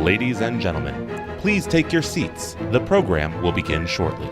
Ladies and gentlemen, please take your seats. The program will begin shortly.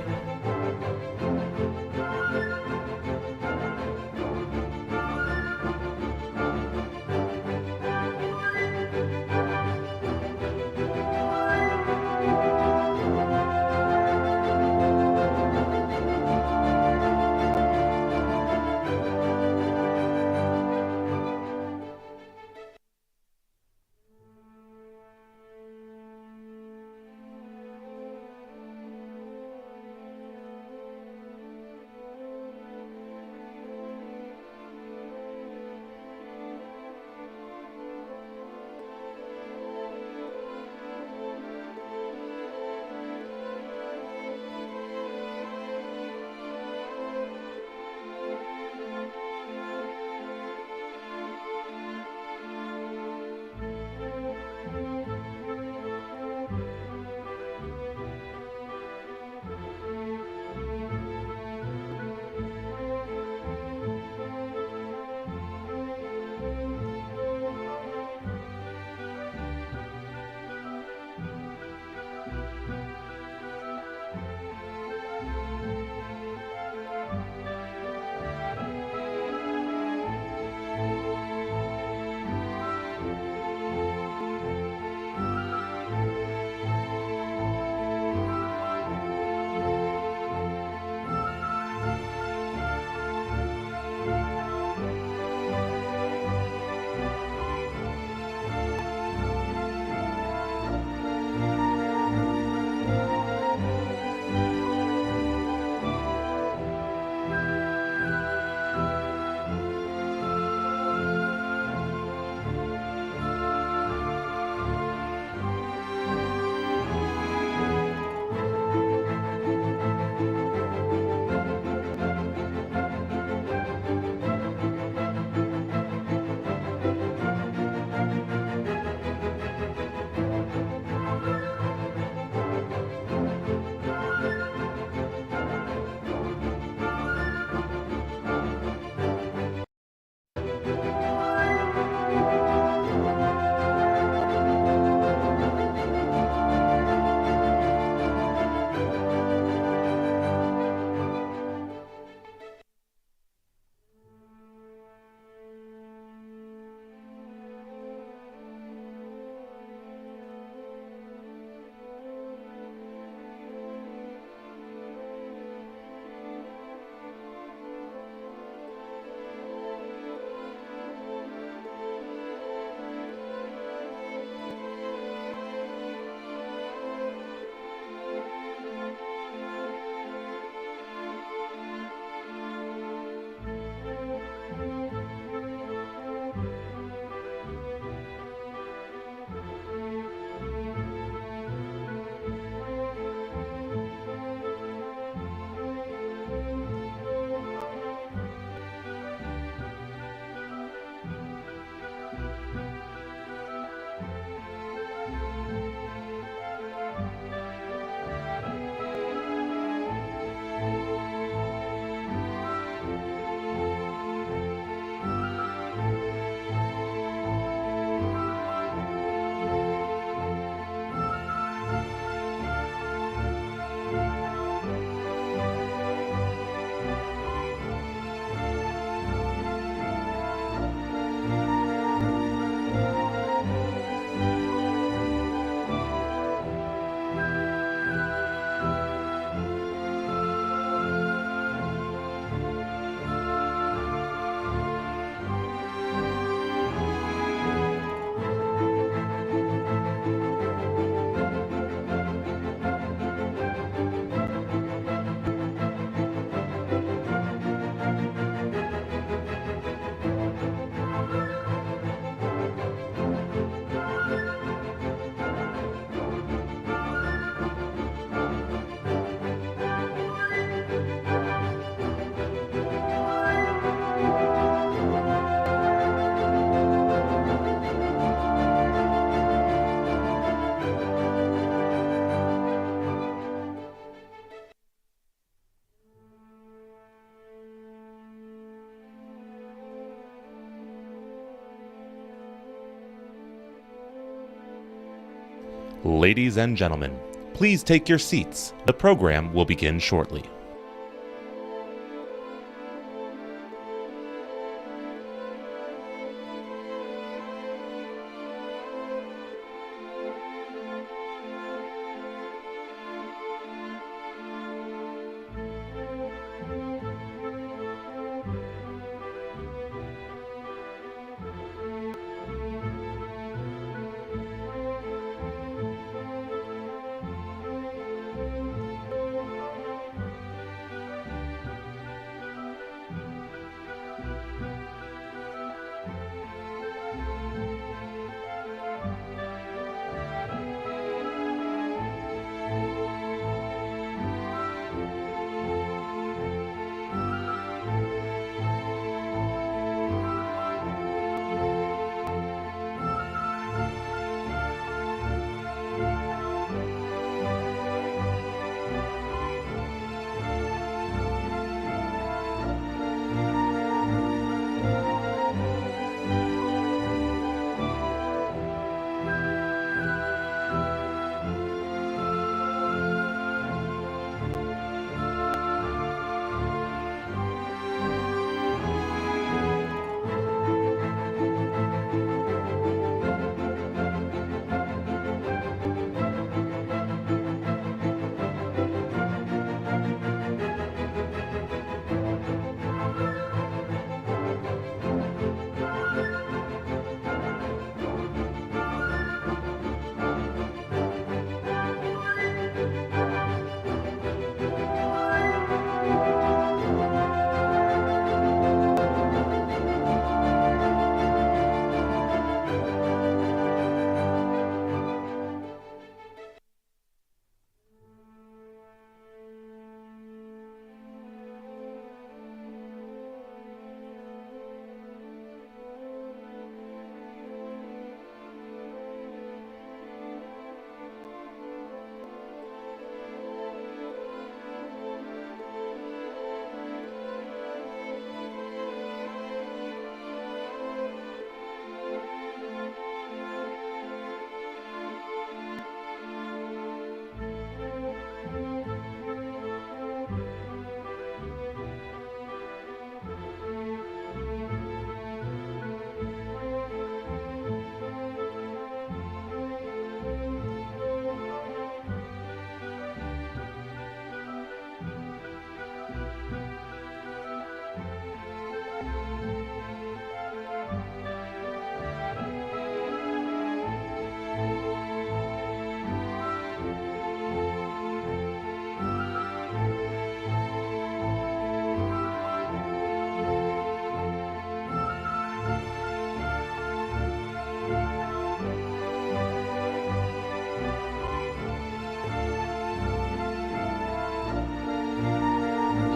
Ladies and gentlemen, please take your seats. The program will begin shortly.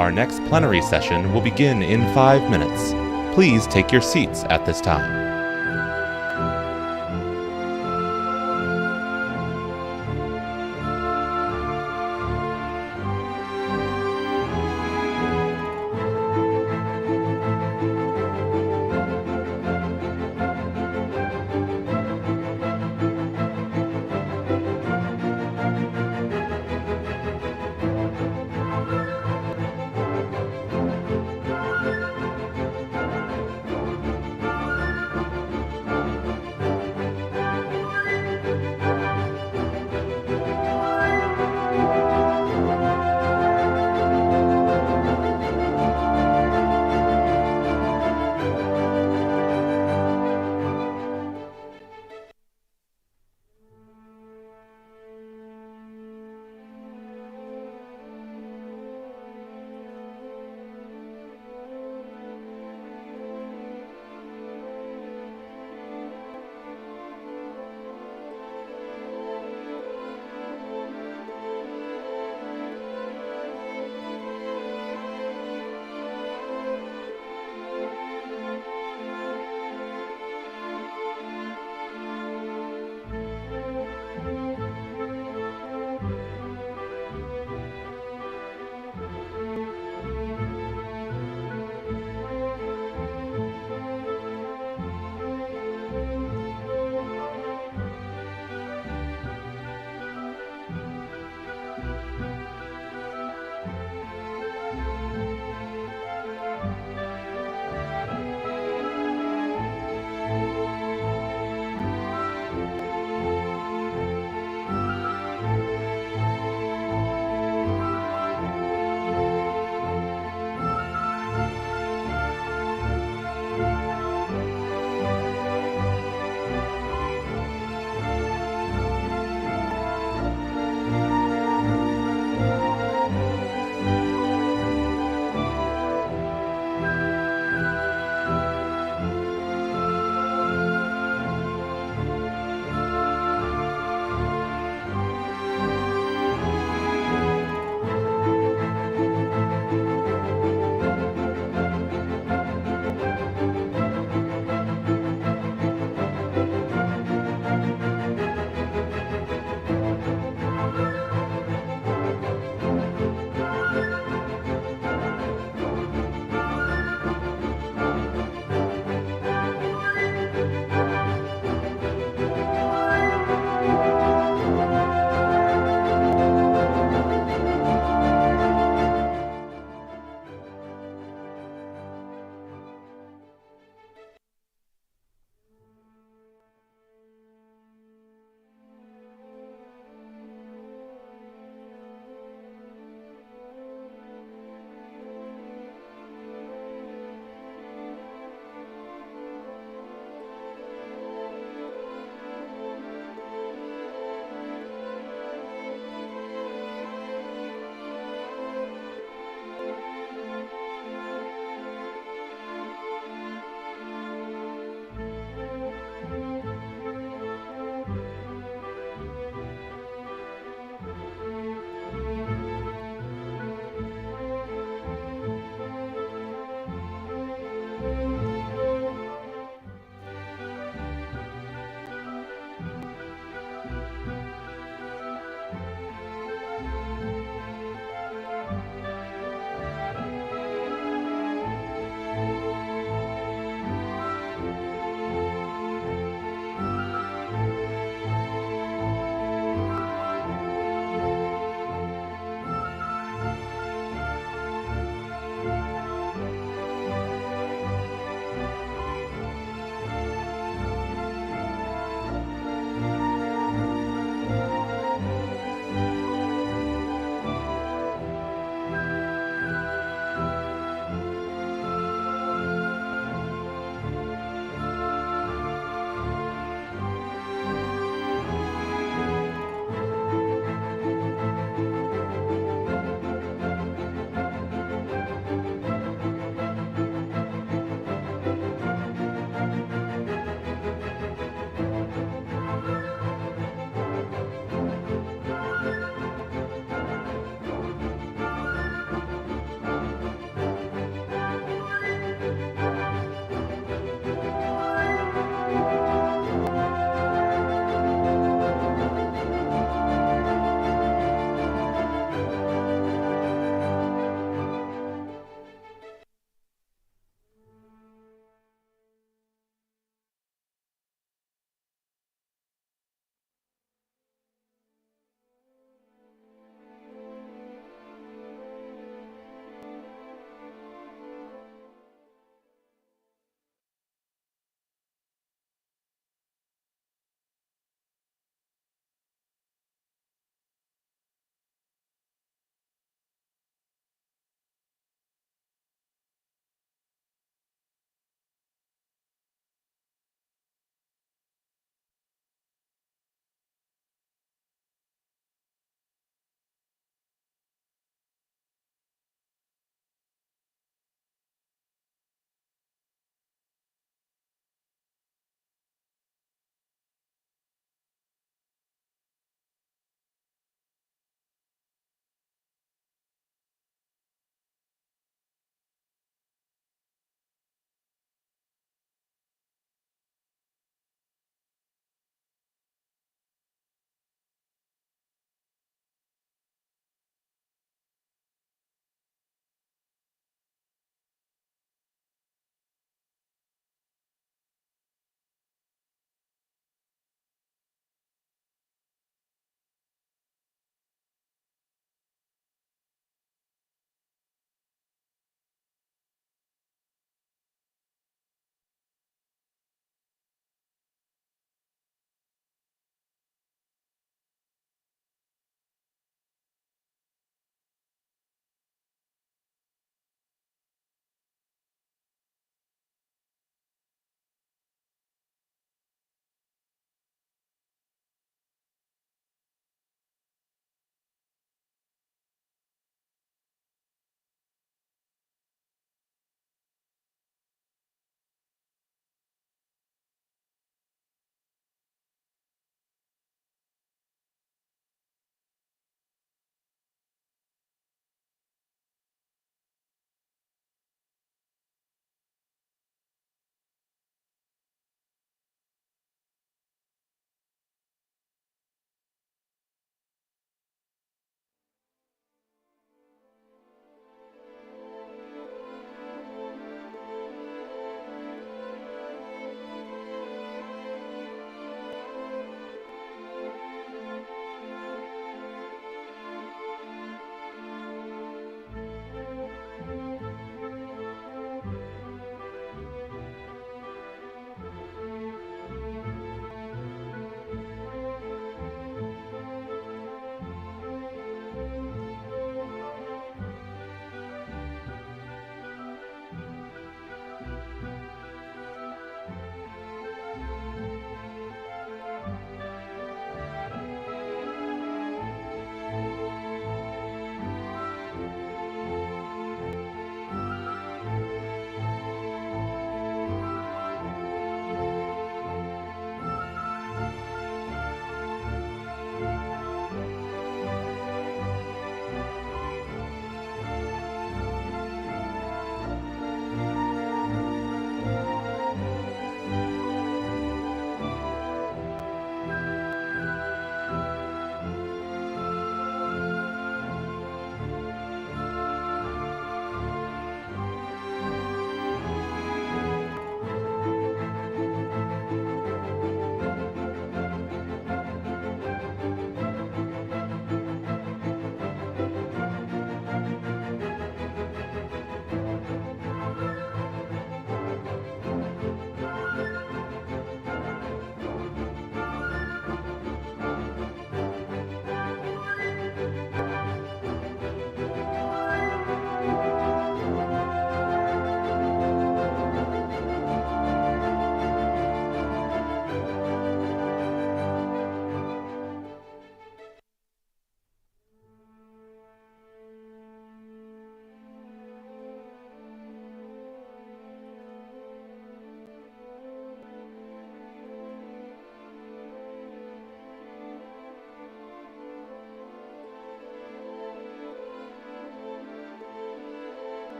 Our next plenary session will begin in 5 minutes. Please take your seats at this time.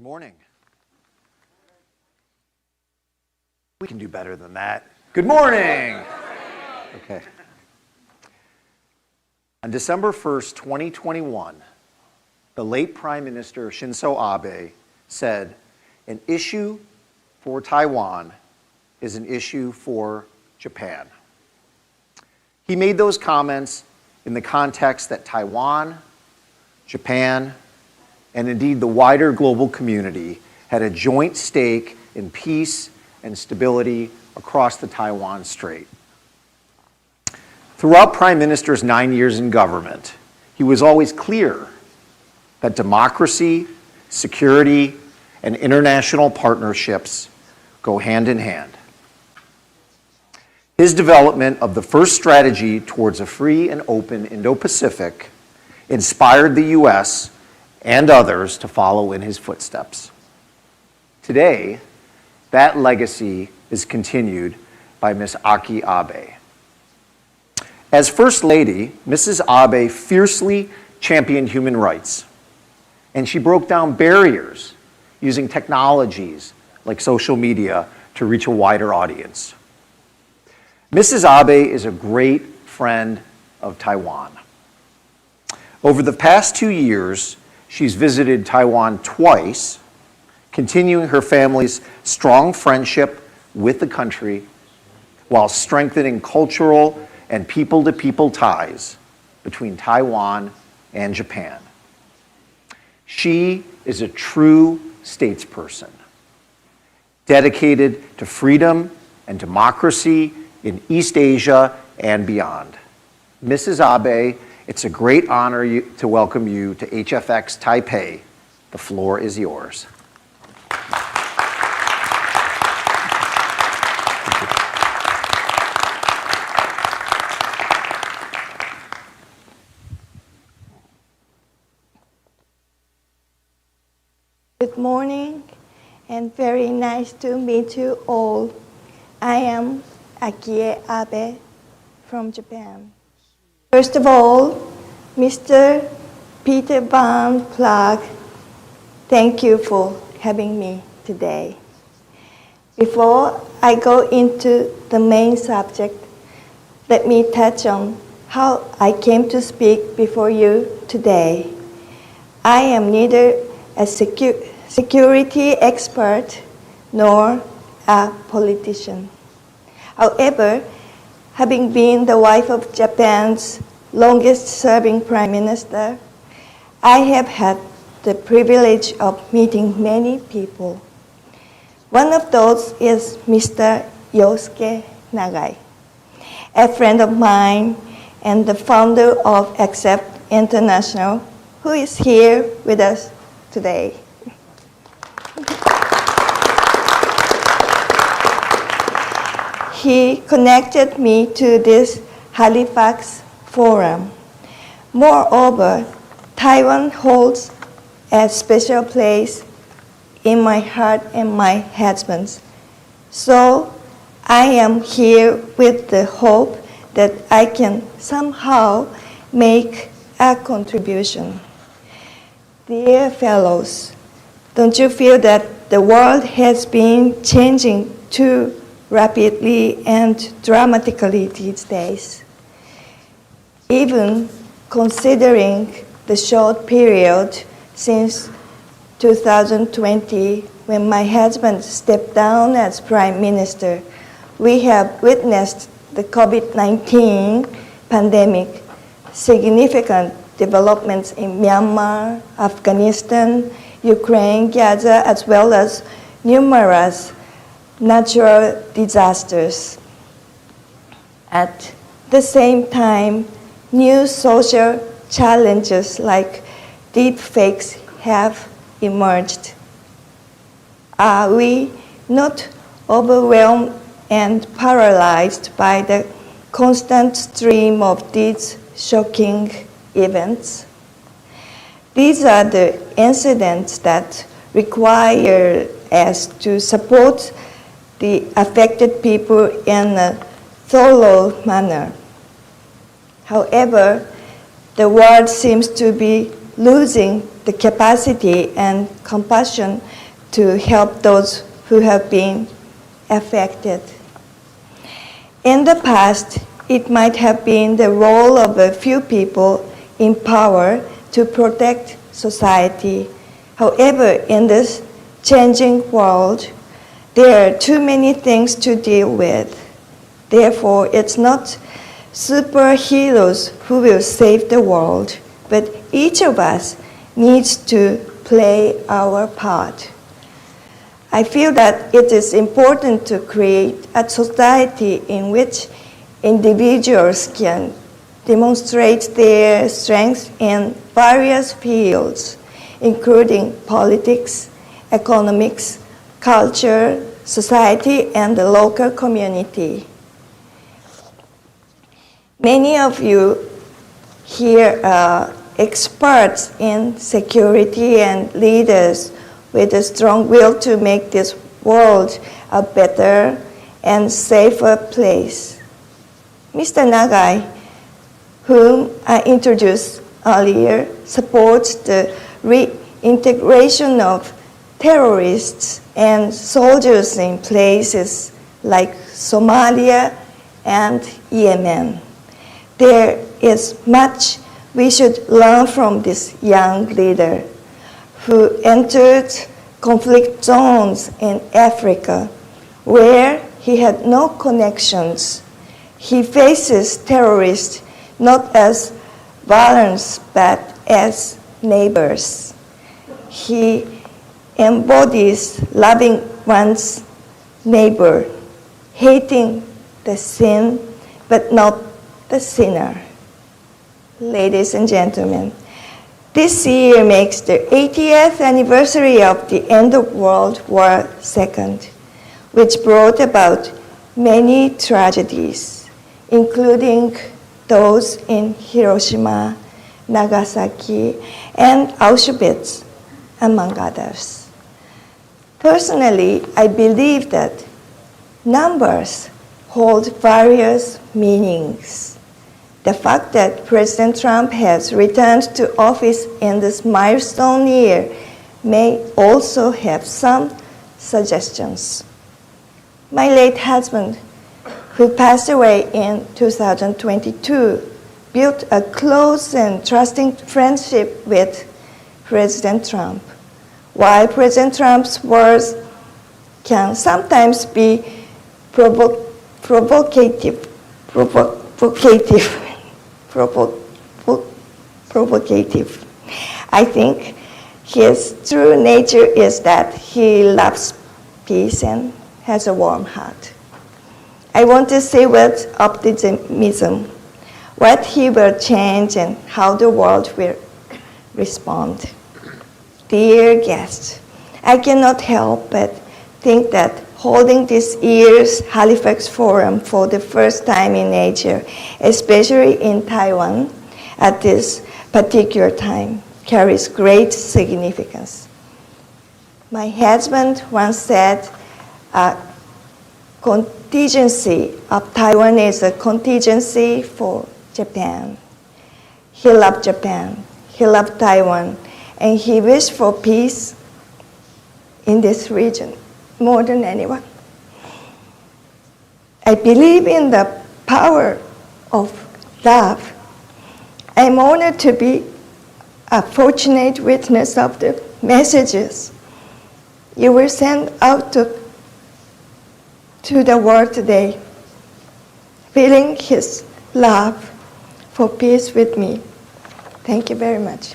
Good morning. We can do better than that. Good morning. Okay. On December 1st, 2021, the late Prime Minister Shinzo Abe said, "An issue for Taiwan is an issue for Japan." He made those comments in the context that Taiwan, Japan, and indeed the wider global community had a joint stake in peace and stability across the Taiwan Strait. Throughout Prime Minister's 9 years in government, he was always clear that democracy, security, and international partnerships go hand in hand. His development of the first strategy towards a free and open Indo-Pacific inspired the U.S. and others to follow in his footsteps. Today, that legacy is continued by Ms. Aki Abe. As First Lady, Mrs. Abe fiercely championed human rights, and she broke down barriers using technologies like social media to reach a wider audience. Mrs. Abe is a great friend of Taiwan. Over the past 2 years, she's visited Taiwan twice, continuing her family's strong friendship with the country while strengthening cultural and people-to-people ties between Taiwan and Japan. She is a true statesperson, dedicated to freedom and democracy in East Asia and beyond. Mrs. Abe, it's a great honor to welcome you to HFX Taipei. The floor is yours. Good morning, and very nice to meet you all. I am Aki Abe from Japan. First of all, Mr. Peter Van Plug, thank you for having me today. Before I go into the main subject, let me touch on how I came to speak before you today. I am neither a security expert nor a politician. However, having been the wife of Japan's longest-serving prime minister, I have had the privilege of meeting many people. One of those is Mr. Yosuke Nagai, a friend of mine and the founder of Accept International, who is here with us today. He connected me to this Halifax forum. Moreover, Taiwan holds a special place in my heart and my husband's. So I am here with the hope that I can somehow make a contribution. Dear fellows, don't you feel that the world has been changing too rapidly and dramatically these days? Even considering the short period since 2020, when my husband stepped down as Prime Minister, we have witnessed the COVID-19 pandemic, significant developments in Myanmar, Afghanistan, Ukraine, Gaza, as well as numerous natural disasters. At the same time, new social challenges like deep fakes have emerged. Are we not overwhelmed and paralyzed by the constant stream of these shocking events? These are the incidents that require us to support the affected people in a thorough manner. However, the world seems to be losing the capacity and compassion to help those who have been affected. In the past, it might have been the role of a few people in power to protect society. However, in this changing world, there are too many things to deal with. Therefore, it's not superheroes who will save the world, but each of us needs to play our part. I feel that it is important to create a society in which individuals can demonstrate their strengths in various fields, including politics, economics, culture, society, and the local community. Many of you here are experts in security and leaders with a strong will to make this world a better and safer place. Mr. Nagai, whom I introduced earlier, supports the reintegration of terrorists and soldiers in places like Somalia and Yemen. There is much we should learn from this young leader who entered conflict zones in Africa where he had no connections. He faces terrorists not as violence but as neighbors. He embodies loving one's neighbor, hating the sin but not the sinner. Ladies and gentlemen, this year makes the 80th anniversary of the end of World War II, which brought about many tragedies, including those in Hiroshima, Nagasaki, and Auschwitz, among others. Personally, I believe that numbers hold various meanings. The fact that President Trump has returned to office in this milestone year may also have some suggestions. My late husband, who passed away in 2022, built a close and trusting friendship with President Trump. While President Trump's words can sometimes be provocative, I think his true nature is that he loves peace and has a warm heart. I want to say with optimism what he will change and how the world will respond. Dear guests, I cannot help but think that holding this year's Halifax Forum for the first time in Asia, especially in Taiwan, at this particular time, carries great significance. My husband once said, a contingency of Taiwan is a contingency for Japan. He loved Japan, he loved Taiwan, and he wished for peace in this region more than anyone. I believe in the power of love. I'm honored to be a fortunate witness of the messages you will send out to the world today, feeling his love for peace with me. Thank you very much.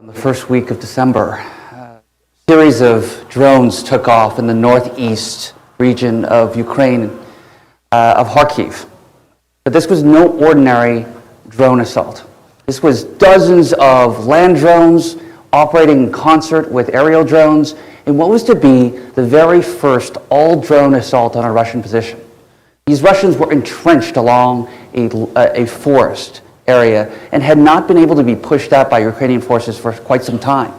The first week of December, a series of drones took off in the northeast region of Ukraine, of Kharkiv. But this was no ordinary drone assault. This was dozens of land drones operating in concert with aerial drones in what was to be the very first all-drone assault on a Russian position. These Russians were entrenched along a forest area and had not been able to be pushed out by Ukrainian forces for quite some time.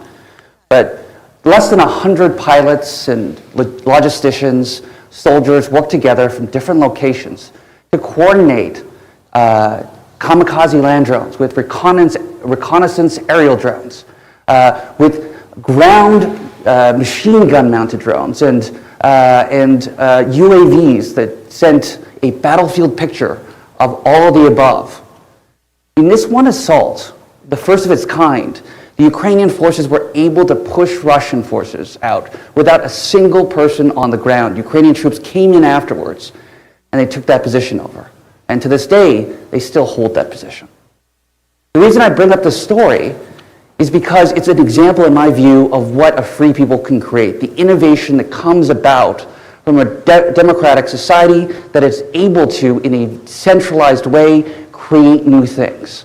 But less than 100 pilots and logisticians, soldiers worked together from different locations to coordinate kamikaze land drones with reconnaissance aerial drones, with ground machine gun mounted drones and UAVs that sent a battlefield picture of all of the above. In this one assault, the first of its kind, the Ukrainian forces were able to push Russian forces out without a single person on the ground. Ukrainian troops came in afterwards, and they took that position over. And to this day, they still hold that position. The reason I bring up this story is because it's an example, in my view, of what a free people can create, the innovation that comes about from a democratic society that is able to, in a centralized way, create new things.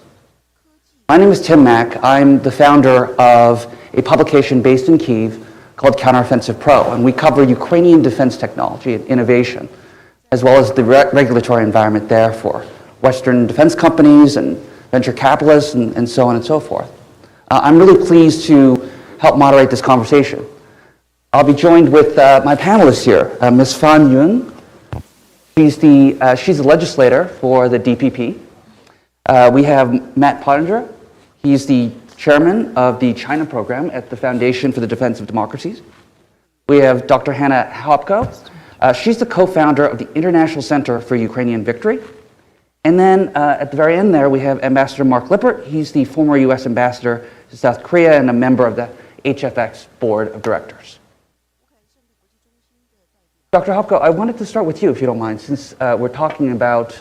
My name is Tim Mack. I'm the founder of a publication based in Kyiv called Counteroffensive Pro, and we cover Ukrainian defense technology and innovation, as well as the regulatory environment there for Western defense companies and venture capitalists and so on and so forth. I'm really pleased to help moderate this conversation. I'll be joined with my panelists here, Ms. Fan Yun. She's a legislator for the DPP. We have Matt Pottinger. He's the chairman of the China program at the Foundation for the Defense of Democracies. We have Dr. Hanna Hopko. She's the co-founder of the International Center for Ukrainian Victory. And then at the very end there, we have Ambassador Mark Lippert. He's the former U.S. ambassador to South Korea and a member of the HFX board of directors. Dr. Hopko, I wanted to start with you, if you don't mind, since we're talking about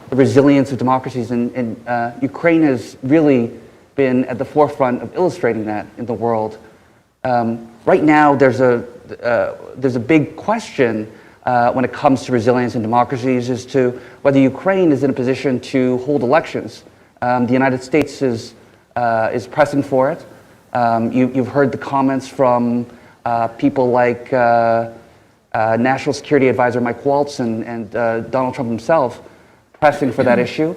the resilience of democracies, and Ukraine has really been at the forefront of illustrating that in the world. Right now, there's a big question when it comes to resilience in democracies as to whether Ukraine is in a position to hold elections. The United States is pressing for it. You've heard the comments from people like National Security Advisor Mike Waltz and Donald Trump himself pressing for that issue.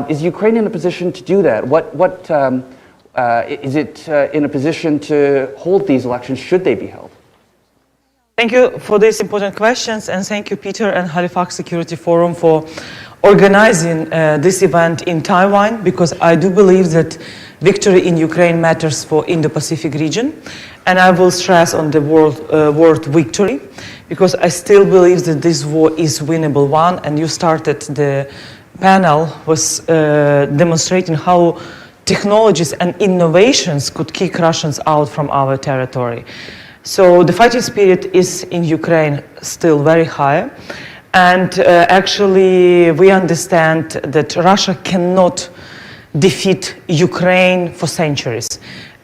Is Ukraine in a position to do that? Is it in a position to hold these elections? Should they be held? Thank you for these important questions, and thank you, Peter and Halifax Security Forum, for organizing this event in Taiwan, because I do believe that victory in Ukraine matters for Indo-Pacific region, and I will stress on the word victory, because I still believe that this war is winnable one, and you started the panel was demonstrating how technologies and innovations could kick Russians out from our territory. So the fighting spirit is in Ukraine still very high, and actually we understand that Russia cannot defeat Ukraine for centuries.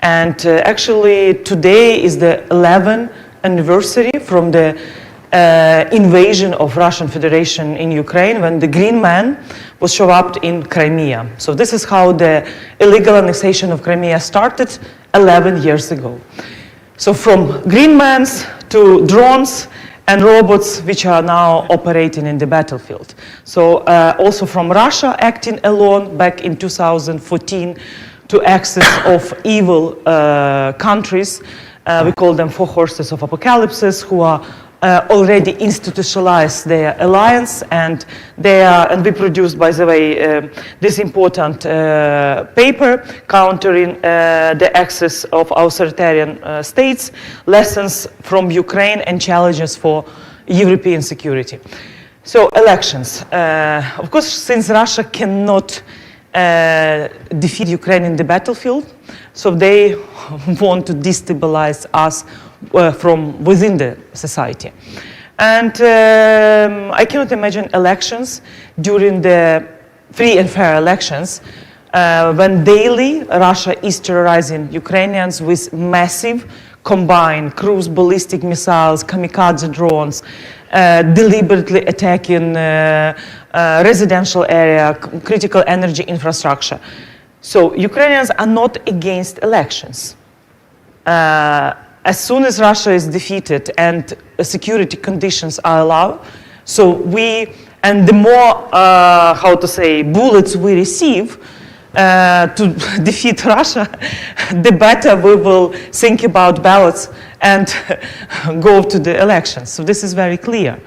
And actually today is the 11th anniversary from the invasion of Russian Federation in Ukraine, when the Green Man was shown up in Crimea. So this is how the illegal annexation of Crimea started 11 years ago. So from green mans to drones and robots which are now operating in the battlefield. So also from Russia acting alone back in 2014 to access of evil countries. We call them four horses of apocalypse, who are already institutionalized their alliance, and we produced, by the way, this important paper countering the access of authoritarian states, lessons from Ukraine and challenges for European security. So elections, of course, since Russia cannot defeat Ukraine in the battlefield, so they want to destabilize us from within the society. And I cannot imagine elections during the free and fair elections when daily Russia is terrorizing Ukrainians with massive combined cruise ballistic missiles, kamikaze drones, deliberately attacking residential area, critical energy infrastructure. So Ukrainians are not against elections. As soon as Russia is defeated and security conditions are allowed, and the more, bullets we receive to defeat Russia, the better we will think about ballots and go to the elections. So this is very clear.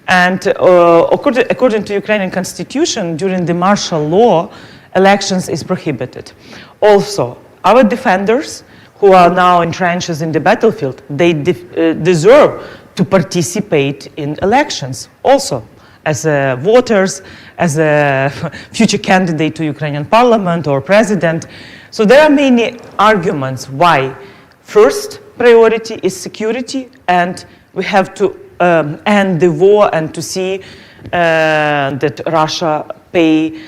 And according to Ukrainian constitution, during the martial law, elections is prohibited. Also, our defenders who are now in trenches in the battlefield, they deserve to participate in elections also as voters, as a future candidate to Ukrainian parliament or president. So there are many arguments why first priority is security, and we have to end the war and to see that Russia pay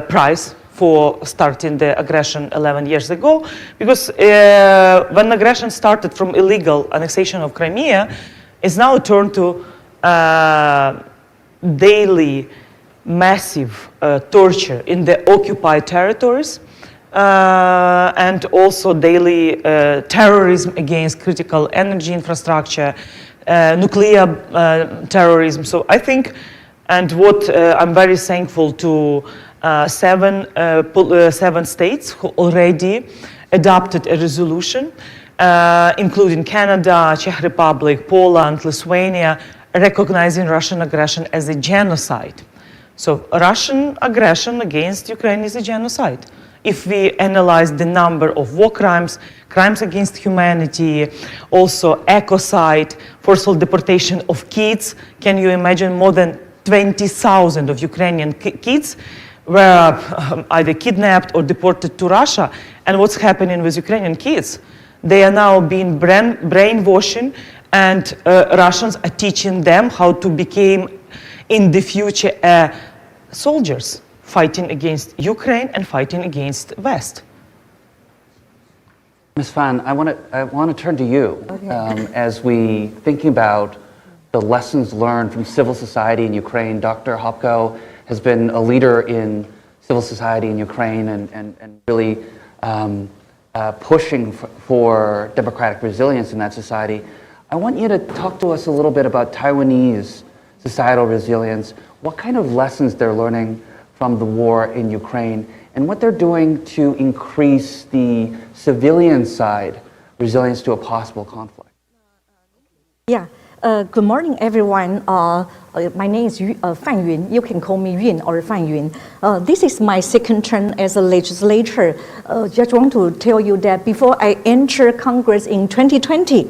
price for starting the aggression 11 years ago, because when aggression started from illegal annexation of Crimea, it's now turned to daily massive torture in the occupied territories, and also daily terrorism against critical energy infrastructure, nuclear terrorism. So I think, and what I'm very thankful to seven states who already adopted a resolution, including Canada, Czech Republic, Poland, Lithuania, recognizing Russian aggression as a genocide. So Russian aggression against Ukraine is a genocide. If we analyze the number of war crimes, crimes against humanity, also ecocide, forceful deportation of kids, can you imagine more than 20,000 of Ukrainian kids were either kidnapped or deported to Russia? And what's happening with Ukrainian kids? They are now being brainwashing, and Russians are teaching them how to become in the future soldiers fighting against Ukraine and fighting against West. Ms. Fan, I want to turn to you as we thinking about the lessons learned from civil society in Ukraine. Dr. Hopko has been a leader in civil society in Ukraine and really pushing for democratic resilience in that society. I want you to talk to us a little bit about Taiwanese societal resilience, what kind of lessons they're learning from the war in Ukraine, and what they're doing to increase the civilian side resilience to a possible conflict. Yeah. Good morning, everyone. My name is Fan Yun. You can call me Yun or Fan Yun. This is my second term as a legislator. Just want to tell you that before I entered Congress in 2020,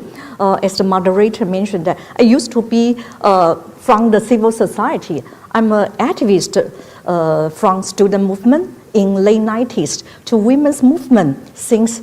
as the moderator mentioned, that I used to be from the civil society. I'm an activist from student movement in late 90s to women's movement since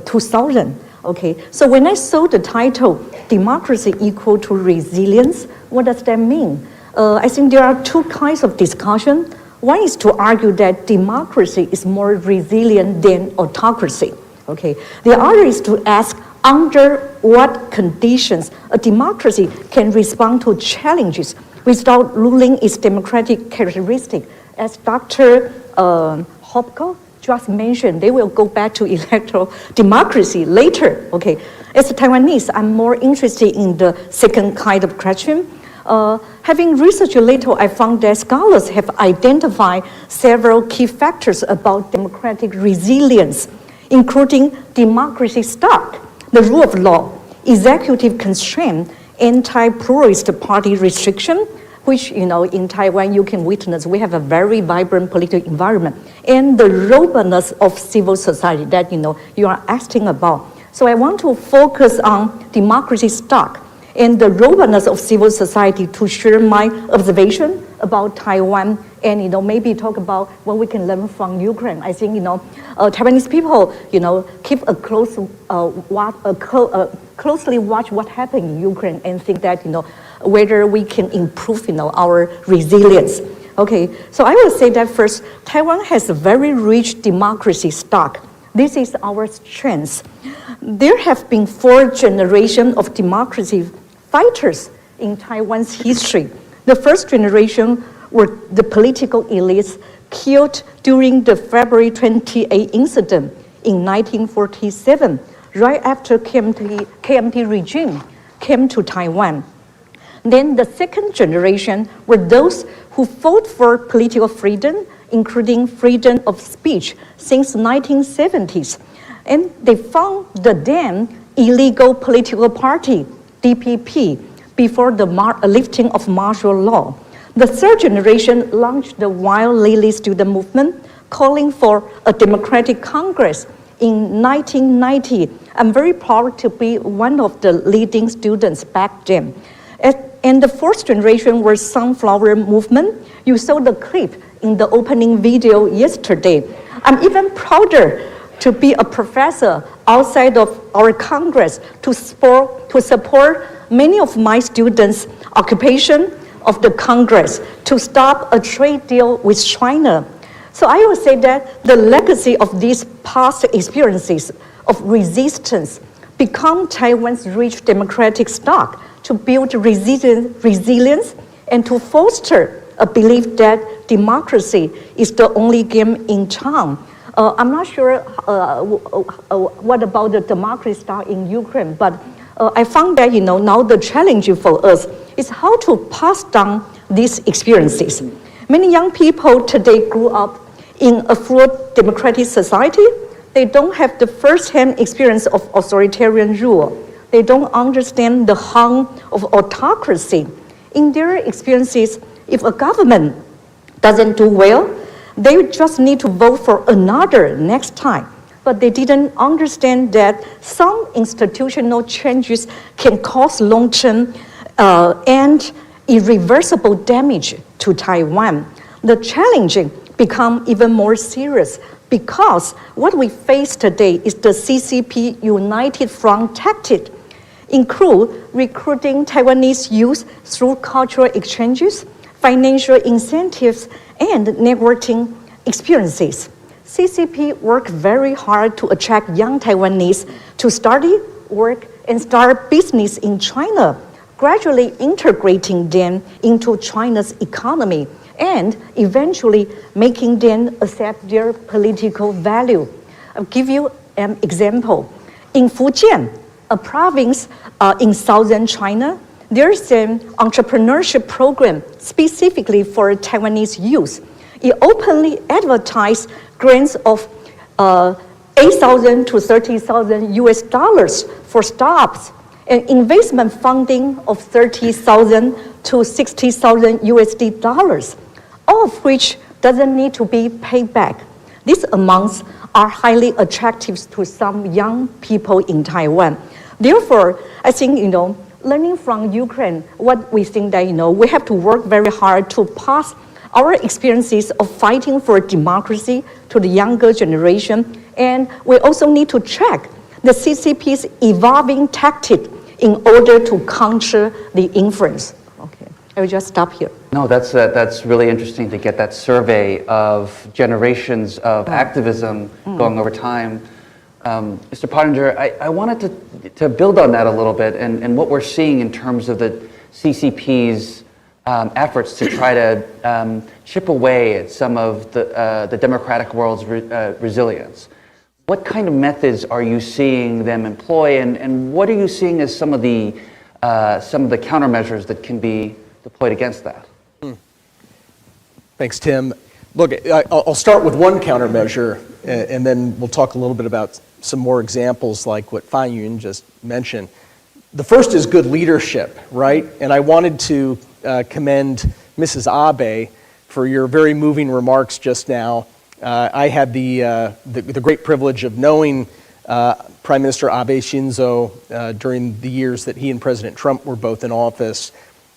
2000. Okay, so when I saw the title, Democracy Equal to Resilience, what does that mean? I think there are two kinds of discussion. One is to argue that democracy is more resilient than autocracy. Okay, the other is to ask under what conditions a democracy can respond to challenges without losing its democratic characteristic. As Dr. Hopko just mentioned, they will go back to electoral democracy later. Okay, as a Taiwanese, I'm more interested in the second kind of question. Having researched later, I found that scholars have identified several key factors about democratic resilience, including democracy stock, the rule of law, executive constraint, anti-pluralist party restriction, which, you know, in Taiwan you can witness, we have a very vibrant political environment, and the robustness of civil society that, you know, you are asking about. So I want to focus on democracy stock and the robustness of civil society to share my observation about Taiwan and, you know, maybe talk about what we can learn from Ukraine. I think, you know, Taiwanese people, you know, keep a closely watch what happened in Ukraine and think that, you know, whether we can improve, you know, our resilience. Okay, so I will say that first, Taiwan has a very rich democracy stock. This is our strength. There have been 4 generations of democracy fighters in Taiwan's history. The first generation were the political elites killed during the February 28 incident in 1947, right after KMT regime came to Taiwan. Then the second generation were those who fought for political freedom, including freedom of speech since 1970s. And they found the then illegal political party, DPP, before the lifting of martial law. The third generation launched the Wild Lily student movement, calling for a democratic Congress in 1990. I'm very proud to be one of the leading students back then. And the fourth generation was Sunflower Movement. You saw the clip in the opening video yesterday. I'm even prouder to be a professor outside of our Congress to support many of my students' occupation of the Congress to stop a trade deal with China. So I will say that the legacy of these past experiences of resistance become Taiwan's rich democratic stock to build resilience and to foster a belief that democracy is the only game in town. I'm not sure what about the democracy stock in Ukraine, but I found that now the challenge for us is how to pass down these experiences. Many young people today grew up in a fluid democratic society. They don't have the first-hand experience of authoritarian rule. They don't understand the harm of autocracy. In their experiences, if a government doesn't do well, they just need to vote for another next time. But they didn't understand that some institutional changes can cause long-term and irreversible damage to Taiwan. The challenge become even more serious because what we face today is the CCP United Front tactic, include recruiting Taiwanese youth through cultural exchanges, financial incentives, and networking experiences. CCP work very hard to attract young Taiwanese to study, work, and start business in China, gradually integrating them into China's economy and eventually making them accept their political value. I'll give you an example. In Fujian, a province in southern China, there's an entrepreneurship program specifically for Taiwanese youth. It openly advertised grants of 8,000 to 30,000 US dollars for startups and investment funding of 30,000 to 60,000 USD dollars, all of which doesn't need to be paid back. These amounts are highly attractive to some young people in Taiwan. Therefore, I think, learning from Ukraine, what we think that, we have to work very hard to pass our experiences of fighting for democracy to the younger generation. And we also need to track the CCP's evolving tactic in order to counter the influence. Okay, I will just stop here. No, that's really interesting to get that survey of generations of activism going over time. Mr. Pottinger, I wanted to build on that a little bit and what we're seeing in terms of the CCP's efforts to try to chip away at some of the democratic world's resilience. What kind of methods are you seeing them employ, and what are you seeing as some of the countermeasures that can be deployed against that? Thanks, Tim. Look, I'll start with one countermeasure, and then we'll talk a little bit about some more examples like what Fan-Yun just mentioned. The first is good leadership, right? And I wanted to commend Mrs. Abe for your very moving remarks just now. I had the great privilege of knowing Prime Minister Abe Shinzo during the years that he and President Trump were both in office.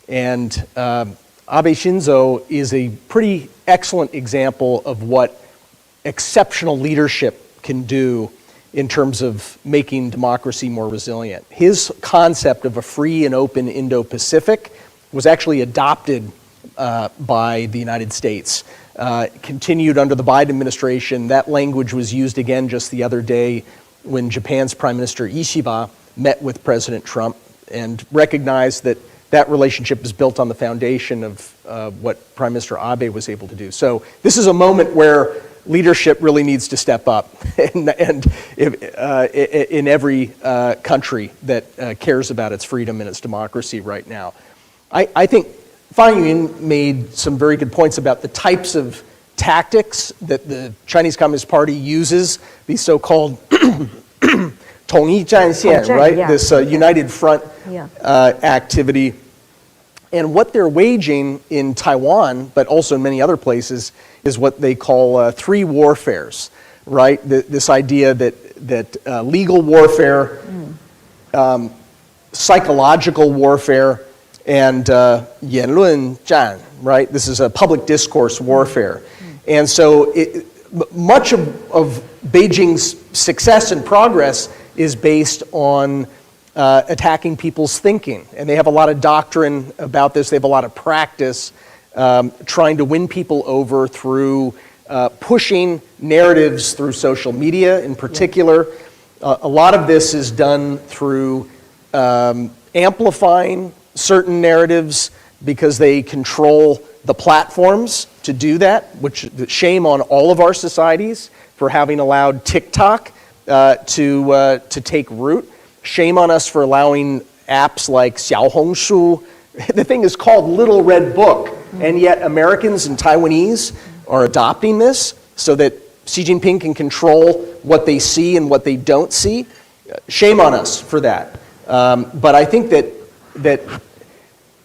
And Abe Shinzo is a pretty excellent example of what exceptional leadership can do in terms of making democracy more resilient. His concept of a free and open Indo-Pacific was actually adopted by the United States. Continued under the Biden administration. That language was used again just the other day when Japan's Prime Minister Ishiba met with President Trump and recognized that that relationship is built on the foundation of what Prime Minister Abe was able to do. So this is a moment where leadership really needs to step up in every country that cares about its freedom and its democracy right now. I think Fan Yun made some very good points about the types of tactics that the Chinese Communist Party uses, these so-called 统一战线, right? Yeah. This united front activity. And what they're waging in Taiwan, but also in many other places, is what they call three warfares, right? This idea that legal warfare, psychological warfare, and 言论战, right? This is a public discourse warfare. And so much of Beijing's success and progress is based on attacking people's thinking. And they have a lot of doctrine about this. They have a lot of practice trying to win people over through pushing narratives through social media in particular. A lot of this is done through amplifying certain narratives because they control the platforms to do that, which shame on all of our societies for having allowed TikTok to take root. Shame on us for allowing apps like Xiaohongshu. The thing is called Little Red Book, and yet Americans and Taiwanese are adopting this so that Xi Jinping can control what they see and what they don't see. Shame on us for that. But I think that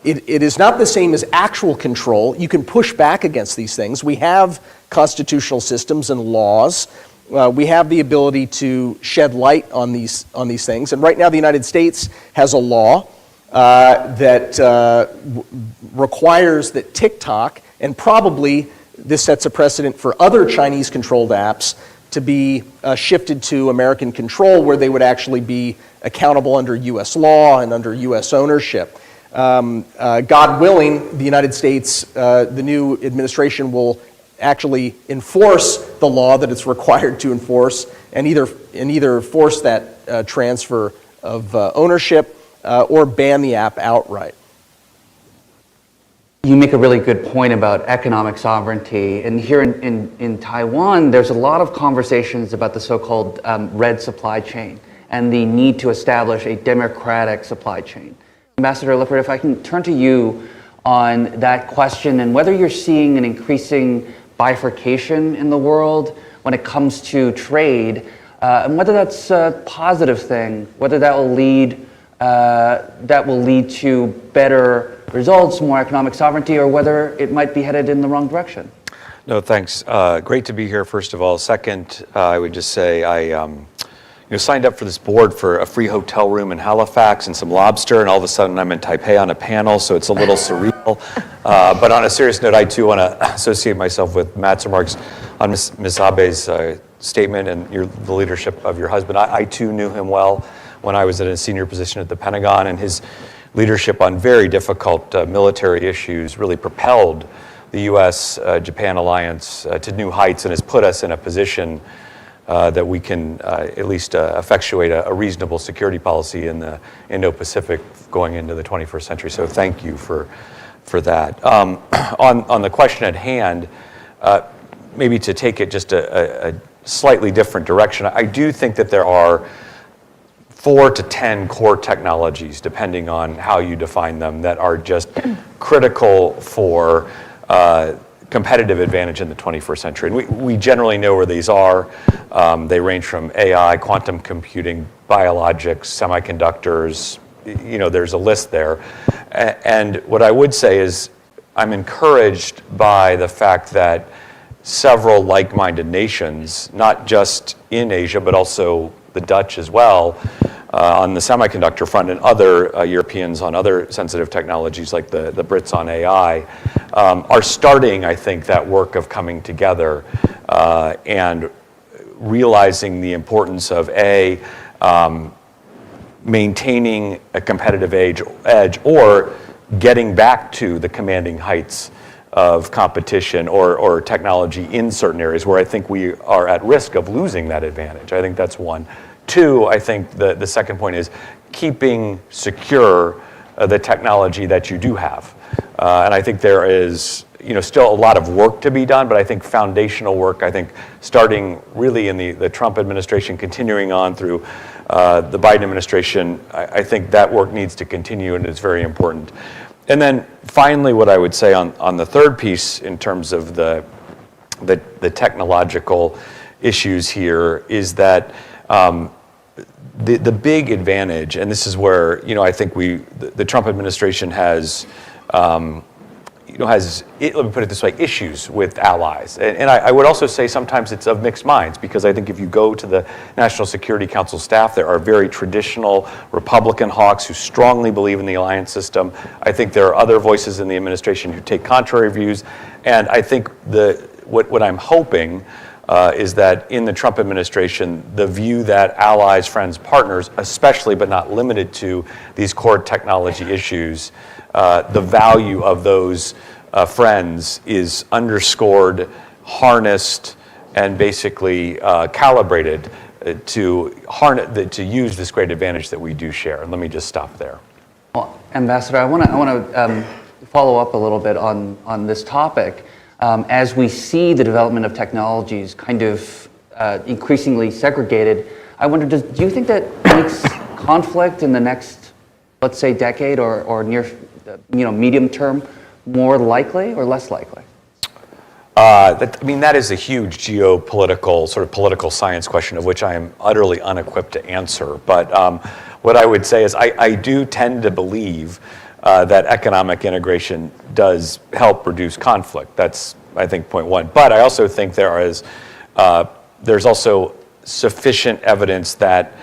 it is not the same as actual control. You can push back against these things. We have constitutional systems and laws. We have the ability to shed light on these things. And right now the United States has a law that requires that TikTok, and probably this sets a precedent for other Chinese-controlled apps, to be shifted to American control, where they would actually be accountable under U.S. law and under U.S. ownership. God willing, the United States, the new administration will actually enforce the law that it's required to enforce, and either force that transfer of ownership or ban the app outright. You make a really good point about economic sovereignty. And here in Taiwan, there's a lot of conversations about the so-called red supply chain and the need to establish a democratic supply chain. Ambassador Lippert, if I can turn to you on that question and whether you're seeing an increasing bifurcation in the world when it comes to trade, and whether that's a positive thing, whether that will lead to better results, more economic sovereignty, or whether it might be headed in the wrong direction. No, thanks. Great to be here, first of all. Second, I would just say I signed up for this board for a free hotel room in Halifax and some lobster, and all of a sudden I'm in Taipei on a panel, so it's a little surreal. But on a serious note, I too want to associate myself with Matt's remarks on Ms. Abe's statement and the leadership of your husband. I too knew him well when I was in a senior position at the Pentagon, and his leadership on very difficult military issues really propelled the U.S.-Japan alliance to new heights and has put us in a position that we can at least effectuate a reasonable security policy in the Indo-Pacific going into the 21st century. So thank you for that. On the question at hand, maybe to take it just a slightly different direction, I do think that there are 4 to 10 core technologies, depending on how you define them, that are just critical for competitive advantage in the 21st century. And we generally know where these are. They range from AI, quantum computing, biologics, semiconductors. There's a list there. And what I would say is I'm encouraged by the fact that several like-minded nations, not just in Asia, but also the Dutch as well, on the semiconductor front, and other Europeans on other sensitive technologies like the Brits on AI, are starting, I think, that work of coming together and realizing the importance of maintaining a competitive edge or getting back to the commanding heights of competition or technology in certain areas where I think we are at risk of losing that advantage. I think that's one. Two, I think the second point is keeping secure the technology that you do have. And I think there is still a lot of work to be done, but I think foundational work, I think starting really in the Trump administration, continuing on through the Biden administration, I think that work needs to continue and is very important. And then finally, what I would say on the third piece in terms of the technological issues here is that the big advantage, and this is where I think the Trump administration has let me put it this way, issues with allies. And I would also say sometimes it's of mixed minds, because I think if you go to the National Security Council staff, there are very traditional Republican hawks who strongly believe in the alliance system. I think there are other voices in the administration who take contrary views. And I think what I'm hoping is that in the Trump administration, the view that allies, friends, partners, especially but not limited to these core technology issues, the value of those friends is underscored, harnessed, and basically calibrated to use this great advantage that we do share. And let me just stop there. Well, Ambassador, I want to follow up a little bit on this topic. As we see the development of technologies kind of increasingly segregated, I wonder, do you think that makes conflict in the next, let's say, decade or near, medium term more likely or less likely? That is a huge geopolitical, sort of political science question of which I am utterly unequipped to answer. But what I would say is I do tend to believe that economic integration does help reduce conflict. That's, I think, point one. But I also think there's also sufficient evidence that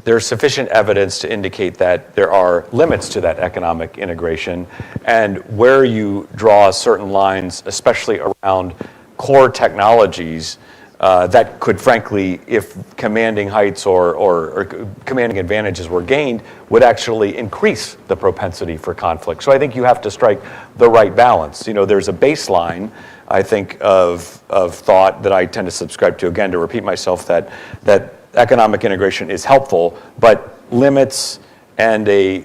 there's sufficient evidence to indicate that there are limits to that economic integration, and where you draw certain lines, especially around core technologies, that could, frankly, if commanding heights or commanding advantages were gained, would actually increase the propensity for conflict. So I think you have to strike the right balance. There's a baseline, I think, of thought that I tend to subscribe to, again, to repeat myself, that economic integration is helpful, but limits and a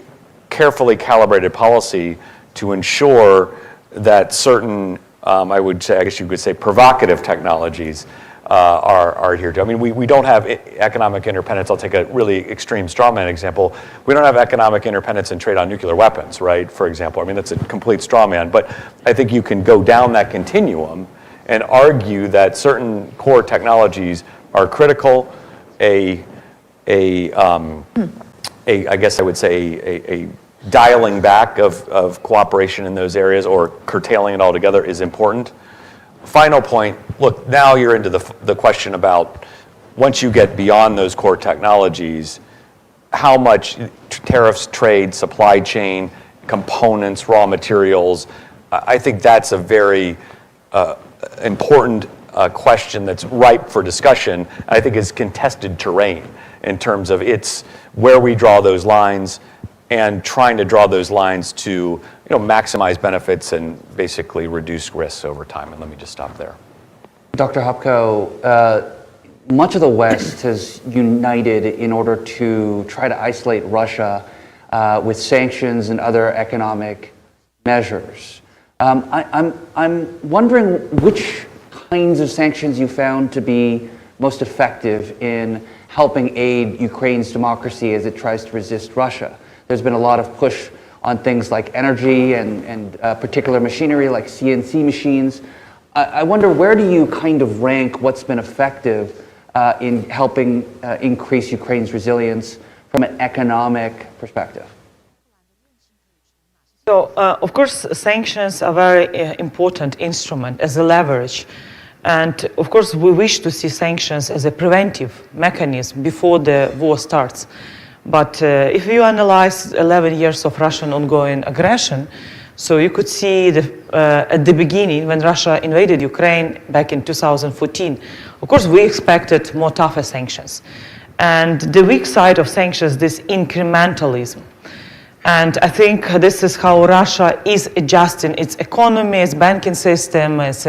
carefully calibrated policy to ensure that certain, I guess you could say, provocative technologies are adhered to. We don't have economic interdependence. I'll take a really extreme strawman example. We don't have economic interdependence in trade on nuclear weapons, right? For example, that's a complete strawman. But I think you can go down that continuum and argue that certain core technologies are critical. I guess I would say a dialing back of cooperation in those areas or curtailing it altogether is important. Final point, look, now you're into the question about once you get beyond those core technologies, how much tariffs, trade, supply chain, components, raw materials. I think that's a very important question that's ripe for discussion. I think is contested terrain in terms of it's where we draw those lines and trying to draw those lines to maximize benefits and basically reduce risks over time. And let me just stop there. Dr. Hopko, much of the West has united in order to try to isolate Russia with sanctions and other economic measures. I'm wondering which kinds of sanctions you found to be most effective in helping aid Ukraine's democracy as it tries to resist Russia. There's been a lot of push on things like energy and particular machinery like CNC machines. I wonder, where do you kind of rank what's been effective in helping increase Ukraine's resilience from an economic perspective? So, of course, sanctions are a very important instrument as a leverage. And, of course, we wish to see sanctions as a preventive mechanism before the war starts. But if you analyze 11 years of Russian ongoing aggression, so you could see at the beginning, when Russia invaded Ukraine back in 2014, of course, we expected more tougher sanctions. And the weak side of sanctions, this incrementalism. And I think this is how Russia is adjusting its economy, its banking system, its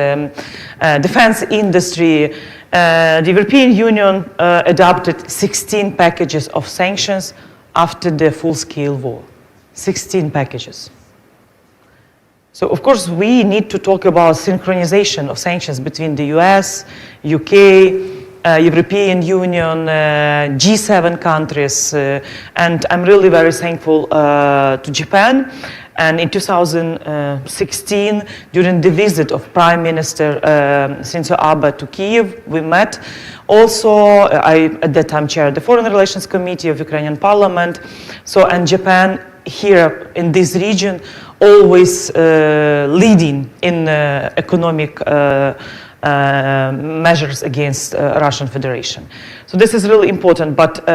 defense industry. The European Union adopted 16 packages of sanctions after the full-scale war. 16 packages. So, of course, we need to talk about synchronization of sanctions between the US, UK, European Union, G7 countries, and I'm really very thankful to Japan. And in 2016, during the visit of Prime Minister Shinzo Abe to Kyiv, we met. Also, I at that time chaired the Foreign Relations Committee of Ukrainian Parliament. So, and Japan here in this region always leading in economic measures against Russian Federation. So this is really important, but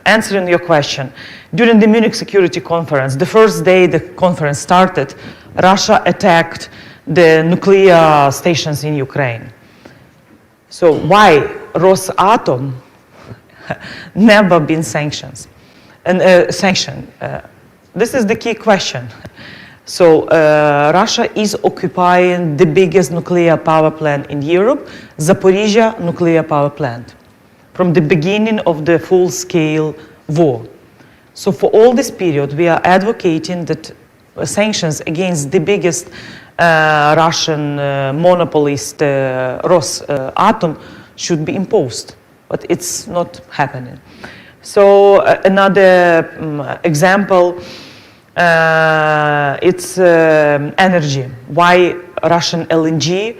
answering your question, during the Munich Security Conference, the first day the conference started, Russia attacked the nuclear stations in Ukraine. So why Rosatom never been sanctioned? This is the key question. So Russia is occupying the biggest nuclear power plant in Europe, Zaporizhzhia nuclear power plant, from the beginning of the full-scale war. So for all this period, we are advocating that sanctions against the biggest Russian monopolist, Rosatom, should be imposed, but it's not happening. So another example, it's energy. Why Russian LNG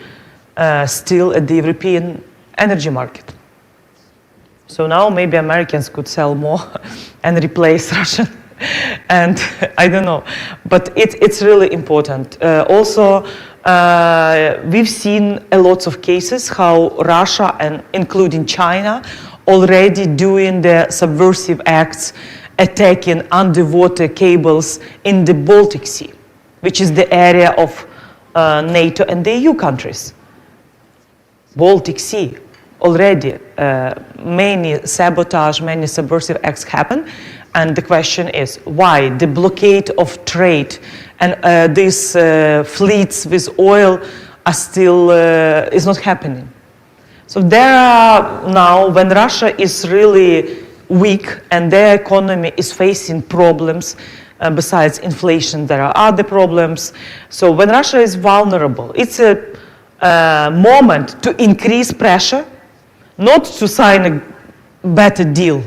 still at the European energy market? So now maybe Americans could sell more and replace Russian, and I don't know, but it's really important. Also, we've seen a lot of cases how Russia, and including China, already doing the subversive acts, attacking underwater cables in the Baltic Sea, which is the area of NATO and the EU countries. Baltic Sea, already many sabotage, many subversive acts happen, and the question is why the blockade of trade and these fleets with oil are still is not happening. So there are now, when Russia is really weak and their economy is facing problems, besides inflation, there are other problems. So when Russia is vulnerable, it's a moment to increase pressure, not to sign a better deal,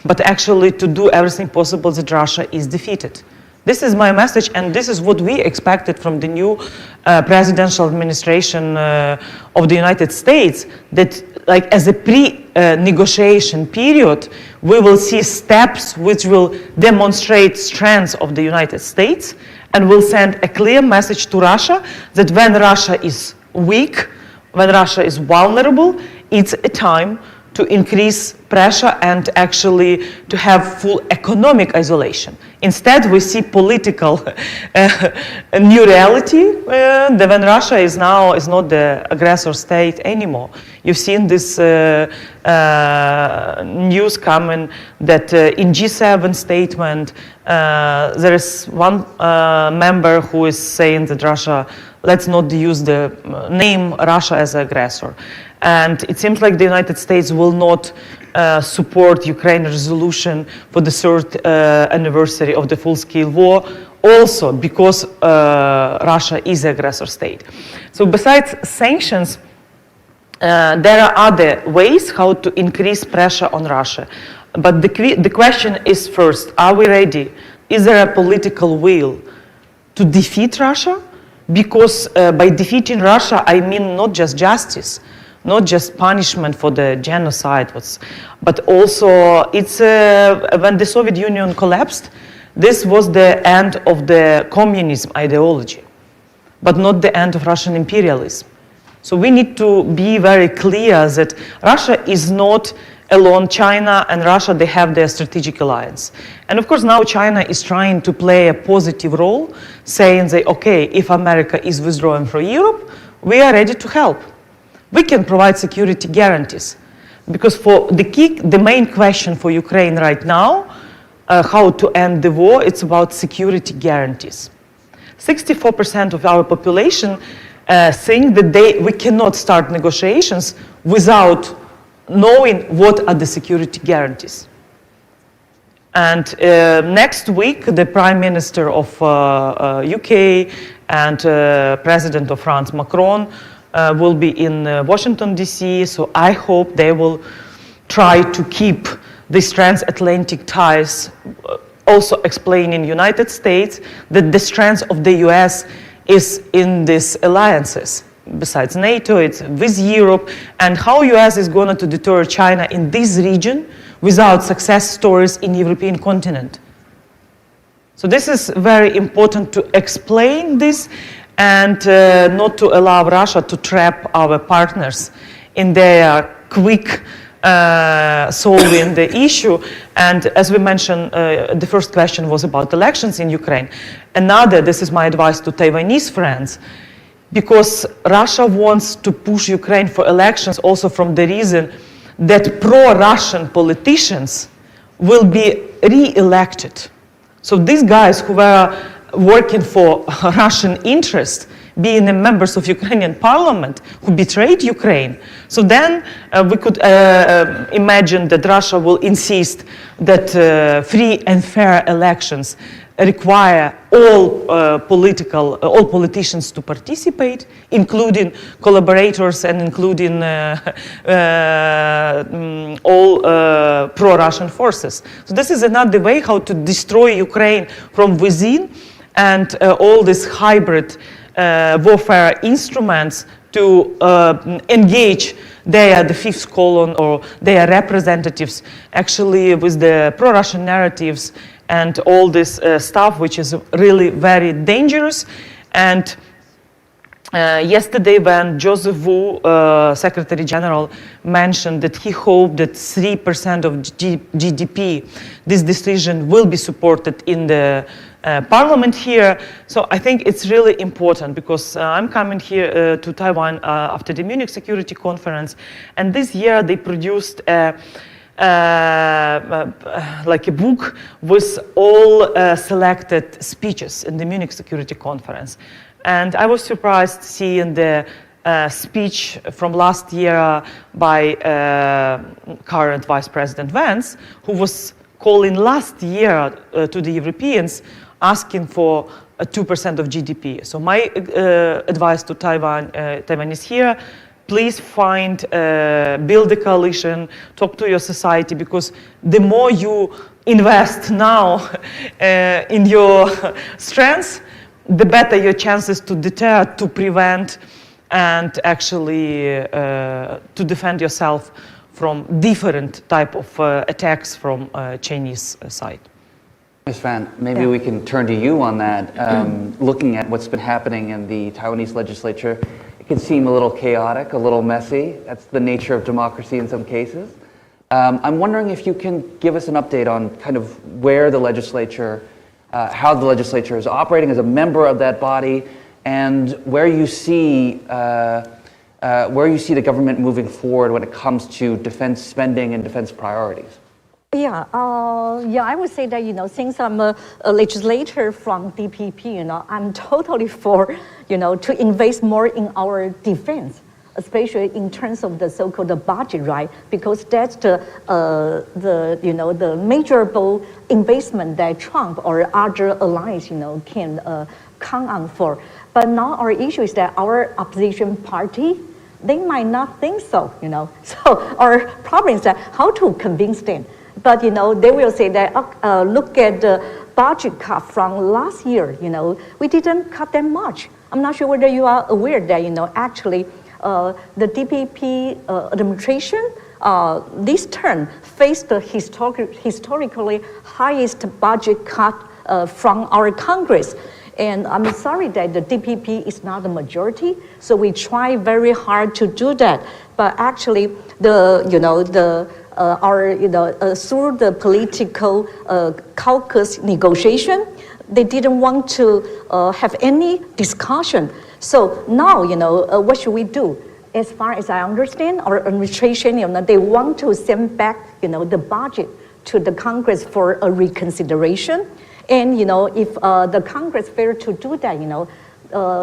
but actually to do everything possible that Russia is defeated. This is my message, and this is what we expected from the new presidential administration of the United States, that like as a pre-negotiation period, we will see steps which will demonstrate strengths of the United States and will send a clear message to Russia that when Russia is weak, when Russia is vulnerable, it's a time to increase pressure and actually to have full economic isolation. Instead, we see political new reality when Russia is not the aggressor state anymore. You've seen this news coming that in G7 statement, there is one member who is saying that Russia, let's not use the name Russia as aggressor. And it seems like the United States will not support Ukraine's resolution for the third anniversary of the full-scale war, also because Russia is the aggressor state. So besides sanctions, there are other ways how to increase pressure on Russia. But the question is first, are we ready? Is there a political will to defeat Russia? Because by defeating Russia, I mean not just justice, not just punishment for the genocide, but also it's when the Soviet Union collapsed, this was the end of the communism ideology, but not the end of Russian imperialism. So we need to be very clear that Russia is not alone. China and Russia, they have their strategic alliance. And of course now China is trying to play a positive role, saying that, okay, if America is withdrawing from Europe, we are ready to help. We can provide security guarantees. Because for the main question for Ukraine right now, how to end the war, it's about security guarantees. 64% of our population think that we cannot start negotiations without knowing what are the security guarantees. And next week, the Prime Minister of UK and President of France, Macron, will be in Washington, D.C., so I hope they will try to keep these transatlantic ties, also explaining United States that the strength of the US is in these alliances. Besides NATO, it's with Europe, and how US is going to deter China in this region without success stories in the European continent. So this is very important to explain this and not to allow Russia to trap our partners in their quick solving the issue. And as we mentioned, the first question was about elections in Ukraine. Another, this is my advice to Taiwanese friends, because Russia wants to push Ukraine for elections also from the reason that pro-Russian politicians will be re-elected. So these guys who were working for Russian interests, being the members of Ukrainian parliament, who betrayed Ukraine. So then we could imagine that Russia will insist that free and fair elections require all politicians to participate, including collaborators and including all pro-Russian forces. So this is another way how to destroy Ukraine from within, and all these hybrid warfare instruments to engage the fifth column or their representatives actually with the pro-Russian narratives and all this stuff, which is really very dangerous. And yesterday when Joseph Wu, Secretary General, mentioned that he hoped that 3% of GDP, this decision will be supported in the parliament here. So I think it's really important, because I'm coming here to Taiwan after the Munich Security Conference, and this year they produced like a book with all selected speeches in the Munich Security Conference. And I was surprised seeing the speech from last year by current Vice President Vance, who was calling last year to the Europeans asking for 2% of GDP. So my advice to Taiwanese here, please build a coalition, talk to your society, because the more you invest now in your strengths, the better your chances to deter, to prevent, and actually to defend yourself from different type of attacks from Chinese side. Ms. Fan, maybe we can turn to you on that. Looking at what's been happening in the Taiwanese legislature, it can seem a little chaotic, a little messy. That's the nature of democracy in some cases. I'm wondering if you can give us an update on kind of where the legislature, how the legislature is operating as a member of that body, and where you see the government moving forward when it comes to defense spending and defense priorities. Yeah, I would say that, since I'm a legislator from DPP, I'm totally for, to invest more in our defense, especially in terms of the so-called budget, right? Because that's the measurable investment that Trump or other allies, can count on for. But now our issue is that our opposition party, they might not think so, So our problem is that how to convince them. But, they will say that, look at the budget cut from last year, we didn't cut that much. I'm not sure whether you are aware that, actually, the DPP administration this term faced the historically highest budget cut from our Congress. And I'm sorry that the DPP is not the majority, so we try very hard to do that. But actually, through the political caucus negotiation, they didn't want to have any discussion. So now, what should we do? As far as I understand, our administration, they want to send back, the budget to the Congress for a reconsideration. And, if the Congress failed to do that,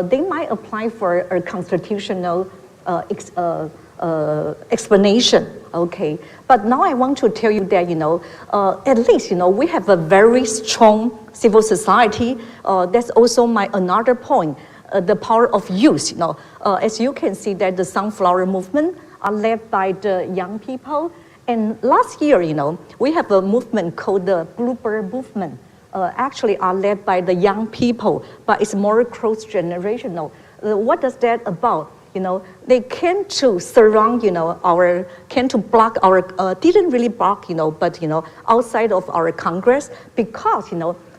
they might apply for a constitutional explanation, okay? But now I want to tell you that, at least, we have a very strong civil society. That's also another point, the power of youth, as you can see that the Sunflower Movement are led by the young people. And last year, we have a movement called the Bluebird Movement, actually are led by the young people, but it's more cross-generational. What does that about? They came to surround, came to block our, didn't really block, but, outside of our Congress because,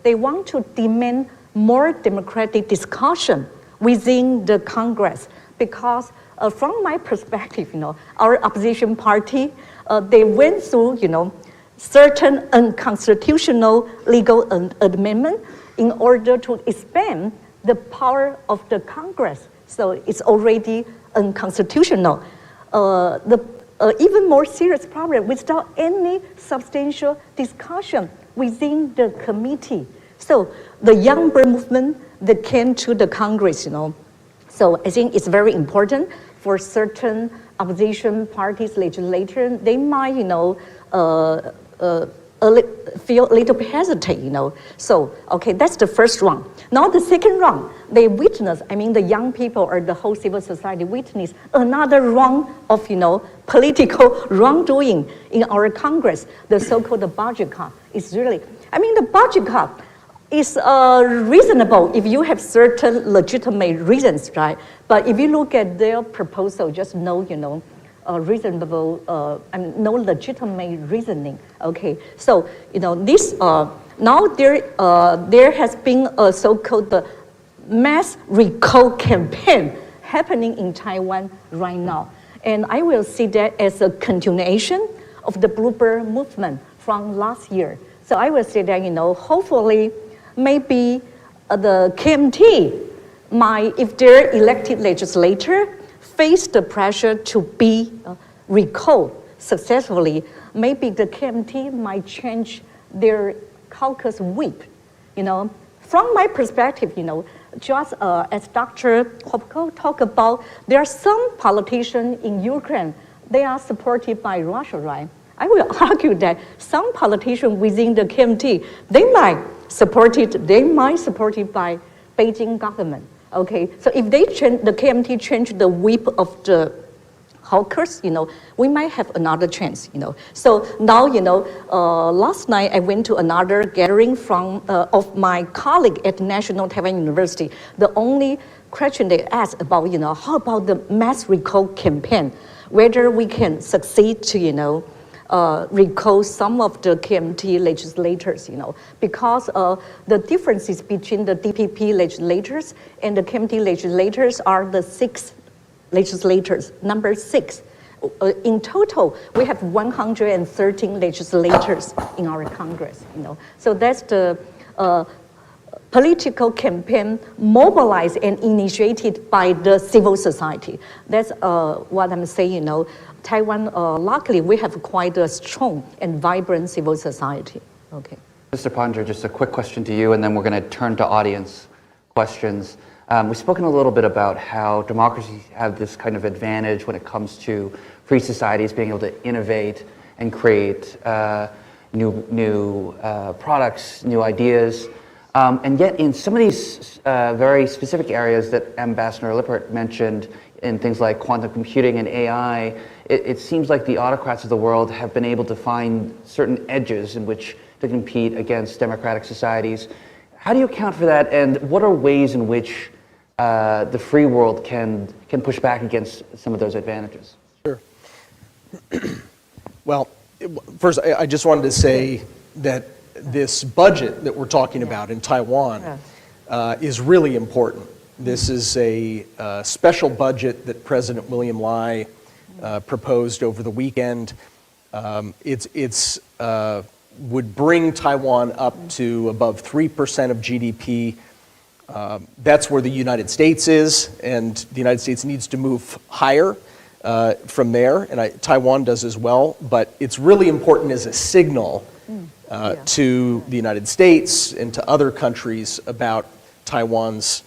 they want to demand more democratic discussion within the Congress. Because from my perspective, our opposition party, they went through, certain unconstitutional legal amendment in order to expand the power of the Congress. So it's already unconstitutional. Even more serious problem without any substantial discussion within the committee. So the Young Bird Movement that came to the Congress, So I think it's very important for certain opposition parties, legislators, they might, feel a little bit hesitate, So, okay, that's the first round. Now the second round, they witness, the young people or the whole civil society witness another round of, political wrongdoing in our Congress, the so-called budget cut. It's really, the budget cut is reasonable if you have certain legitimate reasons, right? But if you look at their proposal, just know, reasonable, no legitimate reasoning. Okay, so this now there has been a so-called mass recall campaign happening in Taiwan right now, and I will see that as a continuation of the Bluebird Movement from last year. So I will say that hopefully maybe the KMT might, if their elected legislator face the pressure to be recalled successfully, maybe the KMT might change their caucus whip. From my perspective, just as Dr. Hopko talked about, there are some politicians in Ukraine, they are supported by Russia, right? I will argue that some politicians within the KMT, they might support it by Beijing government. Okay, so if they change, the KMT change the whip of the hawkers, we might have another chance, So now, last night I went to another gathering of my colleague at National Taiwan University. The only question they asked about, how about the mass recall campaign, whether we can succeed to, recall some of the KMT legislators, because the differences between the DPP legislators and the KMT legislators are the 6 legislators, number 6. In total, we have 113 legislators in our Congress, So that's the political campaign mobilized and initiated by the civil society. That's what I'm saying, Taiwan, luckily, we have quite a strong and vibrant civil society. Okay. Mr. Ponder, just a quick question to you, and then we're going to turn to audience questions. We've spoken a little bit about how democracies have this kind of advantage when it comes to free societies being able to innovate and create new products, new ideas. And yet in some of these very specific areas that Ambassador Lippert mentioned, in things like quantum computing and AI, it seems like the autocrats of the world have been able to find certain edges in which to compete against democratic societies. How do you account for that, and what are ways in which the free world can push back against some of those advantages? Sure. Well, first, I just wanted to say that this budget that we're talking about in Taiwan is really important. This is a special budget that President William Lai proposed over the weekend. It's would bring Taiwan up to above 3% of GDP. That's where the United States is, and the United States needs to move higher from there, and Taiwan does as well. But it's really important as a signal to the United States and to other countries about Taiwan's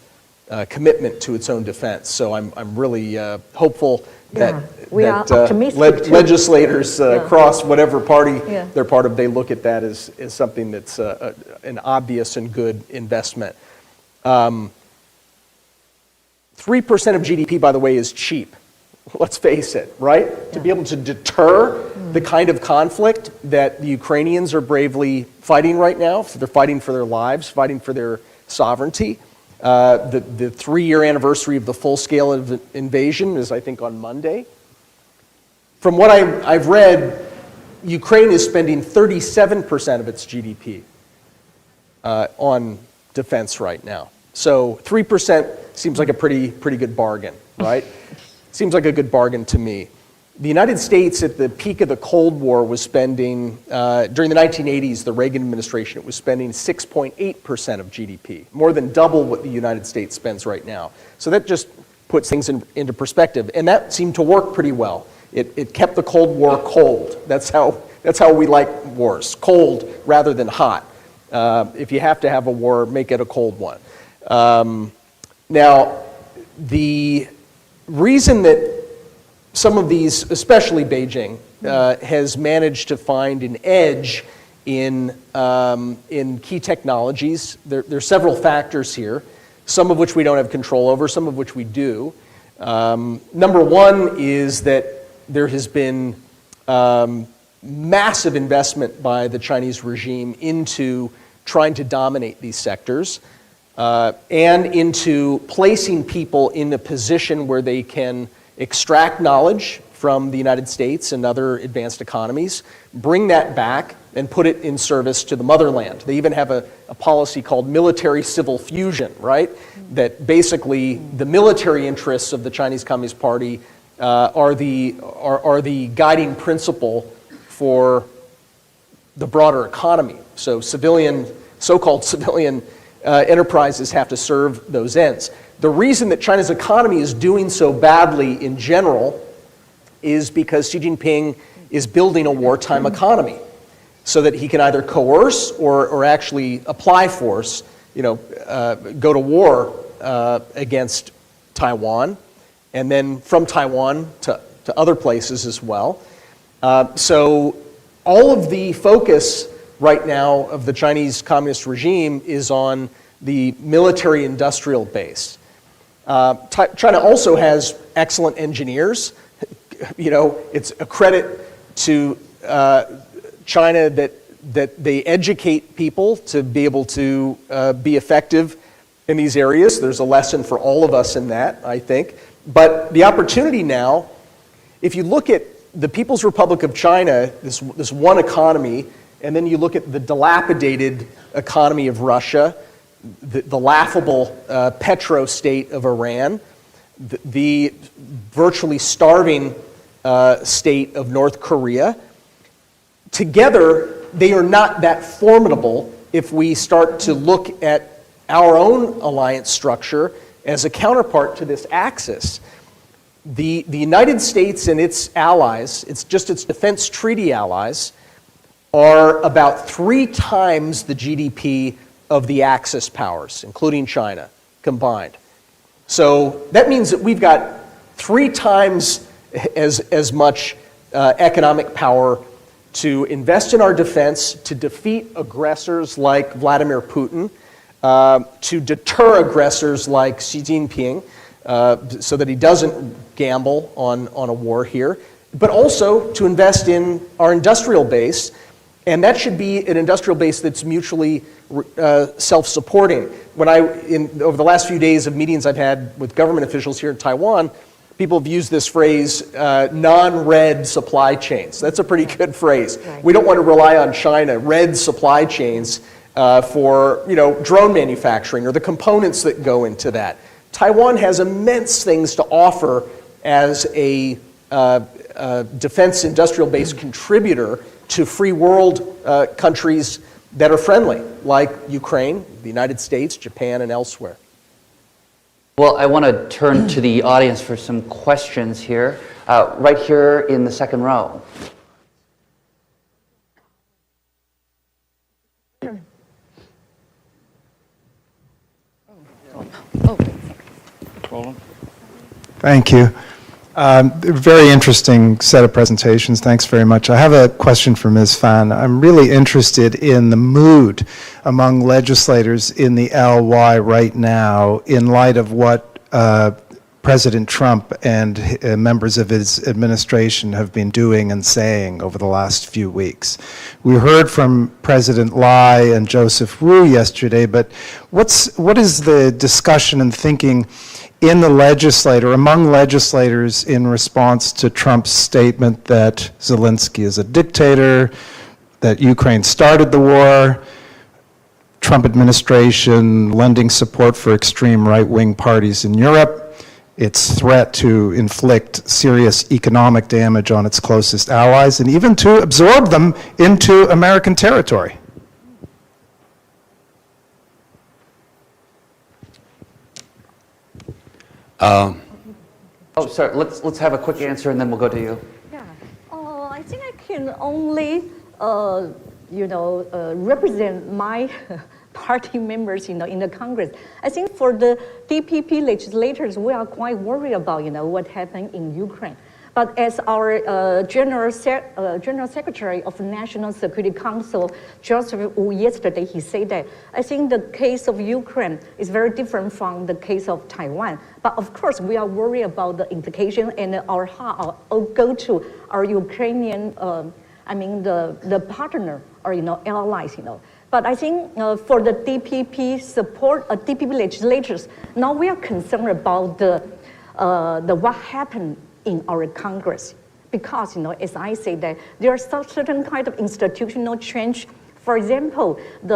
commitment to its own defense. So I'm really hopeful that legislators across whatever party they're part of, they look at that as something that's an obvious and good investment. 3% of GDP, by the way, is cheap. Let's face it, right? To be able to deter the kind of conflict that the Ukrainians are bravely fighting right now. They're fighting for their lives, fighting for their sovereignty. The 3-year anniversary of the full-scale invasion is, I think, on Monday. From what I've read, Ukraine is spending 37% of its GDP on defense right now. So 3% seems like a pretty good bargain, right? Seems like a good bargain to me. The United States, at the peak of the Cold War, was spending, during the 1980s, the Reagan administration, it was spending 6.8% of GDP, more than double what the United States spends right now. So that just puts things into perspective. And that seemed to work pretty well. It kept the Cold War cold. That's how we like wars, cold rather than hot. If you have to have a war, make it a cold one. Now, the reason that some of these, especially Beijing, has managed to find an edge in key technologies. There are several factors here, some of which we don't have control over, some of which we do. Number one is that there has been massive investment by the Chinese regime into trying to dominate these sectors and into placing people in a position where they can extract knowledge from the United States and other advanced economies, bring that back, and put it in service to the motherland. They even have a policy called military-civil fusion, right? That basically the military interests of the Chinese Communist Party are the guiding principle for the broader economy. So so-called civilian enterprises have to serve those ends. The reason that China's economy is doing so badly in general is because Xi Jinping is building a wartime economy so that he can either coerce or actually apply force, go to war against Taiwan, and then from Taiwan to other places as well. So all of the focus right now of the Chinese Communist regime is on the military-industrial base. China also has excellent engineers. It's a credit to China that they educate people to be able to be effective in these areas. There's a lesson for all of us in that, I think. But the opportunity now, if you look at the People's Republic of China, this one economy, and then you look at the dilapidated economy of Russia, the laughable petro-state of Iran, the virtually starving state of North Korea. Together, they are not that formidable if we start to look at our own alliance structure as a counterpart to this axis. The United States and its allies, its defense treaty allies, are about 3 times the GDP of the Axis powers, including China, combined. So that means that we've got 3 times as much economic power to invest in our defense, to defeat aggressors like Vladimir Putin, to deter aggressors like Xi Jinping, so that he doesn't gamble on a war here, but also to invest in our industrial base. And that should be an industrial base that's mutually self-supporting. Over the last few days of meetings I've had with government officials here in Taiwan, people have used this phrase, non-red supply chains. That's a pretty good phrase. Right. We don't want to rely on China, red supply chains for drone manufacturing or the components that go into that. Taiwan has immense things to offer as a defense industrial base contributor to free world countries that are friendly, like Ukraine, the United States, Japan, and elsewhere. Well, I want to turn to the audience for some questions here. Right here in the second row. Thank you. Very interesting set of presentations. Thanks very much. I have a question for Ms. Fan. I'm really interested in the mood among legislators in the LY right now in light of what President Trump and members of his administration have been doing and saying over the last few weeks. We heard from President Lai and Joseph Wu yesterday, but what is the discussion and thinking in the among legislators in response to Trump's statement that Zelensky is a dictator, that Ukraine started the war, Trump administration lending support for extreme right-wing parties in Europe, its threat to inflict serious economic damage on its closest allies, and even to absorb them into American territory? Sorry, let's have a quick answer and then we'll go to you. Yeah, I think I can only, represent my party members, in the Congress. I think for the DPP legislators, we are quite worried about, what happened in Ukraine. But as our General Secretary of the National Security Council, Joseph Wu, yesterday, he said that I think the case of Ukraine is very different from the case of Taiwan. But of course, we are worried about the implication, and our heart will go to our Ukrainian, the partner or allies, But I think for the DPP support, DPP legislators, now we are concerned about the what happened in our Congress, because as I say that there are certain kind of institutional change. For example, if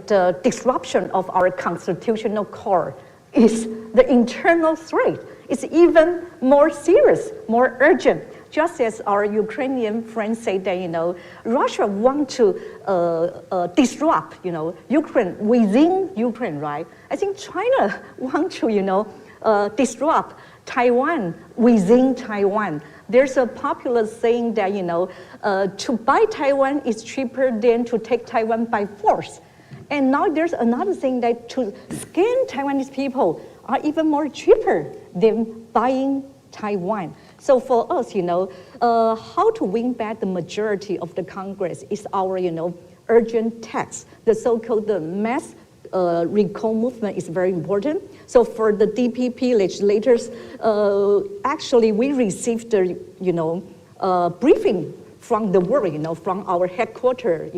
the disruption of our constitutional core is the internal threat, it's even more serious, more urgent. Just as our Ukrainian friends say that Russia want to disrupt Ukraine within Ukraine, right? I think China want to disrupt Taiwan within Taiwan. There's a popular saying that, to buy Taiwan is cheaper than to take Taiwan by force. And now there's another thing that to scan Taiwanese people are even more cheaper than buying Taiwan. So for us, how to win back the majority of the Congress is our, urgent task. The so-called mass recall movement is very important. So for the DPP legislators, actually we received the, briefing from the world, from our headquarters,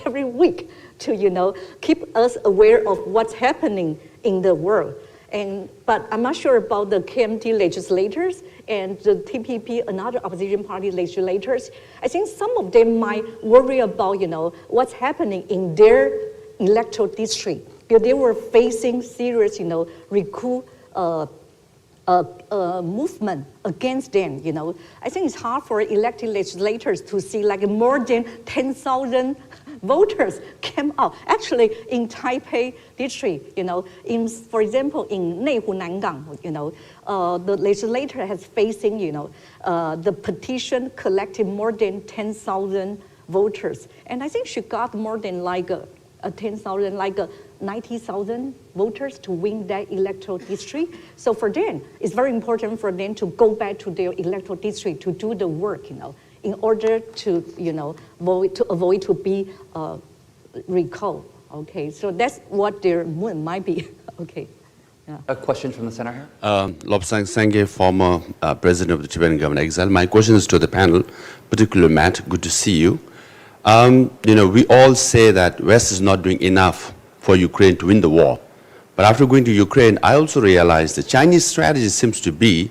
every week to, keep us aware of what's happening in the world. But I'm not sure about the KMT legislators and the TPP, another opposition party legislators. I think some of them might worry about, what's happening in their electoral district, because they were facing serious, recall movement against them. I think it's hard for elected legislators to see like more than 10,000 voters came out. Actually, in Taipei district, for example, in Neihu Nangang, the legislator has facing, the petition collected more than 10,000 voters. And I think she got more than like 10,000, like 90,000 voters to win that electoral district. So for them, it's very important for them to go back to their electoral district to do the work, in order to, avoid to be recalled. Okay, so that's what their mood might be. Okay. Yeah. A question from the center here. Lobsang Sangye, former president of the Tibetan government exile. My question is to the panel, particularly Matt. Good to see you. We all say that West is not doing enough for Ukraine to win the war. But after going to Ukraine, I also realized the Chinese strategy seems to be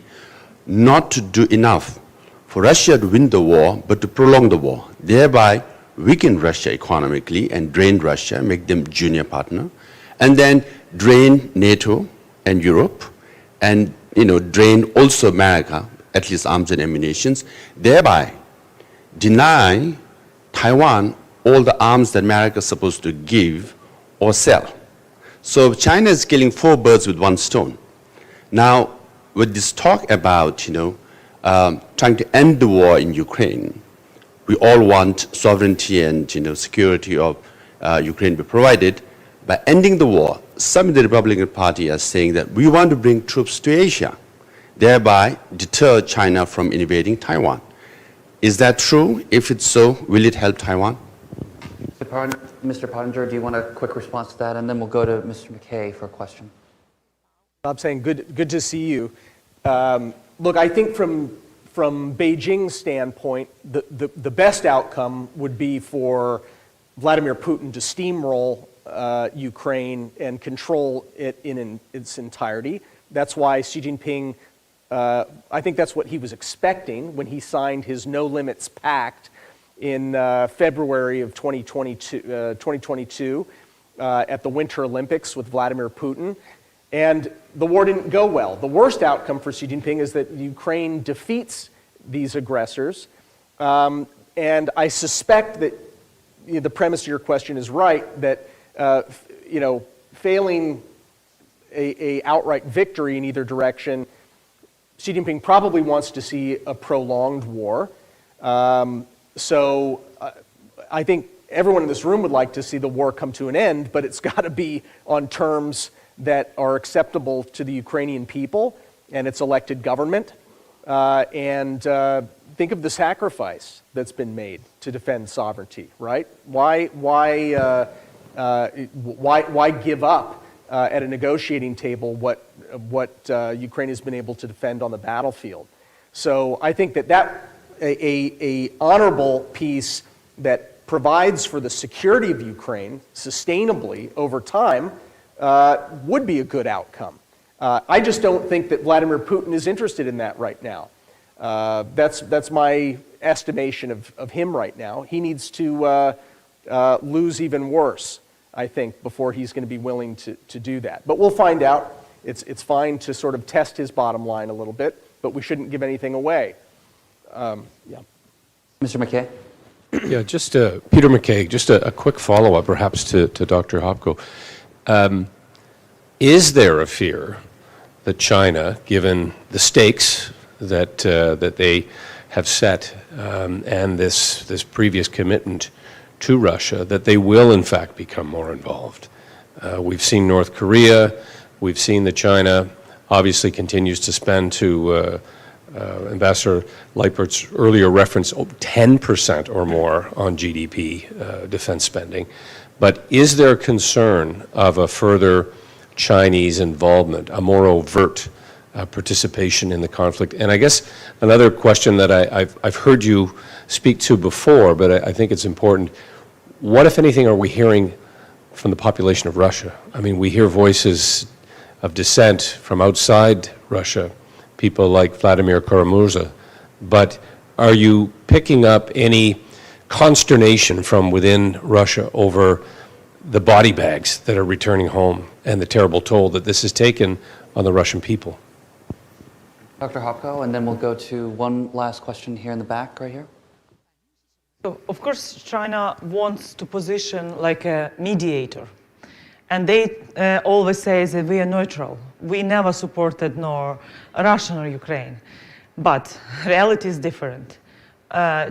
not to do enough for Russia to win the war, but to prolong the war, thereby weaken Russia economically and drain Russia, make them junior partner, and then drain NATO and Europe, and drain also America, at least arms and ammunition, thereby deny Taiwan all the arms that America is supposed to give or sell. So China is killing 4 birds with 1 stone. Now, with this talk about, trying to end the war in Ukraine, we all want sovereignty and, security of Ukraine to be provided. By ending the war, some in the Republican Party are saying that we want to bring troops to Asia, thereby deter China from invading Taiwan. Is that true? If it's so, will it help Taiwan? Mr. Pottinger, do you want a quick response to that? And then we'll go to Mr. McKay for a question. I'm saying good to see you. Look, I think from Beijing's standpoint, the best outcome would be for Vladimir Putin to steamroll Ukraine and control it in its entirety. That's why Xi Jinping, I think that's what he was expecting when he signed his No Limits Pact in February of 2022 at the Winter Olympics with Vladimir Putin. And the war didn't go well. The worst outcome for Xi Jinping is that Ukraine defeats these aggressors. And I suspect that the premise of your question is right, that failing a outright victory in either direction, Xi Jinping probably wants to see a prolonged war. So I think everyone in this room would like to see the war come to an end, but it's got to be on terms that are acceptable to the Ukrainian people and its elected government. And think of the sacrifice that's been made to defend sovereignty, right? Why give up at a negotiating table what Ukraine has been able to defend on the battlefield? So I think that a honorable peace that provides for the security of Ukraine sustainably over time would be a good outcome. I just don't think that Vladimir Putin is interested in that right now. That's my estimation of him right now. He needs to lose even worse, I think, before he's going to be willing to do that. But we'll find out. It's fine to sort of test his bottom line a little bit, but we shouldn't give anything away. Yeah. Mr. McKay? Yeah, just Peter McKay, just a quick follow-up perhaps to Dr. Hopko. Is there a fear that China, given the stakes that they have set and this previous commitment to Russia, that they will in fact become more involved? We've seen North Korea, we've seen that China obviously continues to spend, to Ambassador Leipert's earlier reference, 10% or more on GDP defense spending. But is there concern of a further Chinese involvement, a more overt participation in the conflict? And I guess another question that I've heard you speak to before, but I think it's important. What, if anything, are we hearing from the population of Russia? I mean, we hear voices of dissent from outside Russia, people like Vladimir Karamurza, but are you picking up any consternation from within Russia over the body bags that are returning home and the terrible toll that this has taken on the Russian people? Dr. Hopko, and then we'll go to one last question here in the back, right here. So, of course, China wants to position like a mediator. And they always say that we are neutral. We never supported nor Russia nor Ukraine. But reality is different.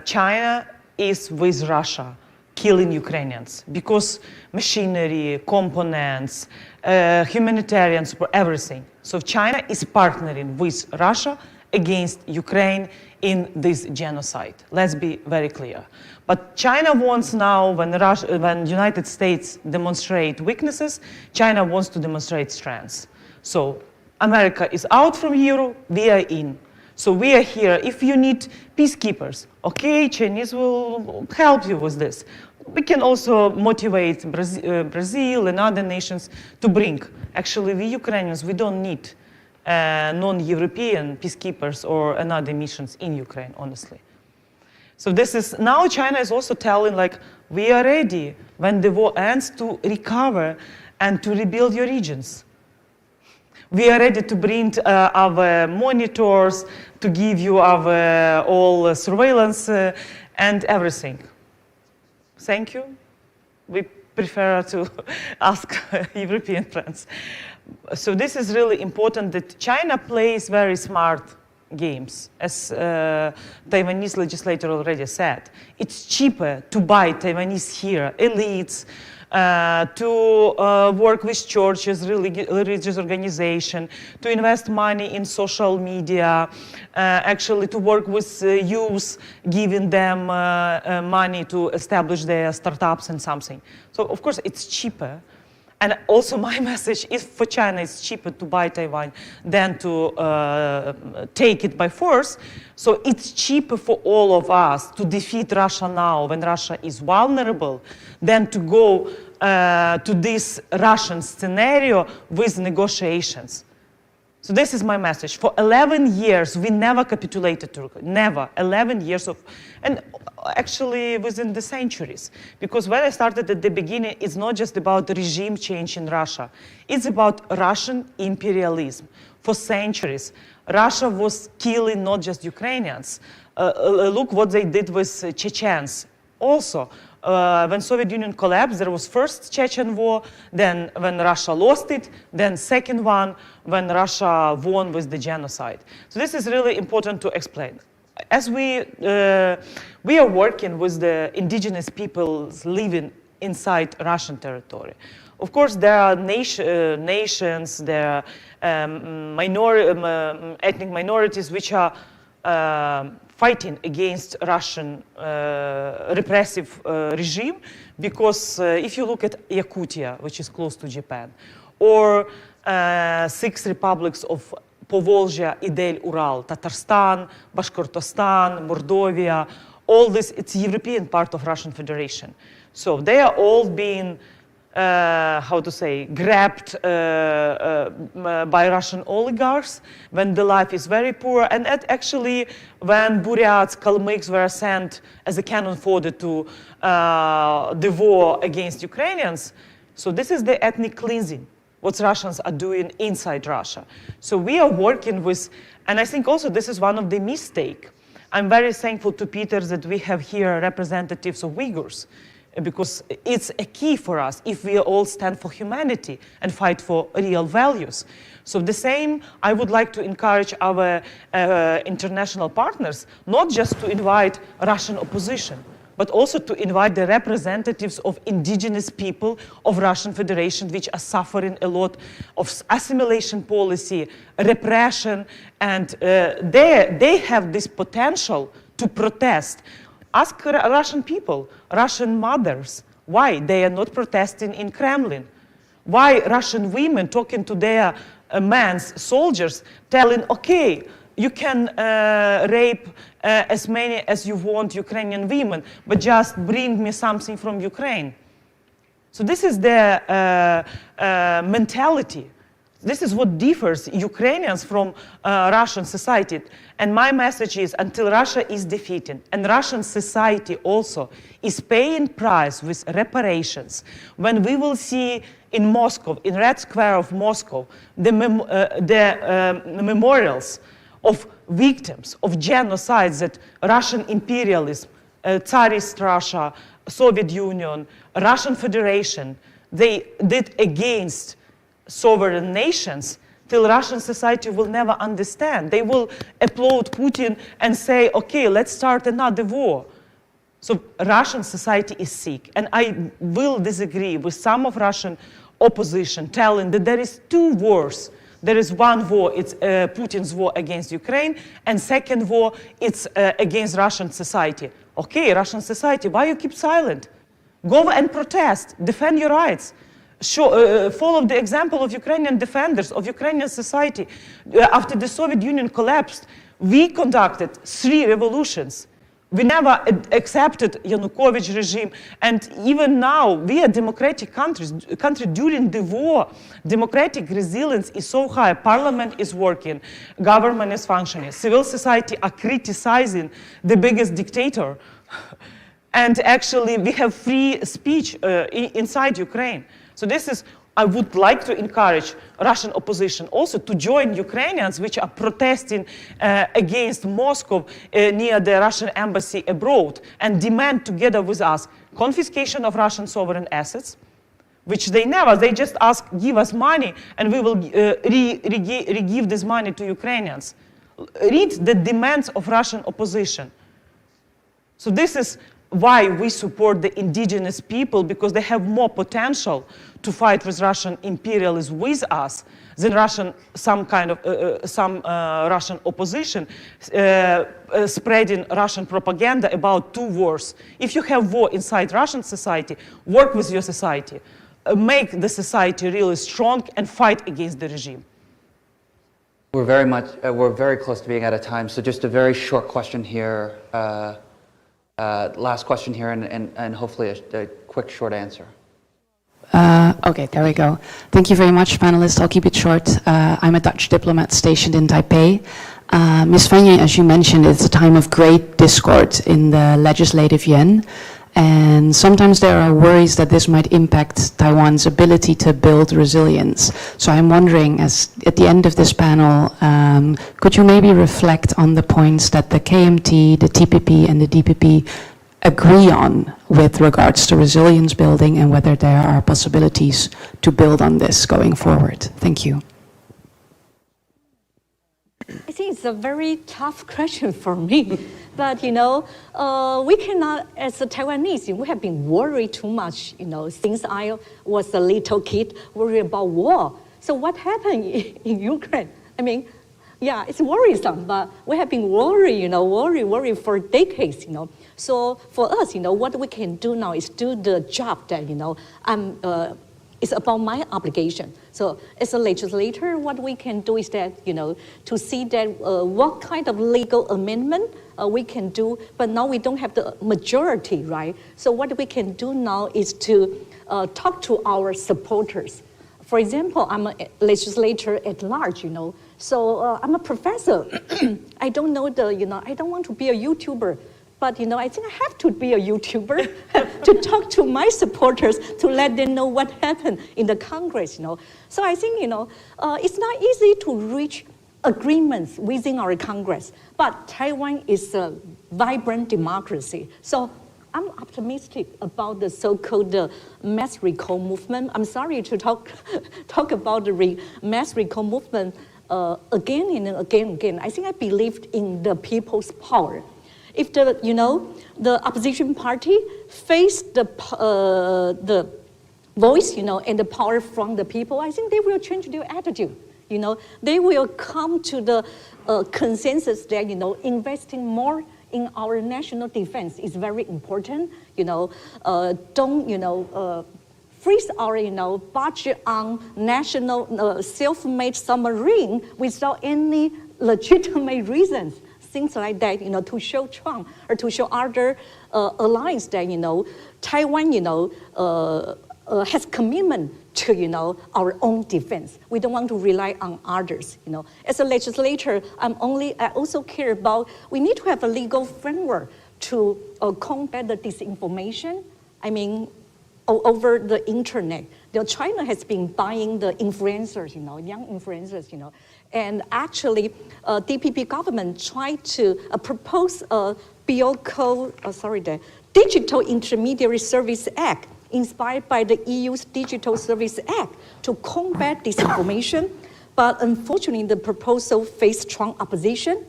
China is with Russia, killing Ukrainians because machinery, components, humanitarian support, everything. So China is partnering with Russia against Ukraine in this genocide. Let's be very clear. But China wants now, when United States demonstrate weaknesses, China wants to demonstrate strengths. So America is out from Europe, we are in. So we are here. If you need peacekeepers, okay, Chinese will help you with this. We can also motivate Brazil and other nations to bring. Actually, we Ukrainians, we don't need non-European peacekeepers or another missions in Ukraine, honestly. So this is, now China is also telling, like, we are ready when the war ends to recover and to rebuild your regions. We are ready to bring our monitors, to give you our all surveillance and everything. Thank you. We prefer to ask European friends. So this is really important that China plays very smart games. As Taiwanese legislator already said, it's cheaper to buy Taiwanese here, elites, to work with churches, religious organizations, to invest money in social media, actually to work with youth, giving them money to establish their startups and something. So of course it's cheaper. And also my message is for China, it's cheaper to buy Taiwan than to take it by force. So it's cheaper for all of us to defeat Russia now when Russia is vulnerable than to go to this Russian scenario with negotiations. So this is my message. For 11 years, we never capitulated to Turkey, never. 11 years of, and actually within the centuries. Because when I started at the beginning, it's not just about the regime change in Russia. It's about Russian imperialism. For centuries, Russia was killing not just Ukrainians. Look what they did with Chechens. Also, when Soviet Union collapsed, there was first Chechen war, then when Russia lost it, then second one when Russia won with the genocide. So this is really important to explain. As we are working with the indigenous peoples living inside Russian territory. Of course, there are nations, there are ethnic minorities which are fighting against Russian repressive regime, because if you look at Yakutia, which is close to Japan, or 6 republics of Povolzhia, Idel, Ural, Tatarstan, Bashkortostan, Mordovia, all this, it's European part of Russian Federation. So they are all being grabbed by Russian oligarchs when the life is very poor. And actually, when Buryats, Kalmyks were sent as a cannon fodder to the war against Ukrainians, so this is the ethnic cleansing, what Russians are doing inside Russia. So we are working with, and I think also this is one of the mistakes. I'm very thankful to Peter that we have here representatives of Uyghurs, because it's a key for us if we all stand for humanity and fight for real values. So the same, I would like to encourage our international partners, not just to invite Russian opposition, but also to invite the representatives of indigenous people of Russian Federation, which are suffering a lot of assimilation policy, repression, and they have this potential to protest. Ask Russian people, Russian mothers, why they are not protesting in Kremlin. Why Russian women talking to their men's soldiers, telling, okay, you can rape as many as you want Ukrainian women, but just bring me something from Ukraine. So this is their mentality. This is what differs Ukrainians from Russian society. And my message is, until Russia is defeated, and Russian society also is paying price with reparations, when we will see in Moscow, in Red Square of Moscow, the memorials of victims of genocides that Russian imperialism, Tsarist Russia, Soviet Union, Russian Federation, they did against sovereign nations, till Russian society will never understand. They will applaud Putin and say, okay, let's start another war. So Russian society is sick. And I will disagree with some of Russian opposition telling that there is 2 wars. There is one war, it's Putin's war against Ukraine, and second war, it's against Russian society. Okay, Russian society, why you keep silent? Go and protest, defend your rights. Follow the example of Ukrainian defenders, of Ukrainian society. After the Soviet Union collapsed, we conducted 3 revolutions. We never accepted Yanukovych regime, and even now, we are democratic country during the war. Democratic resilience is so high, parliament is working, government is functioning, civil society are criticizing the biggest dictator. And actually, we have free speech inside Ukraine. So this is, I would like to encourage Russian opposition also to join Ukrainians which are protesting against Moscow near the Russian embassy abroad, and demand together with us confiscation of Russian sovereign assets, which they never, they just ask, give us money and we will re-give this money to Ukrainians. Read the demands of Russian opposition. So this is why we support the indigenous people, because they have more potential to fight with Russian imperialism with us than some Russian opposition spreading Russian propaganda about two wars. If you have war inside Russian society, work with your society, make the society really strong and fight against the regime. We're very close to being out of time, so just a very short question here. Last question here, and hopefully a quick, short answer. Okay, there we go. Thank you very much, panelists. I'll keep it short. I'm a Dutch diplomat stationed in Taipei. Ms. Fanny, as you mentioned, it's a time of great discord in the legislative yuan. And sometimes there are worries that this might impact Taiwan's ability to build resilience. So I'm wondering, as at the end of this panel, could you maybe reflect on the points that the KMT, the TPP, and the DPP agree on with regards to resilience building, and whether there are possibilities to build on this going forward? Thank you. I think it's a very tough question for me. But, we cannot, as a Taiwanese, we have been worried too much, since I was a little kid, worried about war. So what happened in Ukraine? I mean, yeah, it's worrisome, but we have been worried, worried for decades, So for us, what we can do now is do the job that, it's about my obligation. So as a legislator, what we can do is that, to see that what kind of legal amendment we can do, but now we don't have the majority, right? So what we can do now is to talk to our supporters. For example, I'm a legislator at large, so I'm a professor. I don't know I don't want to be a YouTuber. But, I think I have to be a YouTuber to talk to my supporters to let them know what happened in the Congress, So I think, it's not easy to reach agreements within our Congress. But Taiwan is a vibrant democracy. So I'm optimistic about the so-called mass recall movement. I'm sorry to talk about the mass recall movement again and again. I think I believed in the people's power. If the opposition party face the voice, and the power from the people, I think they will change their attitude. They will come to the consensus that, investing more in our national defense is very important. Don't, freeze our, budget on national self-made submarine without any legitimate reasons. Things like that, to show Trump or to show other allies that, Taiwan, has commitment to, our own defense. We don't want to rely on others, As a legislator, I also care about, we need to have a legal framework to combat the disinformation. I mean, over the internet. China has been buying the influencers, young influencers, And actually, DPP government tried to propose a bill called, the Digital Intermediary Service Act, inspired by the EU's Digital Service Act, to combat disinformation. But unfortunately, the proposal faced strong opposition,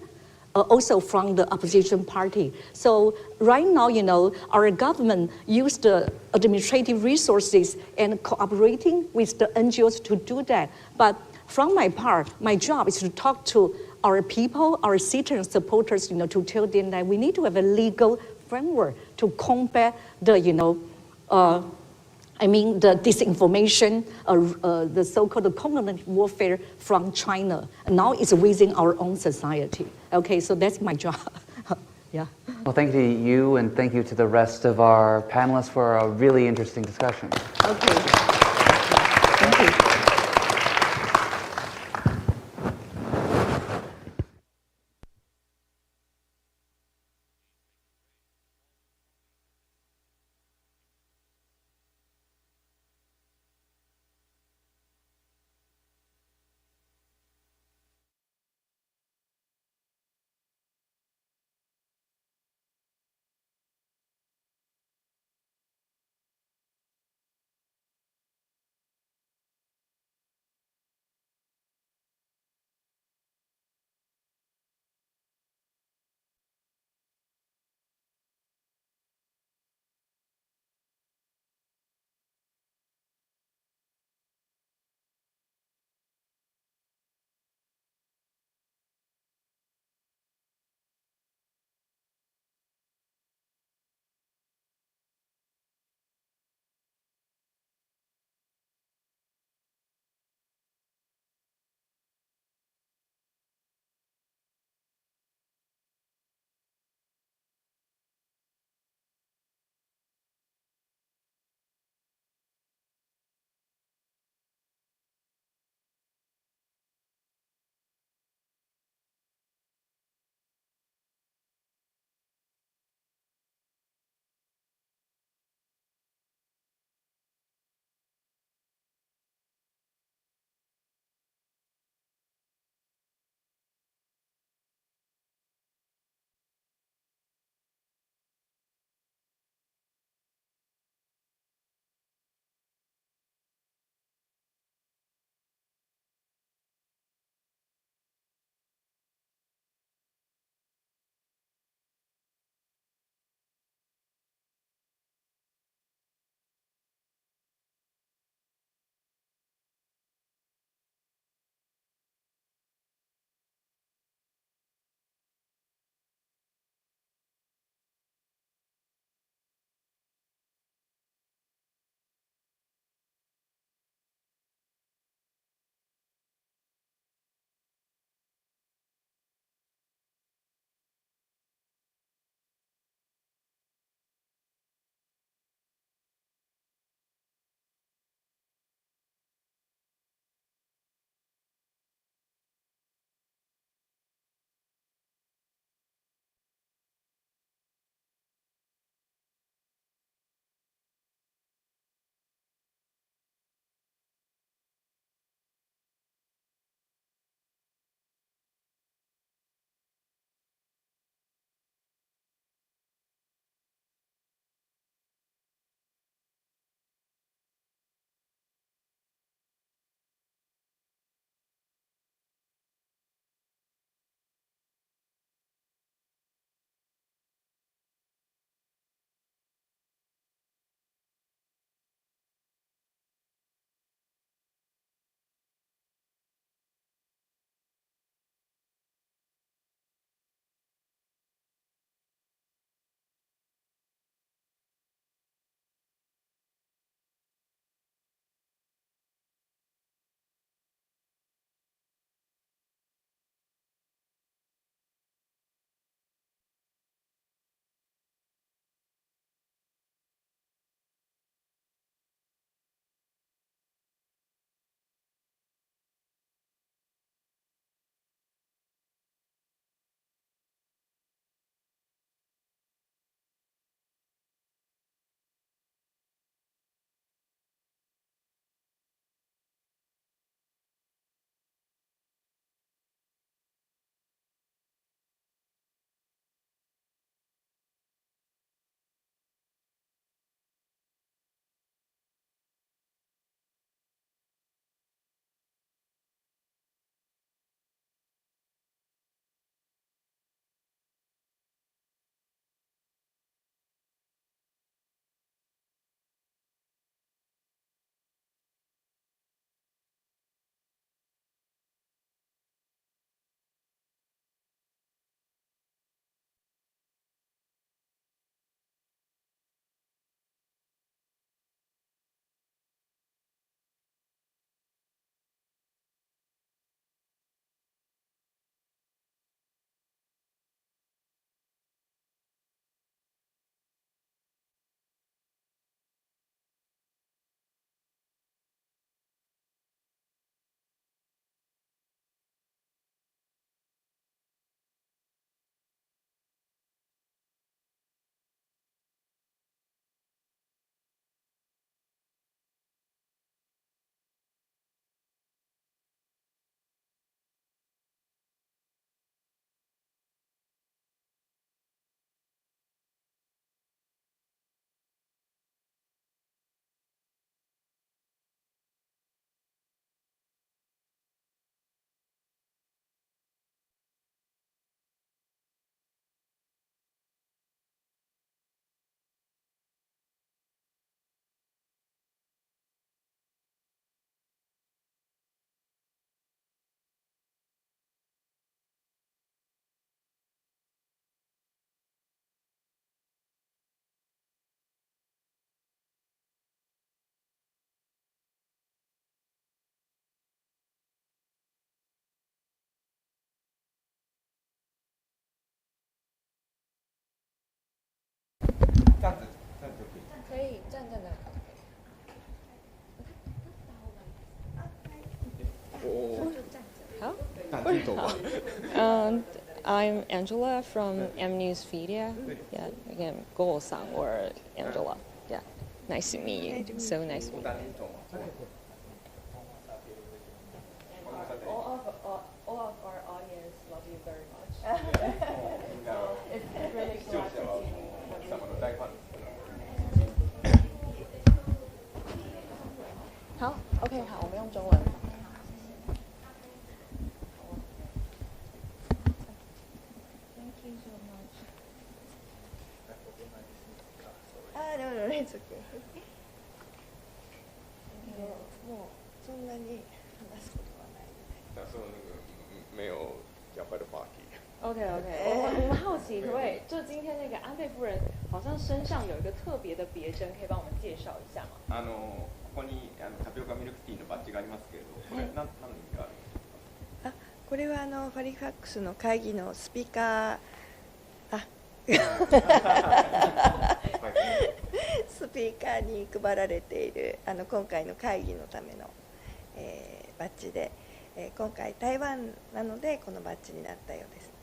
also from the opposition party. So right now, our government used the administrative resources and cooperating with the NGOs to do that. But from my part, my job is to talk to our people, our citizen supporters, to tell them that we need to have a legal framework to combat the, the disinformation, the so-called cognitive warfare from China. Now it's within our own society. Okay, so that's my job. Yeah. Well, thank you to you, and thank you to the rest of our panelists for a really interesting discussion. Okay. Thank you. I'm Angela from M News Media. Yeah, again, Go-san or Angela. Yeah, nice to meet you. So nice to meet you. All of our audience love you very much. It's really glad to see you. 好 ，OK， 好，我们用中文。No, it's okay. もうそんなに話すことはないので。没有讲话的话题。OK， 我们好奇，可不可以就今天那个安倍夫人好像身上有一个特别的别针，可以帮我们介绍一下吗？ここにタピオカミルクティーのバッジがありますけれど、これ何の意味があるんですか？これはハリファックスの会議のスピーカースピーカーに配られている今回の会議のための、バッジで、今回台湾なのでこのバッジになったようです。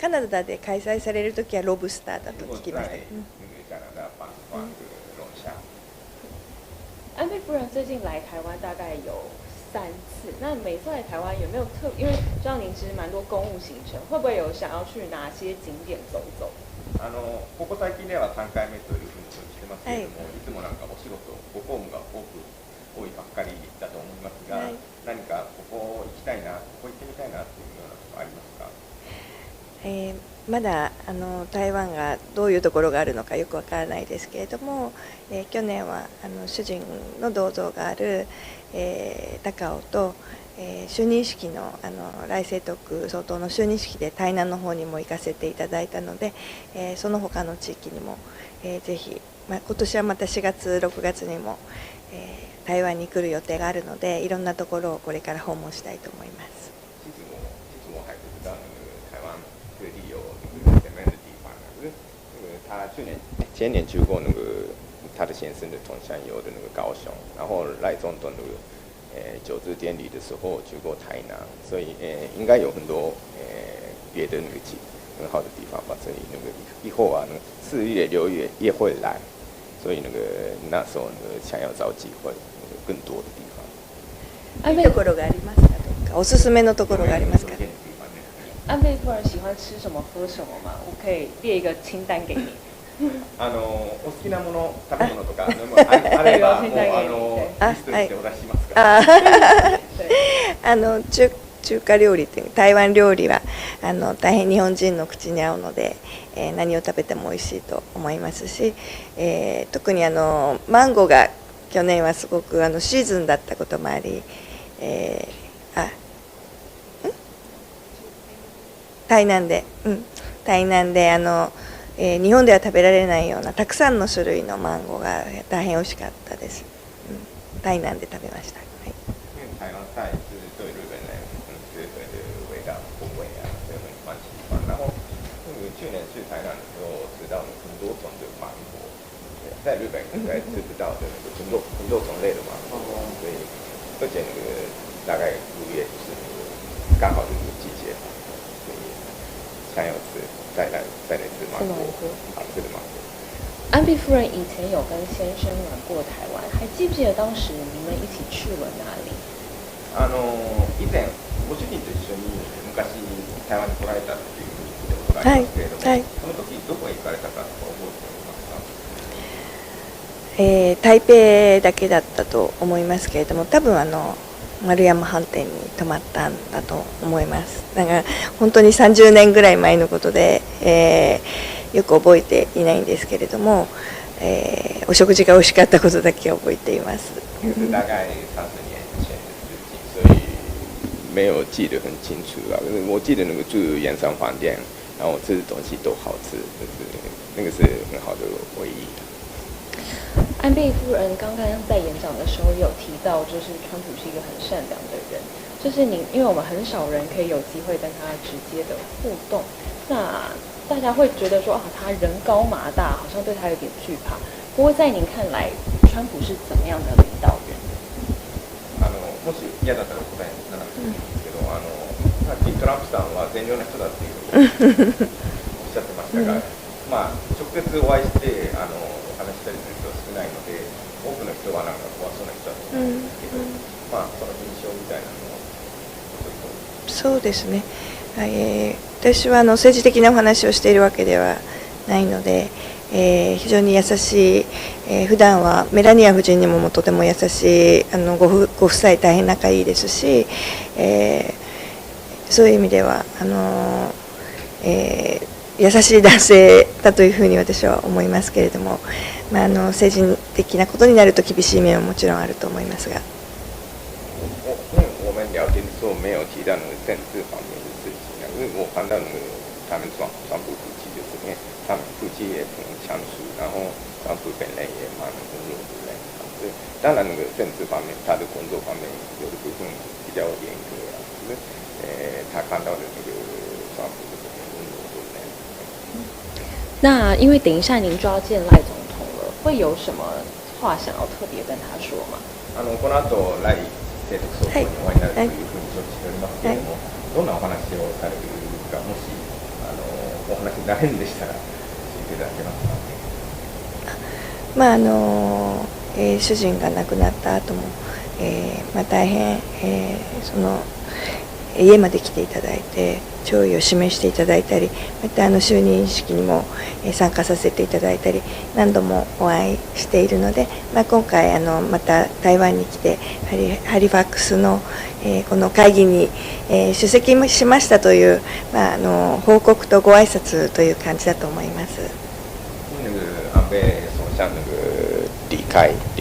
カナダで開催されるときはロブスターだと聞きましたけど。安倍夫人最近来台湾大概有3次，那每次来台湾有没有因为知道您其实蛮多公务行程，会不会有想要去哪些景点走一走？ここ最近では3回目というふうにしてますけれども、いつもなんかお仕事ご公務が多いばっかりだと思いますが、何かここ行きたいな、ここ行ってみたいなっていうようなことありますか？まだ台湾がどういうところがあるのかよくわからないですけれども、去年は主人の銅像がある、高尾と、就任式の来清徳総統の就任式で台南の方にも行かせていただいたので、その他の地域にも、ぜひ、今年はまた4月6月にも、台湾に来る予定があるので、いろんなところをこれから訪問したいと思います。他前年去过他的先生的同乡游的高雄，然后赖总统九日典礼的时候去过台南，所以应该有很多别的很好的地方吧。所以以后啊4月6月也会来，所以那时候想要找机会更多的地方。いいところがありますかどうか、おすすめのところがありますか？安倍夫人喜欢吃什么喝什么吗？我可以列一个清单给你。お好きなもの、食べ物とかあればリストにしてお出ししますか？中華料理という台湾料理は大変日本人の口に合うので、何を食べても美味しいと思いますし、特にマンゴーが去年はすごくシーズンだったこともあり、台南で日本では食べられないようなたくさんの種類のマンゴーが大変美味しかったです。台南で食べました。台湾菜是对日本人绝对的味道风味啊，所以蛮喜欢。然后去年去台南的时候吃到很多种的芒果，在日本应该吃不到的很多种类的芒果，所以而且大概5月就是刚好就是季节。想要吃，再来吃芒果，好吃的芒果。安倍夫人以前有跟先生来过台湾，还记不记得当时你们一起去了哪里？以前ご主人と一緒に昔台湾に来られたっていう聞いたことがありますけれども、その時どこへ行かれたか覚えていますか？台北だけだったと思いますけれども、多分丸山飯店に泊まったんだと思います。だから本当に30年ぐらい前のことで、よく覚えていないんですけれども、お食事が美味しかったことだけ覚えています。大概30年前的事情，所以没有记得很清楚啊。我记得住盐商饭店，然后吃的东西都好吃，就是是很好的回忆。安倍夫人刚刚在演讲的时候也有提到，就是川普是一个很善良的人，就是您，因为我们很少人可以有机会跟他直接的互动，那大家会觉得说啊，他人高马大，好像对他有点惧怕。不过在您看来，川普是怎么样的领导人？もし嫌だったら答えならないんですけど、さっきトランプさんは善良な人だっていうふうにおっしゃってましたが、まあ直接お会いしてお話したりする人は少ないので、多くの人はなんか怖そうな人だと思うんですけど、まあその印象みたいなのをそうですね、私は政治的なお話をしているわけではないので、非常に優しい、普段はメラニア夫人にもとても優しいご夫妻大変仲いいですし、そういう意味では優しい男性だというふうに私は思いますけれども、政治的なことになると厳しい面はもちろんあると思いますが。我们聊天的时候没有提到那个政治方面的事情啊，因为我看到那个他们川普夫妻，就是因为他们夫妻也很相处，然后川普本人也蛮温柔的人，所以当然那个政治方面，他的工作方面有的部分比较严格啊，就是他看到的那个川普是很温柔的人。那因为等一下您就要见赖总统了，会有什么话想要特别跟他说吗？この後赖清徳総統にお会いになるというふうに承知しておりますけれども、どんなお話をされるか、もしお話になれるんでしたら教えていただけますか。主人が亡くなった後も、大変、家まで来ていただいて弔意を示していただいたり、また就任式にも参加させていただいたり何度もお会いしているので、今回また台湾に来てハリファックスのこの会議に出席しましたという報告とご挨拶という感じだと思います。安倍首相离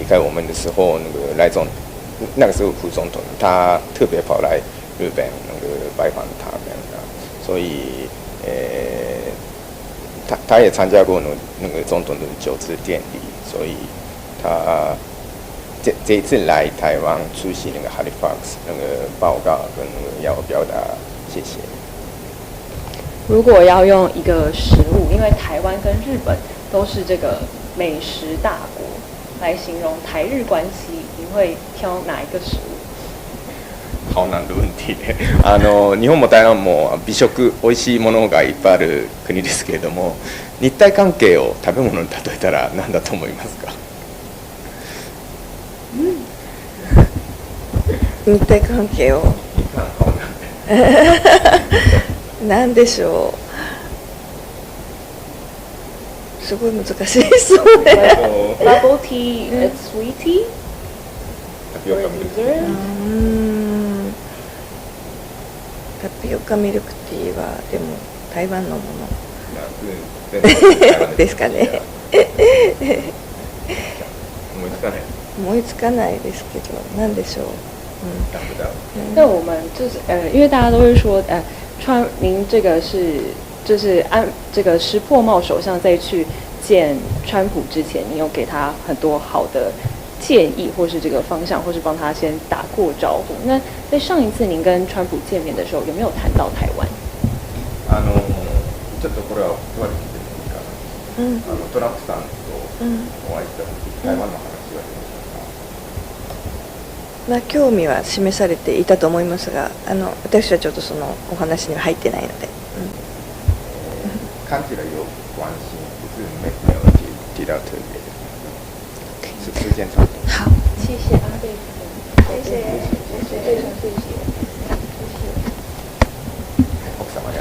开我们的时候，赖总那个时候副总统他特别跑来日本拜访他们啊，所以他也参加过那个总统的就职典礼，所以他这一次来台湾出席那个 Halifax 那个报告跟要表达谢谢。如果要用一个食物，因为台湾跟日本都是这个美食大国，来形容台日关系，你会挑哪一个食物？好難な問題で、日本も台湾も美食美味しいものがいっぱいある国ですけれども、日台関係を食べ物に例えたら何だと思いますか？日台関係を何でしょう。すごい難しいですよね。Bubble tea, it's sweet tea. タピオカミルクティーはでも台湾のものですかね。思いつかないですけど、何でしょう。那我们就是因为大家都会说您这个就是这个石破茂首相在去见川普之前，你有给他很多好的建议，或是这个方向，或是帮他先打过招呼。那在上一次您跟川普见面的时候，有没有谈到台湾？ちょっとこれは言われていいかな。トランプさんとお会いした時、台湾の話はしましたか？興味は示されていたと思いますが、私はちょっとそのお話には入ってないので。看起来有关心，只是没有提到特别的。时间差不多。好，谢谢阿贝夫人，谢谢，非常谢谢。奥様に。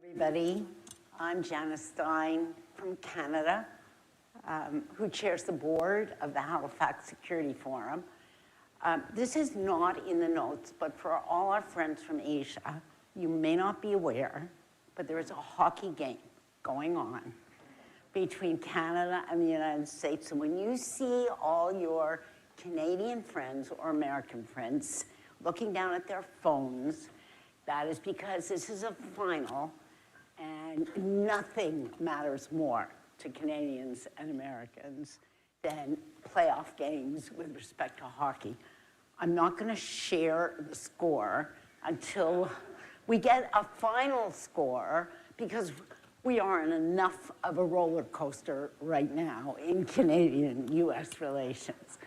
Everybody, I'm Janice Stein from Canada, who chairs the board of the Halifax Security Forum. This is not in the notes, but for all our friends from Asia, you may not be aware, but there is a hockey game going on between Canada and the United States. And when you see all your Canadian friends or American friends looking down at their phones, that is because this is a final, and nothing matters more to Canadians and Americans than playoff games with respect to hockey. I'm not going to share the score until we get a final score, because we are in enough of a roller coaster right now in Canadian-US relations.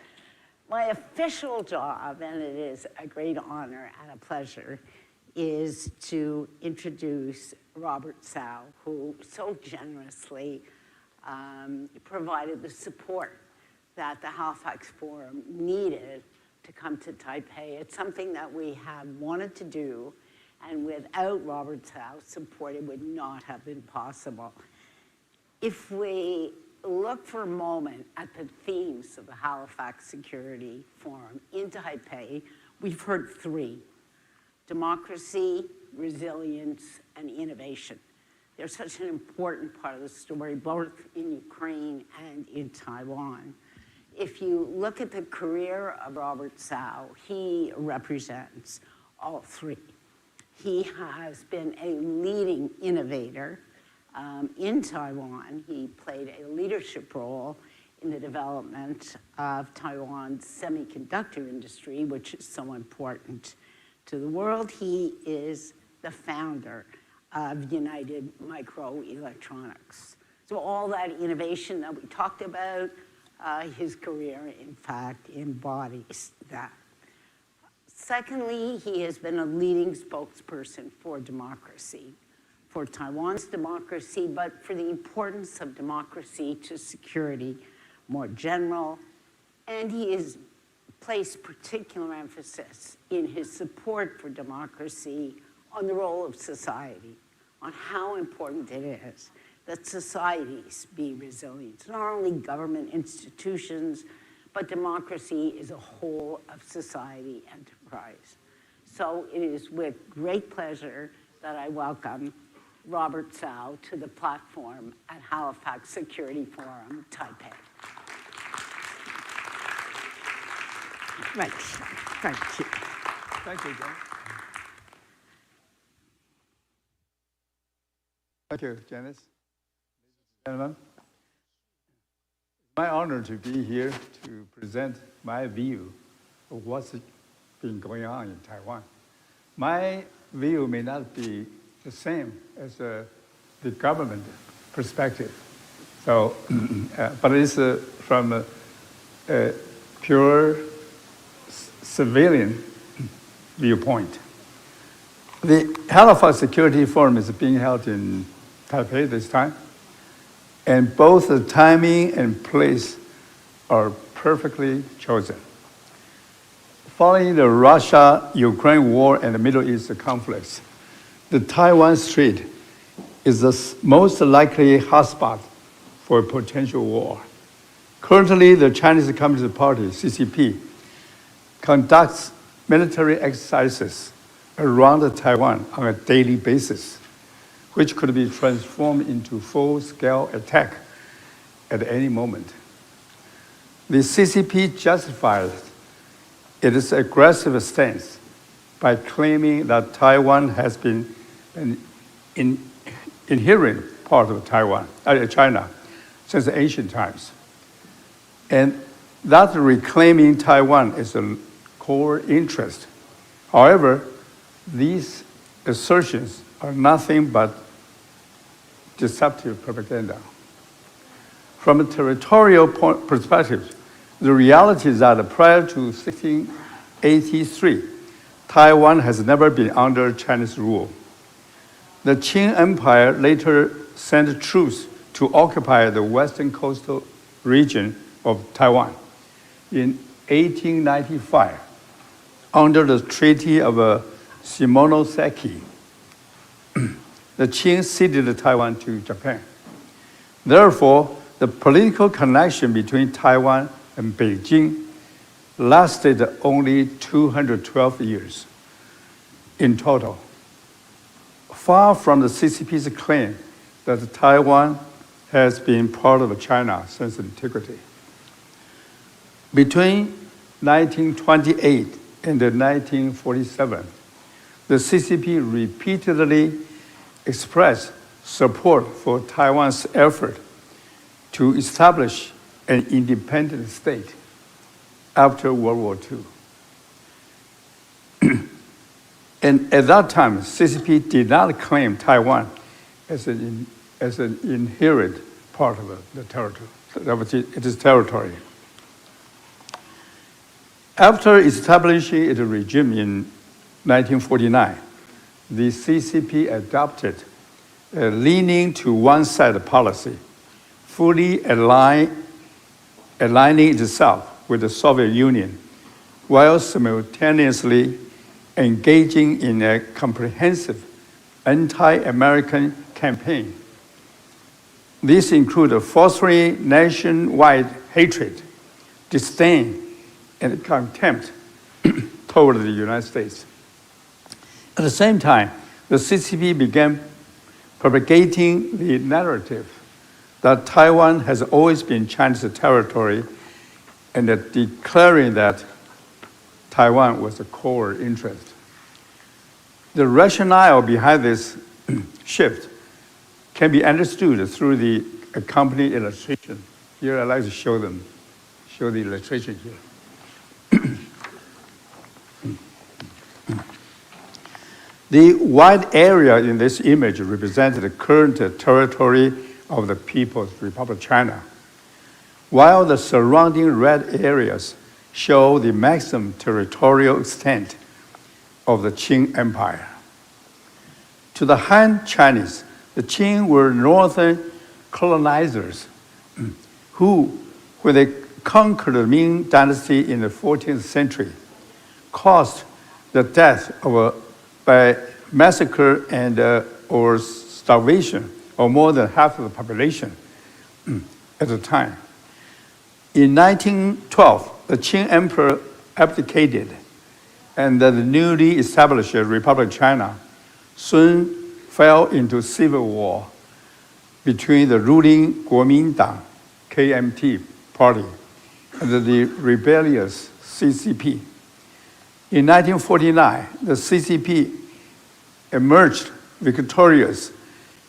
My official job, and it is a great honor and a pleasure, is to introduce Robert Tsao, who so generously provided the support that the Halifax Forum needed to come to Taipei. It's something that we have wanted to do, and without Robert Tsao's support, it would not have been possible. If we look for a moment at the themes of the Halifax Security Forum in Taipei, we've heard three: democracy, resilience, and innovation. They're such an important part of the story, both in Ukraine and in Taiwan. If you look at the career of Robert Tsao, he represents all three. He has been a leading innovator in Taiwan. He played a leadership role in the development of Taiwan's semiconductor industry, which is so important to the world. He is the founder of United Microelectronics. So all that innovation that we talked about, his career, in fact, embodies that. Secondly, he has been a leading spokesperson for democracy, for Taiwan's democracy, but for the importance of democracy to security more general. And he has placed particular emphasis in his support for democracy on the role of society, on how important it is that societies be resilient. Not only government institutions, but democracy is a whole of society enterprise. So it is with great pleasure that I welcome Robert Tsao to the platform at Halifax Security Forum, Taipei. Thank you. Thank you, Jen. Thank you, Janice. Ladies and gentlemen, it's my honor to be here to present my view of what's been going on in Taiwan. My view may not be the same as the government perspective, so, but it's from a pure civilian viewpoint. The Halifax Security Forum is being held in Taipei this time, and both the timing and place are perfectly chosen. Following the Russia-Ukraine war and the Middle East conflicts, the Taiwan Strait is the most likely hotspot for a potential war. Currently, the Chinese Communist Party, CCP, conducts military exercises around Taiwan on a daily basis, which could be transformed into full-scale attack at any moment. The CCP justifies its aggressive stance by claiming that Taiwan has been an inherent part of China since ancient times, and that reclaiming Taiwan is a core interest. However, these assertions are nothing but deceptive propaganda. From a territorial perspective, the reality is that prior to 1683, Taiwan has never been under Chinese rule. The Qing Empire later sent troops to occupy the western coastal region of Taiwan. In 1895, under the Treaty of Shimonoseki, the Qing ceded Taiwan to Japan. Therefore, the political connection between Taiwan and Beijing lasted only 212 years in total. Far from the CCP's claim that Taiwan has been part of China since antiquity. Between 1928 and 1947, the CCP repeatedly expressed support for Taiwan's effort to establish an independent state after World War II. And at that time, CCP did not claim Taiwan as an inherent part of the territory. It is territory. After establishing its regime in 1949, the CCP adopted a leaning to one-side policy, fully aligning itself with the Soviet Union, while simultaneously engaging in a comprehensive anti-American campaign. These include fostering nationwide hatred, disdain, and contempt toward the United States. At the same time, the CCP began propagating the narrative that Taiwan has always been China's territory and declaring that Taiwan was a core interest. The rationale behind this shift can be understood through the accompanying illustration. Here I'd like to show the illustration here. The wide area in this image represents the current territory of the People's Republic of China, while the surrounding red areas show the maximum territorial extent of the Qing Empire. To the Han Chinese, the Qing were northern colonizers who, when they conquered the Ming Dynasty in the 14th century, caused the death by massacre and or starvation of more than half of the population at the time. In 1912, the Qing Emperor abdicated, and the newly established Republic of China soon fell into civil war between the ruling Kuomintang, KMT party, and the rebellious CCP. In 1949, the CCP emerged victorious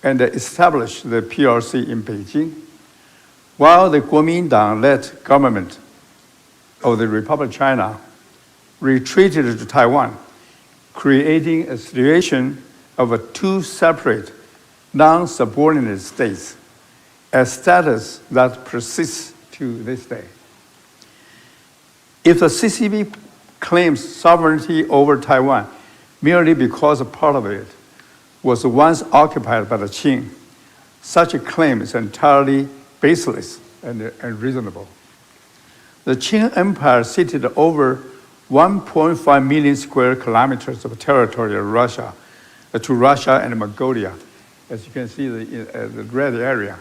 and established the PRC in Beijing, while the Kuomintang-led government of the Republic of China retreated to Taiwan, creating a situation of two separate, non-subordinate states, a status that persists to this day. If the CCP claims sovereignty over Taiwan merely because a part of it was once occupied by the Qing, such a claim is entirely baseless and unreasonable. The Qing Empire ceded over 1.5 million square kilometers of territory to Russia and Mongolia. As you can see, the red area.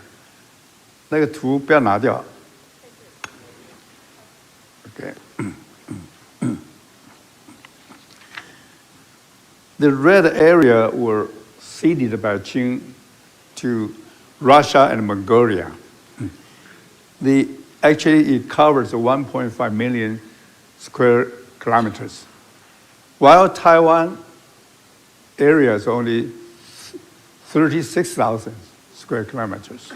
那个图不要拿掉。Okay. The red area were ceded by Qing to Russia and Mongolia. Actually, it covers 1.5 million square kilometers, while Taiwan area is only 36,000 square kilometers.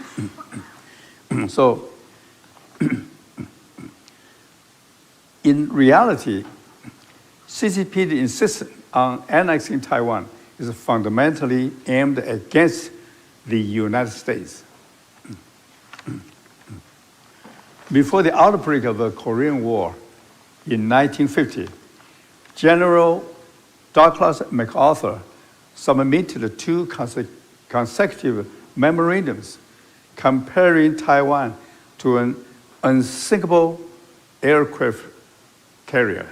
So, in reality, CCP's insistence on annexing Taiwan is fundamentally aimed against the United States. Before the outbreak of the Korean War in 1950, General Douglas MacArthur submitted two consecutive memorandums comparing Taiwan to an unsinkable aircraft carrier.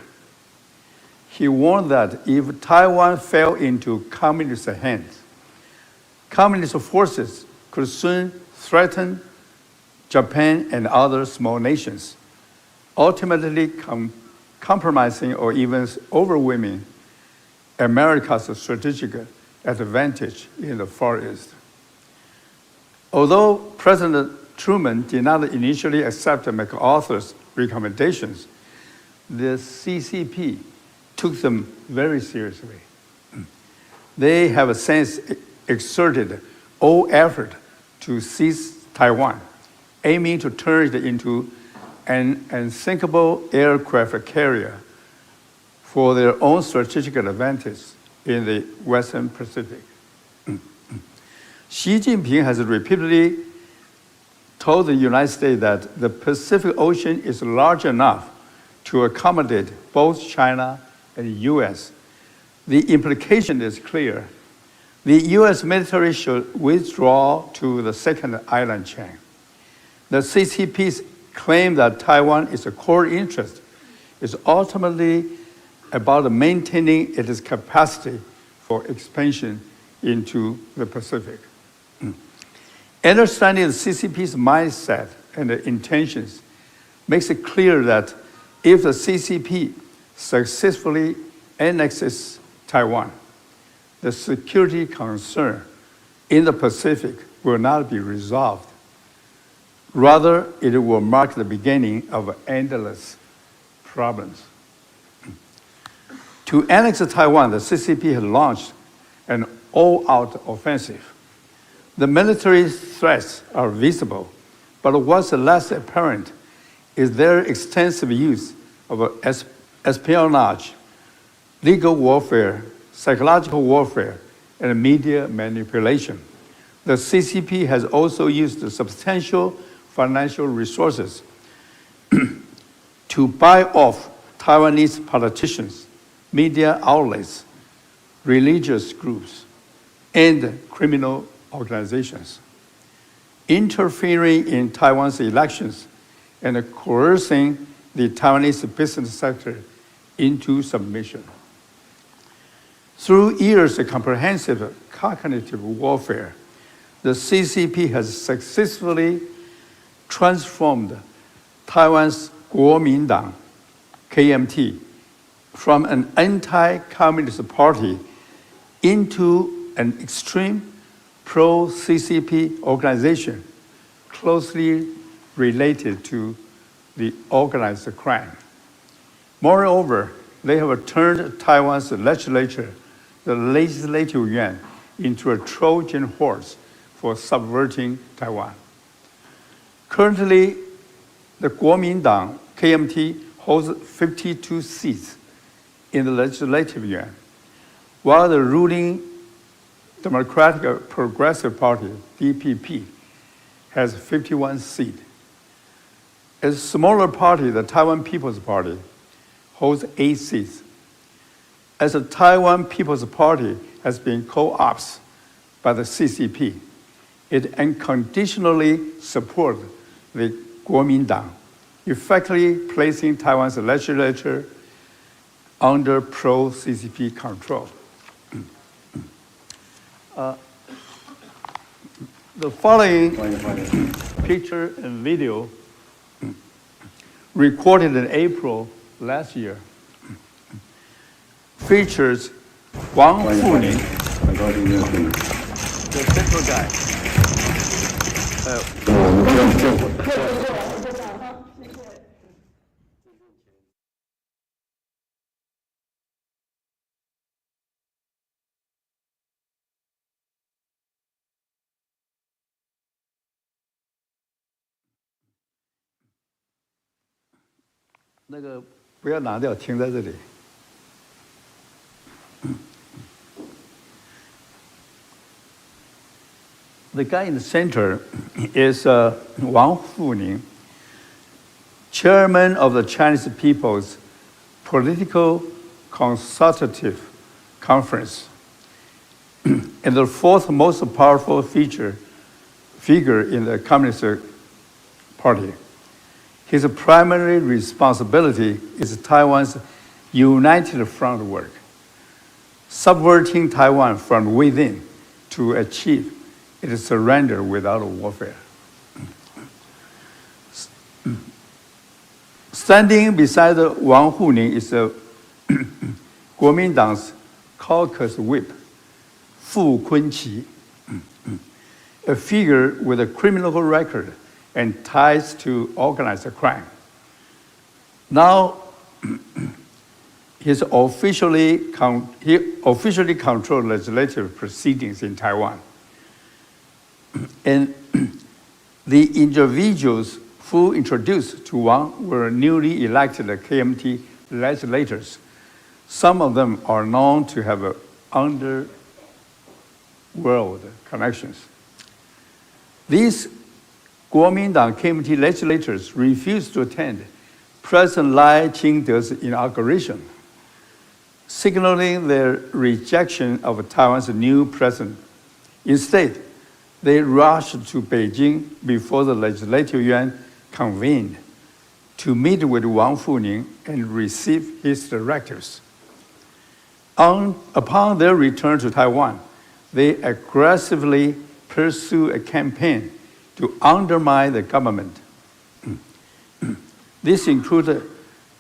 He warned that if Taiwan fell into communist hands, communist forces could soon threaten Japan and other small nations, ultimately compromising or even overwhelming America's strategic advantage in the Far East. Although President Truman did not initially accept MacArthur's recommendations, the CCP took them very seriously. They have since exerted all effort to seize Taiwan, aiming to turn it into an unsinkable aircraft carrier for their own strategic advantage in the Western Pacific. Xi Jinping has repeatedly told the United States that the Pacific Ocean is large enough to accommodate both China and the US. The implication is clear. The US military should withdraw to the second island chain. The CCP's claim that Taiwan is a core interest is ultimately about maintaining its capacity for expansion into the Pacific. Understanding the CCP's mindset and the intentions makes it clear that if the CCP successfully annexes Taiwan, the security concern in the Pacific will not be resolved. Rather, it will mark the beginning of endless problems. To annex Taiwan, the CCP has launched an all-out offensive. The military threats are visible, but what's less apparent is their extensive use of espionage, legal warfare, psychological warfare, and media manipulation. The CCP has also used substantial financial resources to buy off Taiwanese politicians, media outlets, religious groups, and criminal organizations, interfering in Taiwan's elections and coercing the Taiwanese business sector into submission. Through years of comprehensive cognitive warfare, the CCP has successfully transformed Taiwan's Kuomintang, KMT, from an anti-communist party into an extreme pro-CCP organization closely related to the organized crime. Moreover, they have turned Taiwan's legislature, the legislative yuan, into a Trojan horse for subverting Taiwan. Currently, the Kuomintang, KMT, holds 52 seats in the legislative yuan, while the ruling Democratic Progressive Party, DPP, has 51 seats. A smaller party, the Taiwan People's Party, holds 8 seats. As the Taiwan People's Party has been co-opted by the CCP, it unconditionally supports the Kuomintang, effectively placing Taiwan's legislature under pro-CCP control. The following picture and video recorded in April last year features Wang Funing, the central guy. 那个不要拿掉，停在这里。The guy in the center is Wang Funing, chairman of the Chinese People's Political Consultative Conference, and the fourth most powerful figure in the Communist Party. His primary responsibility is Taiwan's united front work, subverting Taiwan from within to achieve it is surrender without warfare. Standing beside Wang Huning is Kuomintang's caucus whip, Fu Kunqi, a figure with a criminal record and ties to organized crime. Now, he officially controls legislative proceedings in Taiwan. And the individuals who introduced to Wang were newly elected KMT legislators. Some of them are known to have underworld connections. These Kuomintang KMT legislators refused to attend President Lai Ching-te's inauguration, signaling their rejection of Taiwan's new president. Instead, they rushed to Beijing before the Legislative Yuan convened to meet with Wang Funing and receive his directives. Upon their return to Taiwan, they aggressively pursue a campaign to undermine the government. This included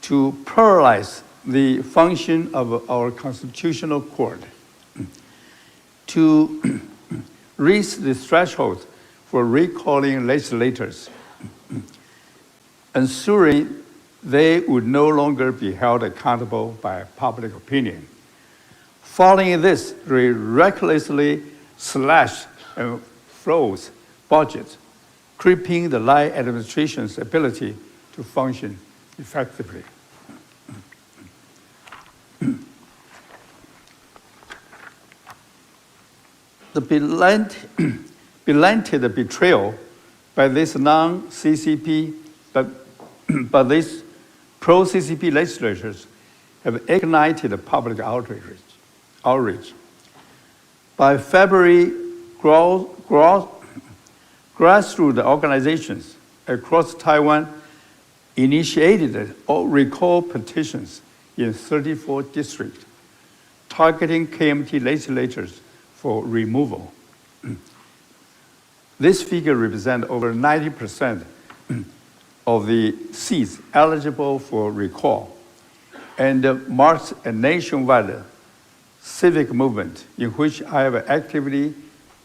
to paralyze the function of our constitutional court, to raise the threshold for recalling legislators, ensuring they would no longer be held accountable by public opinion. Following this, they recklessly slashed and froze budgets, crippling the Lai administration's ability to function effectively. The belated betrayal by this non-CCP, but these pro-CCP legislators have ignited public outrage. By February, grassroots organizations across Taiwan initiated recall petitions in 34 districts, targeting KMT legislators for removal. This figure represents over 90% of the seats eligible for recall and marks a nationwide civic movement in which I have actively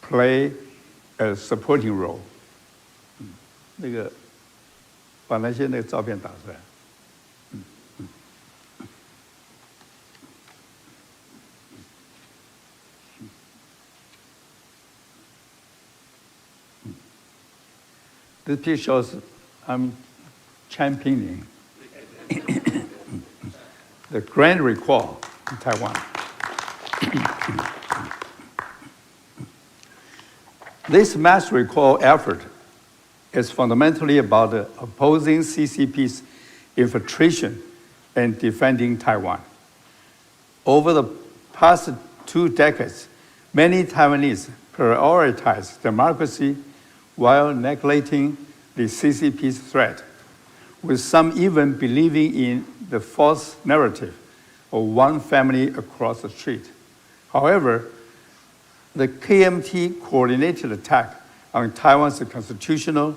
played a supporting role. 那个把那些照片打出来。This picture shows I'm championing the grand recall in Taiwan. This mass recall effort is fundamentally about opposing CCP's infiltration and defending Taiwan. Over the past 2 decades, many Taiwanese prioritize democracy while neglecting the CCP's threat, with some even believing in the false narrative of one family across the street. However, the KMT coordinated attack on Taiwan's constitutional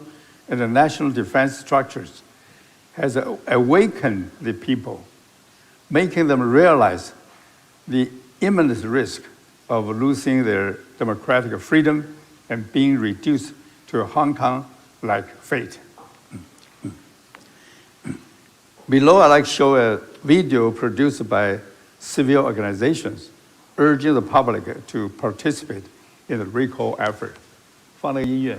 and the national defense structures has awakened the people, making them realize the imminent risk of losing their democratic freedom and being reduced to a Hong Kong-like fate. Below, I'd like to show a video produced by civil organizations urging the public to participate in the recall effort. 放那个音乐。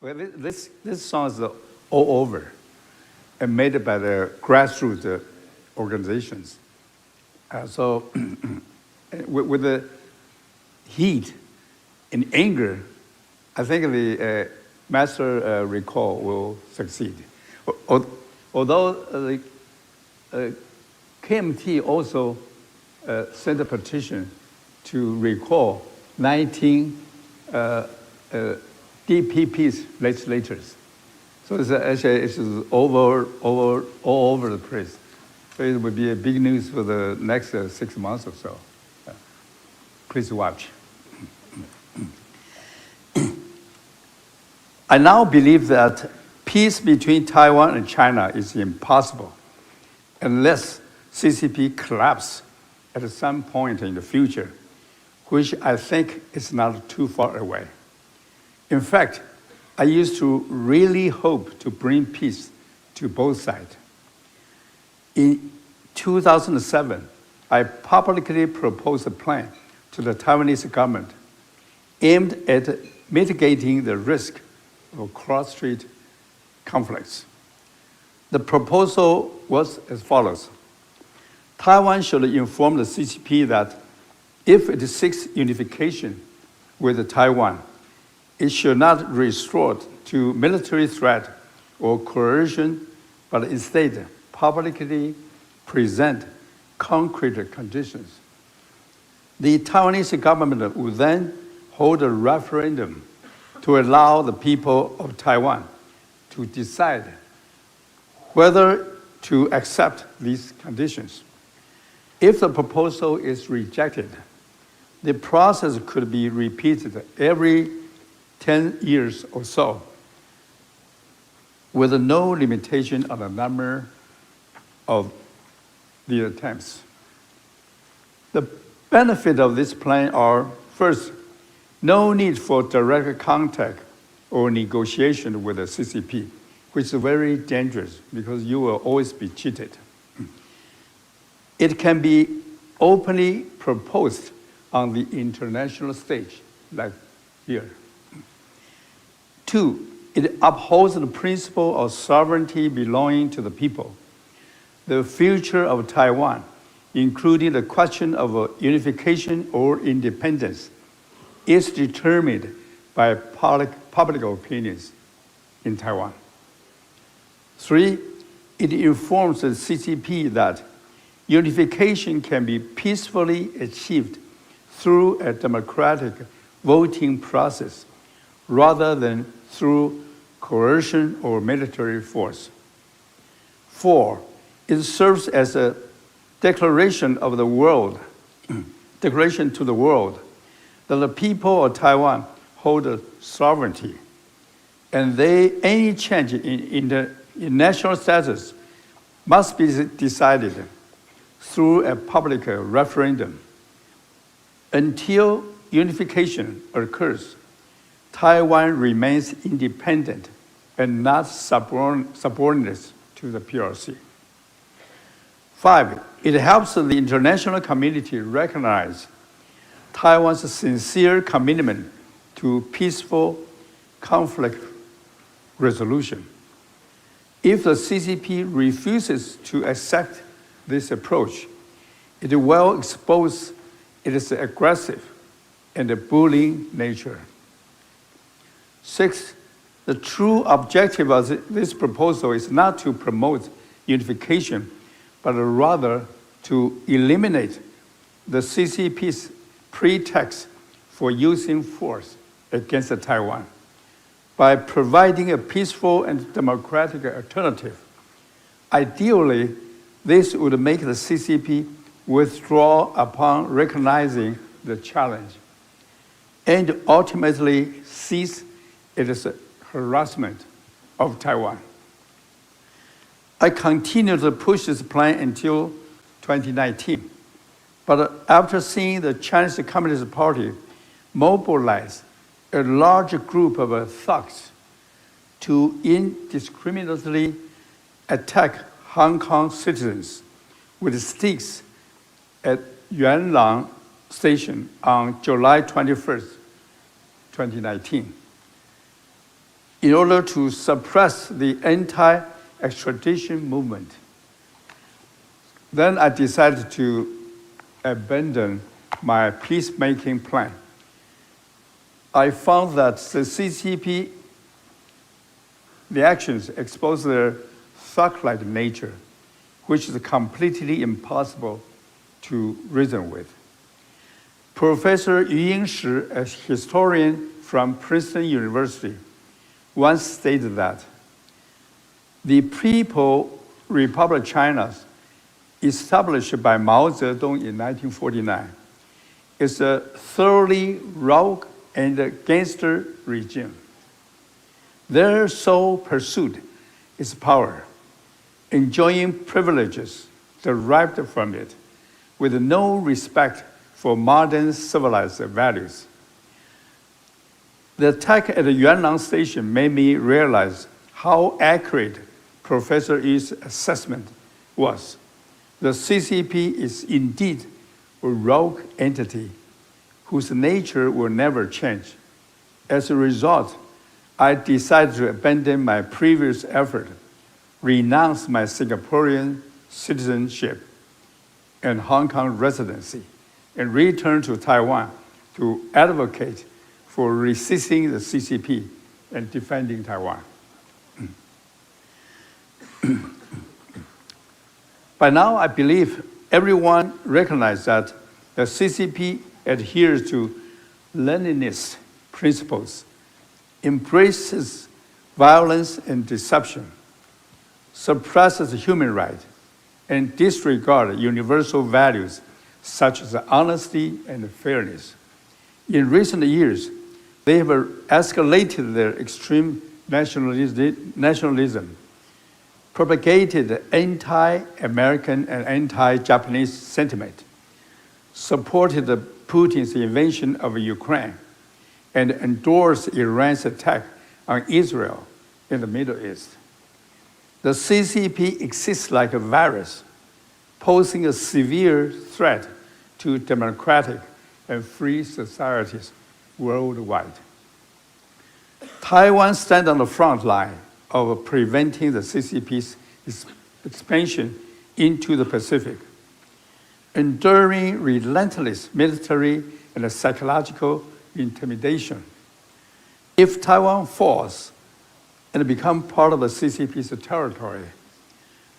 Well, this song is all over and made by the grassroots organizations. So with the heat and anger, I think the master recall will succeed. Although the KMT also sent a petition to recall 19 DPP's legislators. So it's all over the place. So it will be a big news for the next 6 months or so. Please watch. I now believe that peace between Taiwan and China is impossible unless CCP collapses at some point in the future, which I think is not too far away. In fact, I used to really hope to bring peace to both sides. In 2007, I publicly proposed a plan to the Taiwanese government aimed at mitigating the risk of cross-strait conflicts. The proposal was as follows. Taiwan should inform the CCP that if it seeks unification with Taiwan, it should not resort to military threat or coercion, but instead publicly present concrete conditions. The Taiwanese government would then hold a referendum to allow the people of Taiwan to decide whether to accept these conditions. If the proposal is rejected, the process could be repeated every 10 years or so, with no limitation on the number of the attempts. The benefit of this plan are, first, no need for direct contact or negotiation with the CCP, which is very dangerous because you will always be cheated. It can be openly proposed on the international stage, like here. Two, it upholds the principle of sovereignty belonging to the people. The future of Taiwan, including the question of unification or independence, is determined by public opinions in Taiwan. Three, it informs the CCP that unification can be peacefully achieved through a democratic voting process rather than through coercion or military force. Four, it serves as a declaration of the world, declaration to the world that the people of Taiwan hold sovereignty, and any change in national status must be decided through a public referendum. Until unification occurs, Taiwan remains independent and not subordinate to the PRC. Five, it helps the international community recognize Taiwan's sincere commitment to peaceful conflict resolution. If the CCP refuses to accept this approach, it will expose its aggressive and bullying nature. Six, the true objective of this proposal is not to promote unification, but rather to eliminate the CCP's pretext for using force against Taiwan by providing a peaceful and democratic alternative. Ideally, this would make the CCP withdraw upon recognizing the challenge and ultimately cease its harassment of Taiwan. I continued to push this plan until 2019. But after seeing the Chinese Communist Party mobilize a large group of thugs to indiscriminately attack Hong Kong citizens with sticks at Yuanlang Station on July 21st, 2019, in order to suppress the anti-extradition movement. Then I decided to abandon my peacemaking plan. I found that the CCP, the actions expose their thug-like nature, which is completely impossible to reason with. Professor Yu Yingshi, a historian from Princeton University, once stated that the People's Republic of China, established by Mao Zedong in 1949, is a thoroughly rogue and gangster regime. Their sole pursuit is power, enjoying privileges derived from it, with no respect for modern civilized values. The attack at the Yuanlang station made me realize how accurate Professor Yu's assessment was. The CCP is indeed a rogue entity whose nature will never change. As a result, I decided to abandon my previous effort, renounce my Singaporean citizenship and Hong Kong residency, and return to Taiwan to advocate for resisting the CCP and defending Taiwan. By now, I believe everyone recognizes that the CCP adheres to Leninist principles, embraces violence and deception, suppresses human rights, and disregards universal values such as honesty and fairness. In recent years, they have escalated their extreme nationalism, propagated anti-American and anti-Japanese sentiment, supported Putin's invasion of Ukraine, and endorsed Iran's attack on Israel in the Middle East. The CCP exists like a virus, posing a severe threat to democratic and free societies worldwide. Taiwan stands on the front line of preventing the CCP's expansion into the Pacific, enduring relentless military and psychological intimidation. If Taiwan falls and becomes part of the CCP's territory,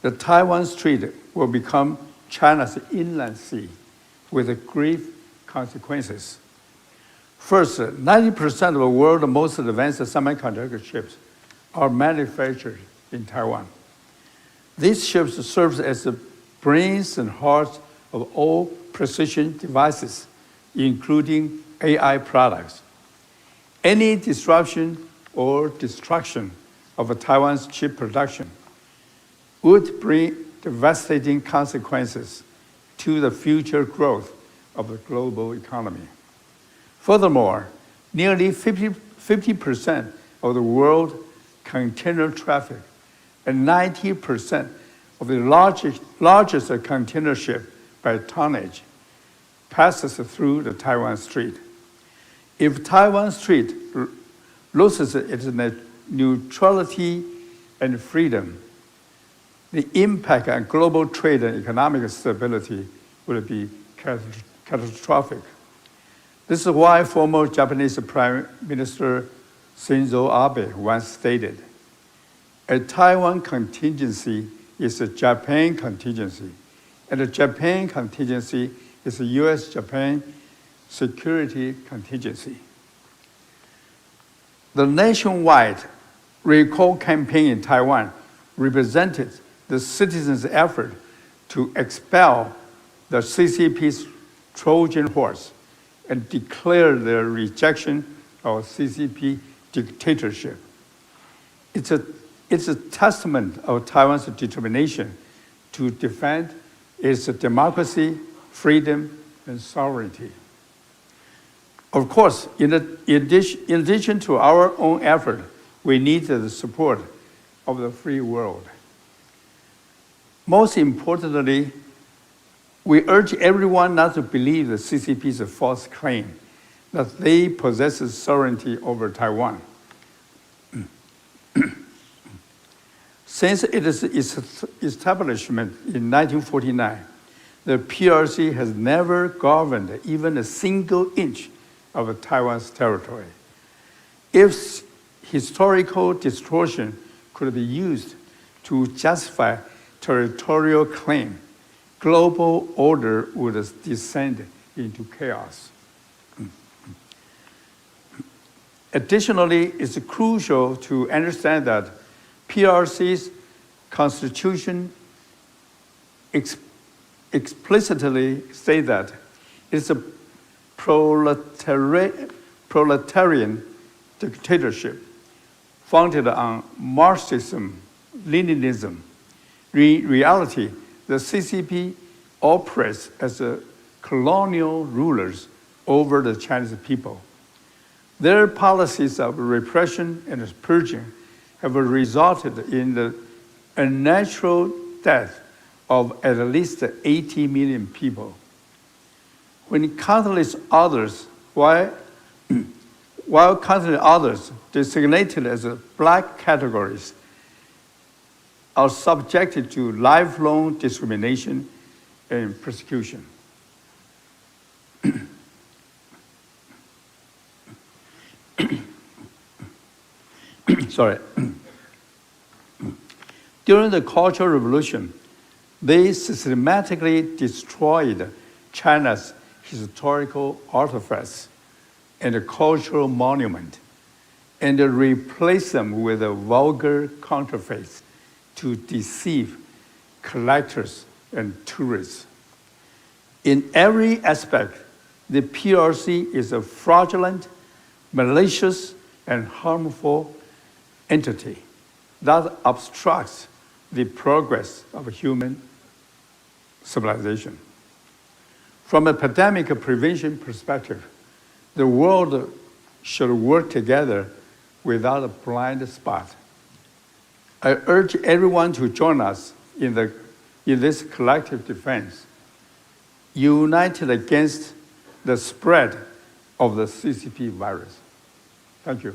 the Taiwan Strait will become China's inland sea with grave consequences. First, 90% of the world's most advanced semiconductor chips are manufactured in Taiwan. These chips serve as the brains and hearts of all precision devices, including AI products. Any disruption or destruction of Taiwan's chip production would bring devastating consequences to the future growth of the global economy. Furthermore, nearly 50% of the world container traffic and 90% of the largest container ship by tonnage passes through the Taiwan Strait. If Taiwan Strait loses its neutrality and freedom, the impact on global trade and economic stability will be catastrophic. This is why former Japanese Prime Minister Shinzo Abe once stated, "A Taiwan contingency is a Japan contingency, and a Japan contingency is a US-Japan security contingency." The nationwide recall campaign in Taiwan represented the citizens' effort to expel the CCP's Trojan horse and declare their rejection of CCP dictatorship. It's a testament of Taiwan's determination to defend its democracy, freedom, and sovereignty. Of course, in addition to our own effort, we need the support of the free world. Most importantly, we urge everyone not to believe the CCP's false claim that they possess sovereignty over Taiwan. Since its establishment in 1949, the PRC has never governed even a single inch of Taiwan's territory. If historical distortion could be used to justify territorial claim, global order would descend into chaos. Additionally, it's crucial to understand that PRC's constitution explicitly states that it's a proletarian dictatorship founded on Marxism, Leninism. In reality, the CCP operates as colonial rulers over the Chinese people. Their policies of repression and purging have resulted in the unnatural death of at least 80 million people. When countless others, while countless others designated as black categories are subjected to lifelong discrimination and persecution. Sorry. During the Cultural Revolution, they systematically destroyed China's historical artifacts and cultural monument and replaced them with vulgar counterfeits to deceive collectors and tourists. In every aspect, the PRC is a fraudulent, malicious, and harmful entity that obstructs the progress of human civilization. From a pandemic prevention perspective, the world should work together without a blind spot. I urge everyone to join us in this collective defense, united against the spread of the CCP virus. Thank you.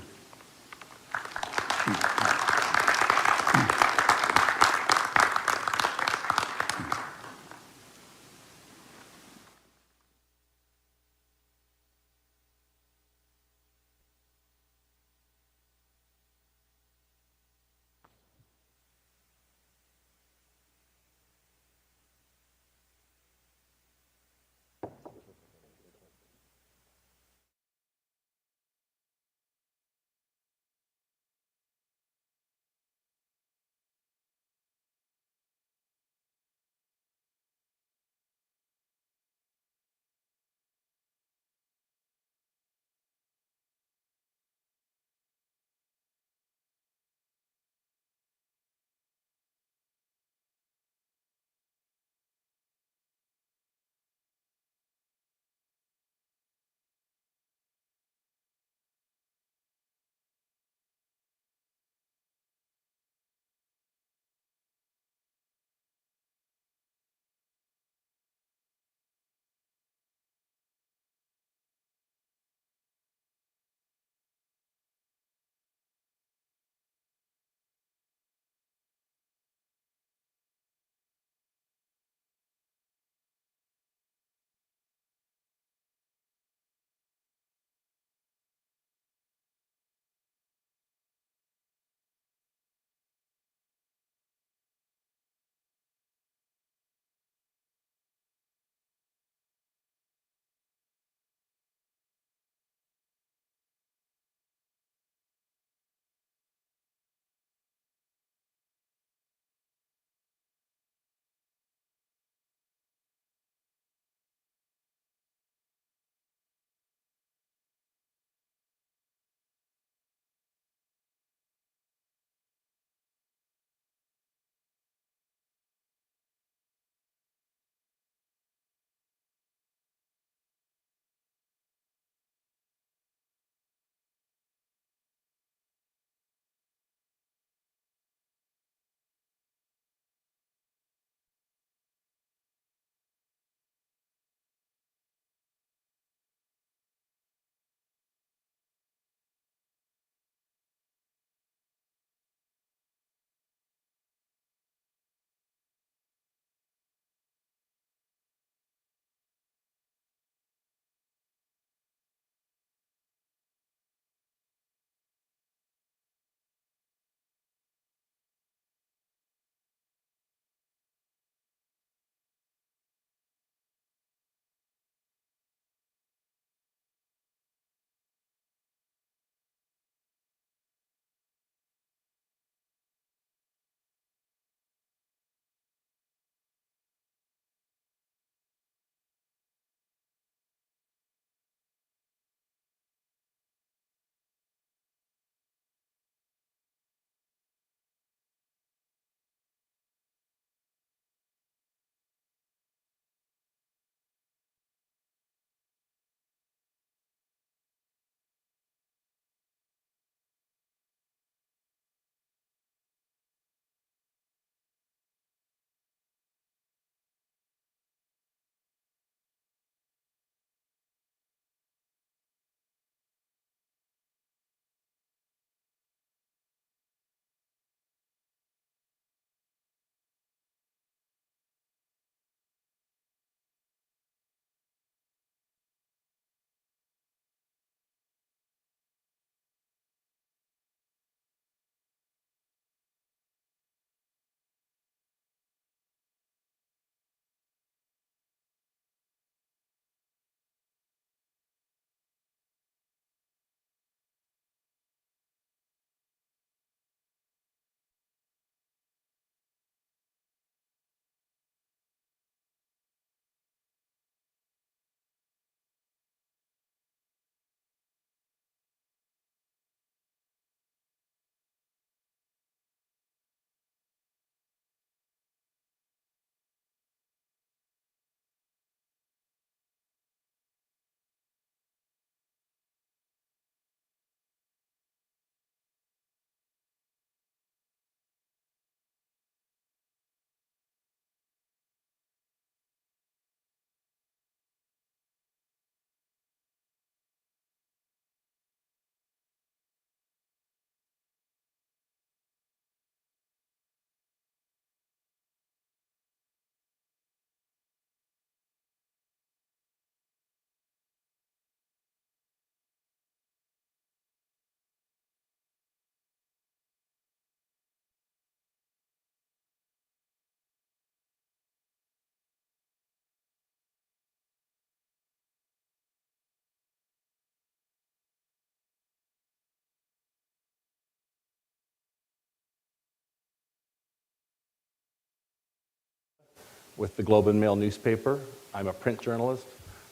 with the Globe and Mail newspaper. I'm a print journalist,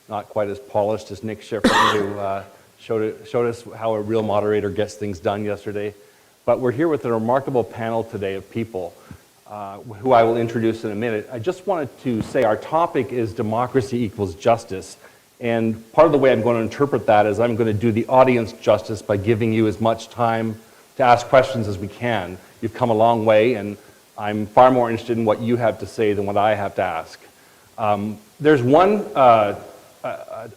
not quite as polished as Nick Schifrin, who showed us how a real moderator gets things done yesterday. But we're here with a remarkable panel today of people who I will introduce in a minute. I just wanted to say our topic is democracy equals justice. And part of the way I'm going to interpret that is I'm going to do the audience justice by giving you as much time to ask questions as we can. You've come a long way, and I'm far more interested in what you have to say than what I have to ask. There's one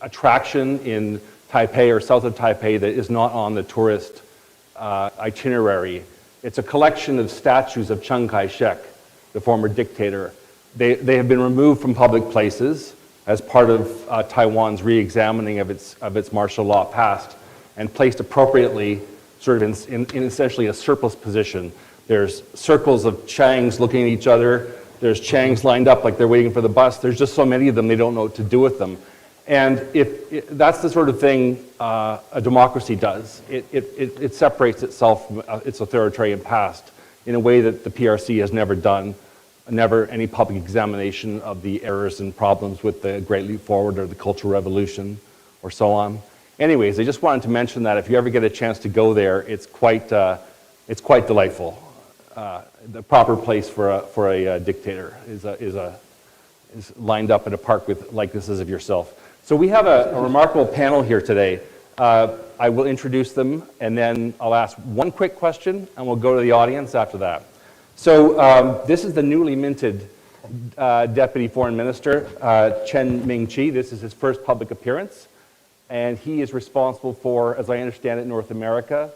attraction in Taipei or south of Taipei that is not on the tourist itinerary. It's a collection of statues of Chiang Kai-shek, the former dictator. They have been removed from public places as part of Taiwan's re-examining of its martial law past and placed appropriately sort of in essentially a surplus position. There's circles of Chiangs looking at each other. There's Chiangs lined up like they're waiting for the bus. There's just so many of them, they don't know what to do with them. And that's the sort of thing a democracy does. It separates itself from its authoritarian past in a way that the PRC has never done, never any public examination of the errors and problems with the Great Leap Forward or the Cultural Revolution or so on. Anyways, I just wanted to mention that if you ever get a chance to go there, it's quite delightful. The proper place for a dictator is lined up in a park with likenesses of yourself. So we have a remarkable panel here today. I will introduce them, and then I'll ask one quick question, and we'll go to the audience after that. So this is the newly minted Deputy Foreign Minister, Chen Ming-chi. This is his first public appearance, and he is responsible for, as I understand it, North America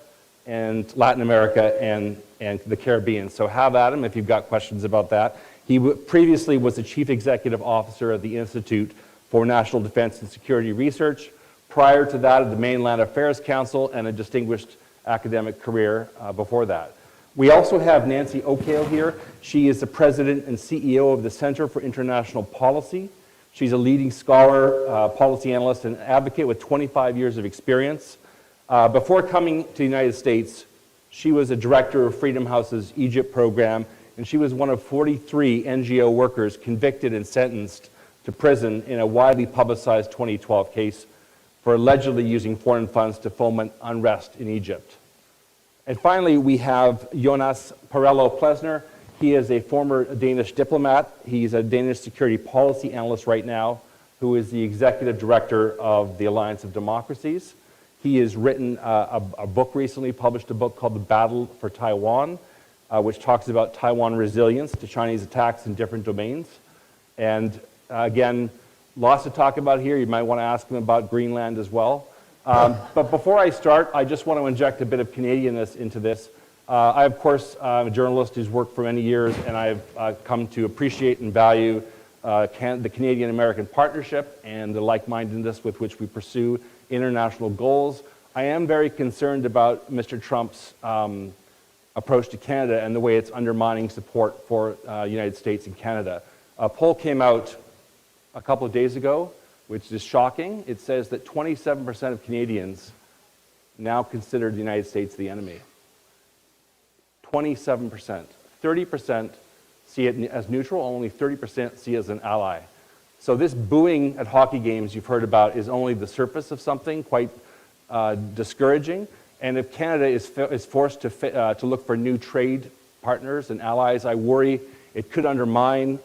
and Latin America and the Caribbean. So have at him if you've got questions about that. He previously was the Chief Executive Officer of the Institute for National Defense and Security Research. Prior to that, at the Mainland Affairs Council, and a distinguished academic career before that. We also have Nancy O'Kale here. She is the President and CEO of the Center for International Policy. She's a leading scholar, policy analyst, and advocate with 25 years of experience. Before coming to the United States, she was a director of Freedom House's Egypt program, and she was one of 43 NGO workers convicted and sentenced to prison in a widely publicized 2012 case for allegedly using foreign funds to foment unrest in Egypt. And finally, we have Jonas Parello-Plesner. He is a former Danish diplomat. He's a Danish security policy analyst right now, who is the executive director of the Alliance of Democracies. He has written a book recently, published a book called The Battle for Taiwan, which talks about Taiwan resilience to Chinese attacks in different domains. And again, lots to talk about here. You might want to ask him about Greenland as well. But before I start, I just want to inject a bit of Canadianness into this. I, of course, am a journalist who's worked for many years, and I've come to appreciate and value the Canadian-American partnership and the like-mindedness with which we pursue international goals. I am very concerned about Mr. Trump's approach to Canada and the way it's undermining support for the United States and Canada. A poll came out a couple of days ago, which is shocking. It says that 27% of Canadians now consider the United States the enemy. 27%. 30% see it as neutral, only 30% see it as an ally. So this booing at hockey games you've heard about is only the surface of something quite discouraging. And if Canada is forced to look for new trade partners and allies, I worry it could undermine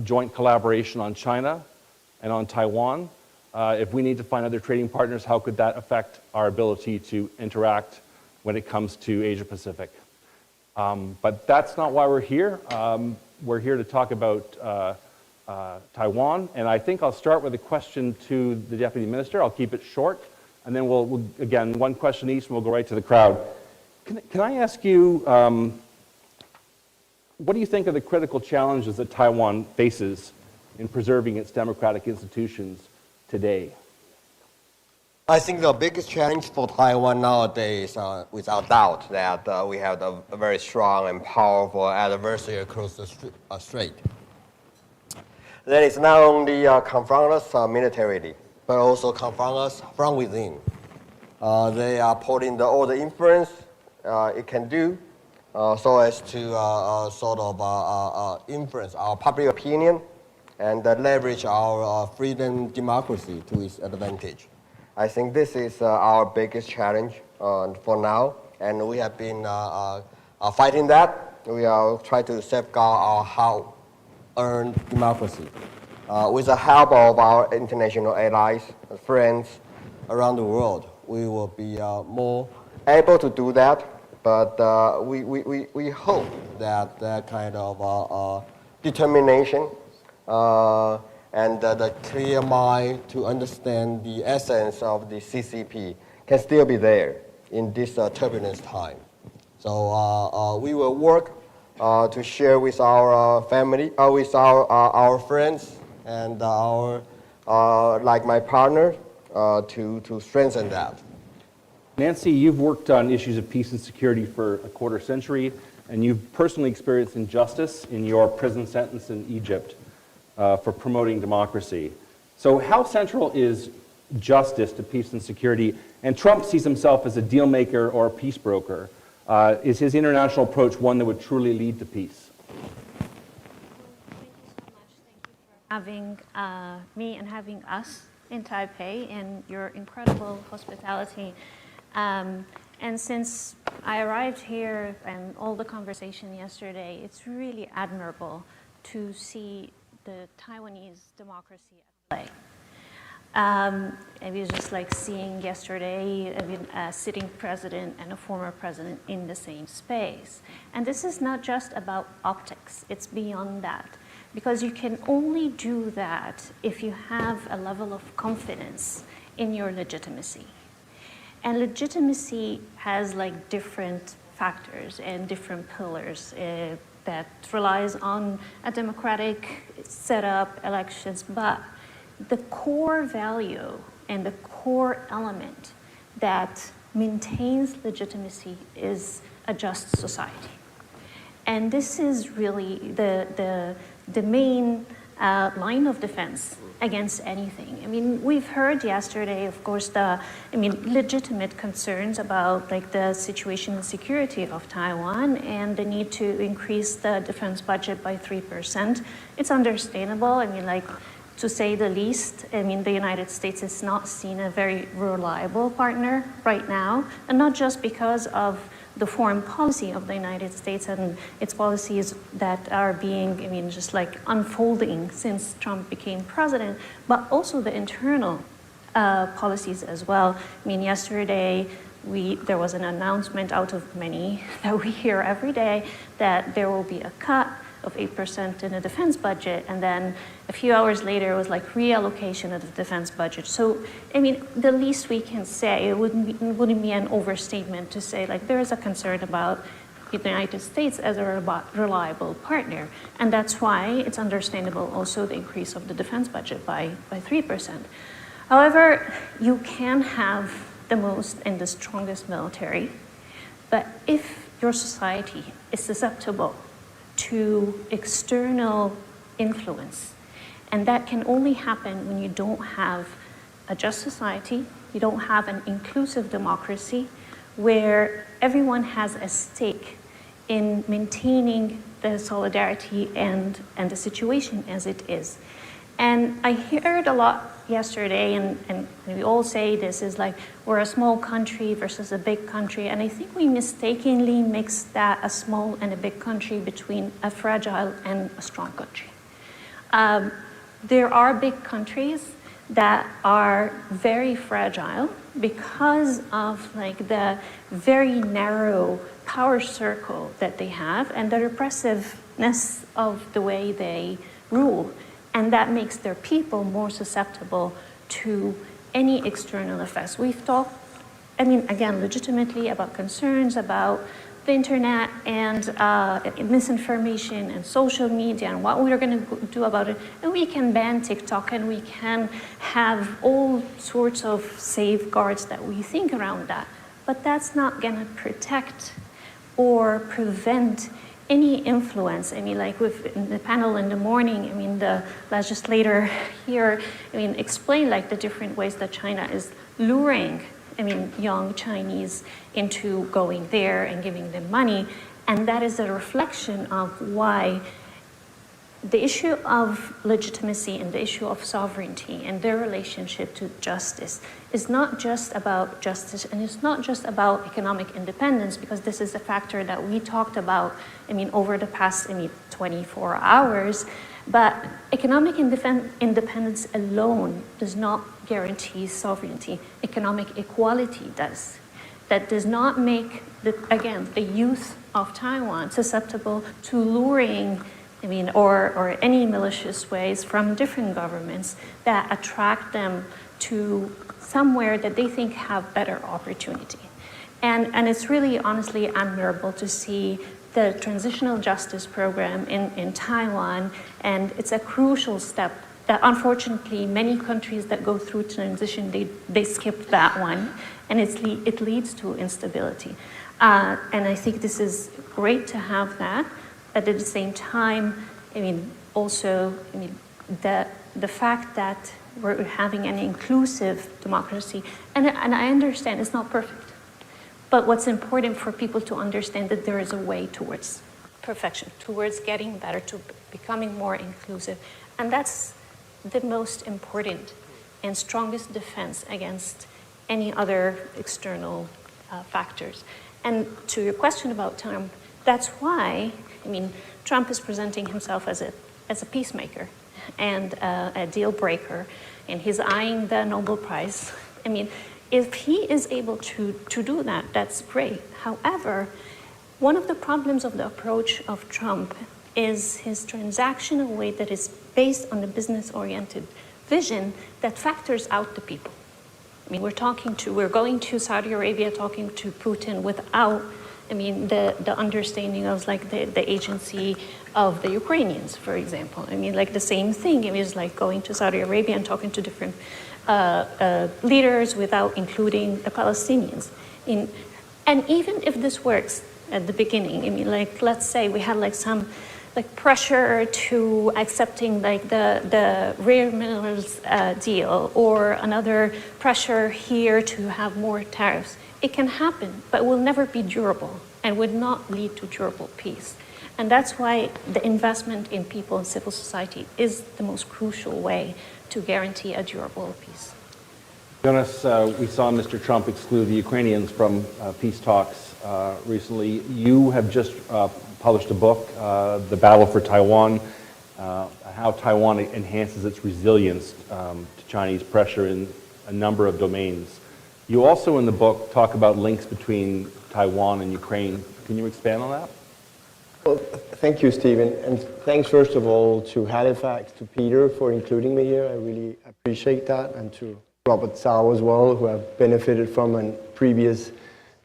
joint collaboration on China and on Taiwan. If we need to find other trading partners, how could that affect our ability to interact when it comes to Asia Pacific? But that's not why we're here. We're here to talk about Taiwan, and I think I'll start with a question to the Deputy Minister. I'll keep it short, and then we'll again, one question each, and we'll go right to the crowd. Can I ask you, what do you think are the critical challenges that Taiwan faces in preserving its democratic institutions today? I think the biggest challenge for Taiwan nowadays, without doubt, that we have a very strong and powerful adversary across the strait. That is not only confront us militarily, but also confront us from within. They are putting all the influence it can do so as to sort of influence our public opinion and leverage our freedom democracy to its advantage. I think this is our biggest challenge for now, and we have been fighting that. We are trying to safeguard our hard-earned democracy. With the help of our international allies, friends around the world, we will be more able to do that. But we hope that that kind of determination and the clear mind to understand the essence of the CCP can still be there in this turbulent time. So we will work to share with our family, with our friends, and like my partner, to strengthen that. Nancy, you've worked on issues of peace and security for a quarter century, and you've personally experienced injustice in your prison sentence in Egypt for promoting democracy. So how central is justice to peace and security? And Trump sees himself as a deal maker or a peace broker. Is his international approach one that would truly lead to peace? Having me and having us in Taipei and your incredible hospitality. And since I arrived here and all the conversation yesterday, it's really admirable to see the Taiwanese democracy at play. It was just like seeing yesterday a sitting president and a former president in the same space. And this is not just about optics, it's beyond that. Because you can only do that if you have a level of confidence in your legitimacy. And legitimacy has like different factors and different pillars that relies on a democratic setup, elections, but the core value and the core element that maintains legitimacy is a just society. And this is really the main line of defense against anything. I mean, we've heard yesterday, of course, legitimate concerns about like the situation and security of Taiwan and the need to increase the defense budget by 3%. It's understandable. I mean, like, to say the least, I mean, the United States is not seen a very reliable partner right now, and not just because of the foreign policy of the United States and its policies that are being, I mean, just like unfolding since Trump became president, but also the internal policies as well. I mean, yesterday, there was an announcement out of many that we hear every day that there will be a cut of 8% in the defense budget, and then a few hours later it was like reallocation of the defense budget. So, I mean, the least we can say, it wouldn't be an overstatement to say like there is a concern about the United States as a reliable partner, and that's why it's understandable also the increase of the defense budget by 3%. However, you can have the most and the strongest military, but if your society is susceptible to external influence. And that can only happen when you don't have a just society, you don't have an inclusive democracy where everyone has a stake in maintaining the solidarity and the situation as it is. And I heard a lot yesterday, and we all say this is like we're a small country versus a big country, and I think we mistakenly mix that a small and a big country between a fragile and a strong country. There are big countries that are very fragile because of like the very narrow power circle that they have and the repressiveness of the way they rule. And that makes their people more susceptible to any external effects. We've talked, I mean, again, legitimately about concerns about the internet and misinformation and social media and what we're going to do about it. And we can ban TikTok and we can have all sorts of safeguards that we think around that. But that's not going to protect or prevent any influence. I mean, like in the panel in the morning, I mean, the legislator here, I mean, explained like the different ways that China is luring, I mean, young Chinese into going there and giving them money. And that is a reflection of why the issue of legitimacy and the issue of sovereignty and their relationship to justice is not just about justice, and it's not just about economic independence, because this is a factor that we talked about, over the past 24 hours. But economic independence alone does not guarantee sovereignty. Economic equality does. That does not make, the youth of Taiwan susceptible to luring, or any malicious ways from different governments that attract them to somewhere that they think have better opportunity. And it's really, honestly, admirable to see the transitional justice program in Taiwan, and it's a crucial step that unfortunately many countries that go through transition, they skip that one, and it leads to instability. And I think this is great to have that, but at the same time, the fact that we're having an inclusive democracy, and I understand it's not perfect, but what's important for people to understand that there is a way towards perfection, towards getting better, to becoming more inclusive, and that's the most important and strongest defense against any other external factors. And to your question about Trump, that's why, Trump is presenting himself as a peacemaker and a deal breaker, and he's eyeing the Nobel Prize. If he is able to do that, that's great. However, one of the problems of the approach of Trump is his transactional way that is based on a business-oriented vision that factors out the people. We're going to Saudi Arabia talking to Putin without, the understanding of the agency of the Ukrainians, for example. The same thing. It was like going to Saudi Arabia and talking to different leaders without including the Palestinians. And even if this works at the beginning, let's say we had some pressure to accepting the rare minerals deal, or another pressure here to have more tariffs. It can happen, but will never be durable and would not lead to durable peace. And that's why the investment in people and civil society is the most crucial way to guarantee a durable peace. Jonas, we saw Mr. Trump exclude the Ukrainians from peace talks recently. You have just published a book, The Battle for Taiwan, how Taiwan enhances its resilience to Chinese pressure in a number of domains. You also in the book talk about links between Taiwan and Ukraine. Can you expand on that? Well, thank you, Stephen. And thanks, first of all, to Halifax, to Peter for including me here. I really appreciate that. And to Robert Tsao as well, who have benefited from previous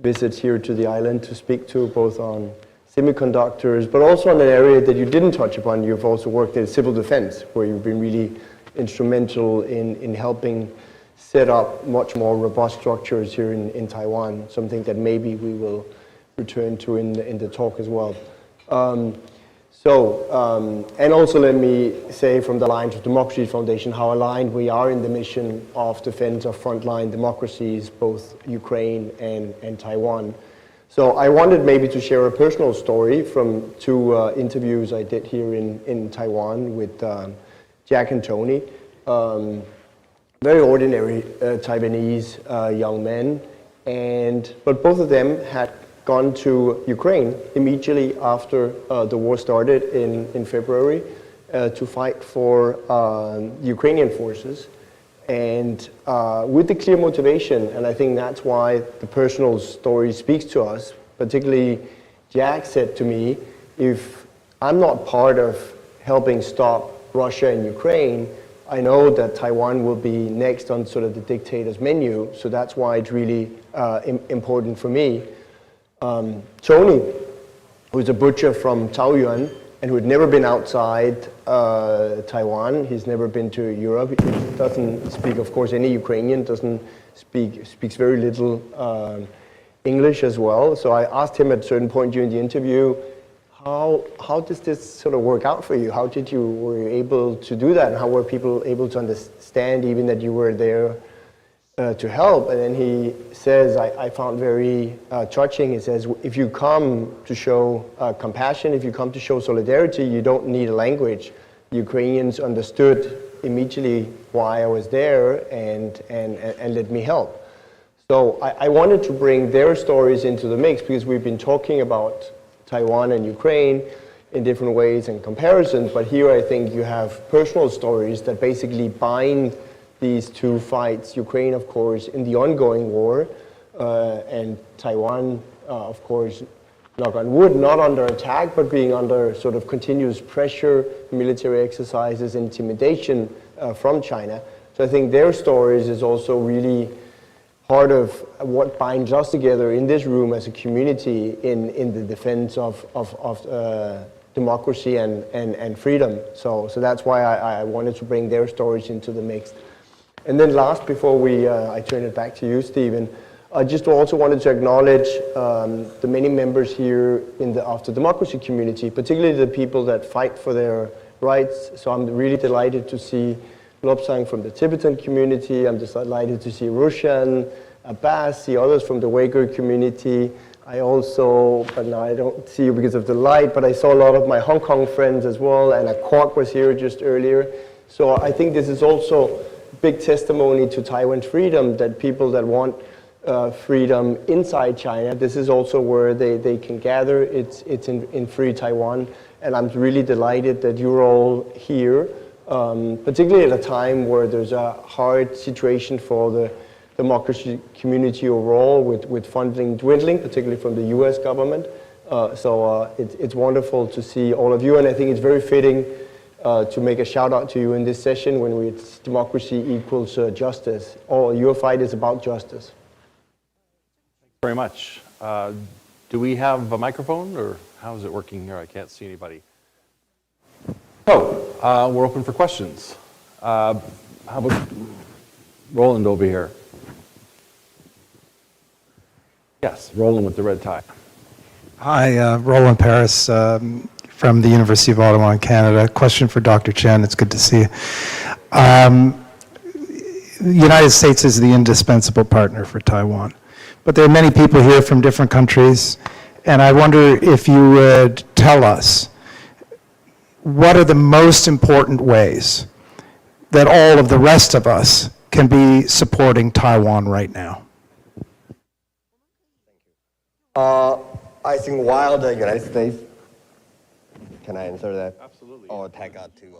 visits here to the island to speak to, both on semiconductors, but also on an area that you didn't touch upon. You've also worked in civil defense, where you've been really instrumental in helping set up much more robust structures here in Taiwan, something that maybe we will return to in the talk as well. And also let me say from the Alliance of Democracies Foundation how aligned we are in the mission of defense of frontline democracies, both Ukraine and Taiwan. So I wanted maybe to share a personal story from two interviews I did here in Taiwan with Jack and Tony. Very ordinary Taiwanese young men, but both of them had gone to Ukraine immediately after the war started in February to fight for Ukrainian forces, and with the clear motivation, and I think that's why the personal story speaks to us. Particularly, Jack said to me, if I'm not part of helping stop Russia and Ukraine, I know that Taiwan will be next on sort of the dictator's menu, so that's why it's really important for me. Tony, who's a butcher from Taoyuan and who had never been outside Taiwan, he's never been to Europe, he doesn't speak, of course, any Ukrainian, speaks very little English as well. So I asked him at a certain point during the interview, how does this sort of work out for you? How were you able to do that? And how were people able to understand even that you were there to help? And then he says, I found very touching, he says, if you come to show compassion, if you come to show solidarity, you don't need a language. Ukrainians understood immediately why I was there and let me help. So I wanted to bring their stories into the mix because we've been talking about Taiwan and Ukraine in different ways and comparisons, but here I think you have personal stories that basically bind these two fights. Ukraine, of course, in the ongoing war, and Taiwan, of course, knock on wood, not under attack, but being under sort of continuous pressure, military exercises, intimidation from China. So I think their stories is also really part of what binds us together in this room as a community in the defense of democracy and freedom. So that's why I wanted to bring their stories into the mix. And then last, before I turn it back to you, Stephen, I just also wanted to acknowledge the many members here of the democracy community, particularly the people that fight for their rights. So I'm really delighted to see Lobsang from the Tibetan community. I'm just delighted to see Roshan, Abbas, see others from the Uyghur community. I also, but now I don't see you because of the light, but I saw a lot of my Hong Kong friends as well, and Kwok was here just earlier. So I think this is also big testimony to Taiwan's freedom, that people that want freedom inside China, this is also where they can gather. It's in free Taiwan, and I'm really delighted that you're all here, particularly at a time where there's a hard situation for the democracy community overall with funding dwindling, particularly from the US government. So it's wonderful to see all of you, and I think it's very fitting to make a shout out to you in this session when it's democracy equals justice. Your fight is about justice. Thanks very much. Do we have a microphone, or how is it working here? I can't see anybody. Oh, we're open for questions. How about Roland over here? Yes, Roland with the red tie. Hi, Roland Paris from the University of Ottawa in Canada. Question for Dr. Chen. It's good to see you. The United States is the indispensable partner for Taiwan, but there are many people here from different countries, and I wonder if you would tell us what are the most important ways that all of the rest of us can be supporting Taiwan right now? I think while the United States, can I answer that? Absolutely. Or tag out to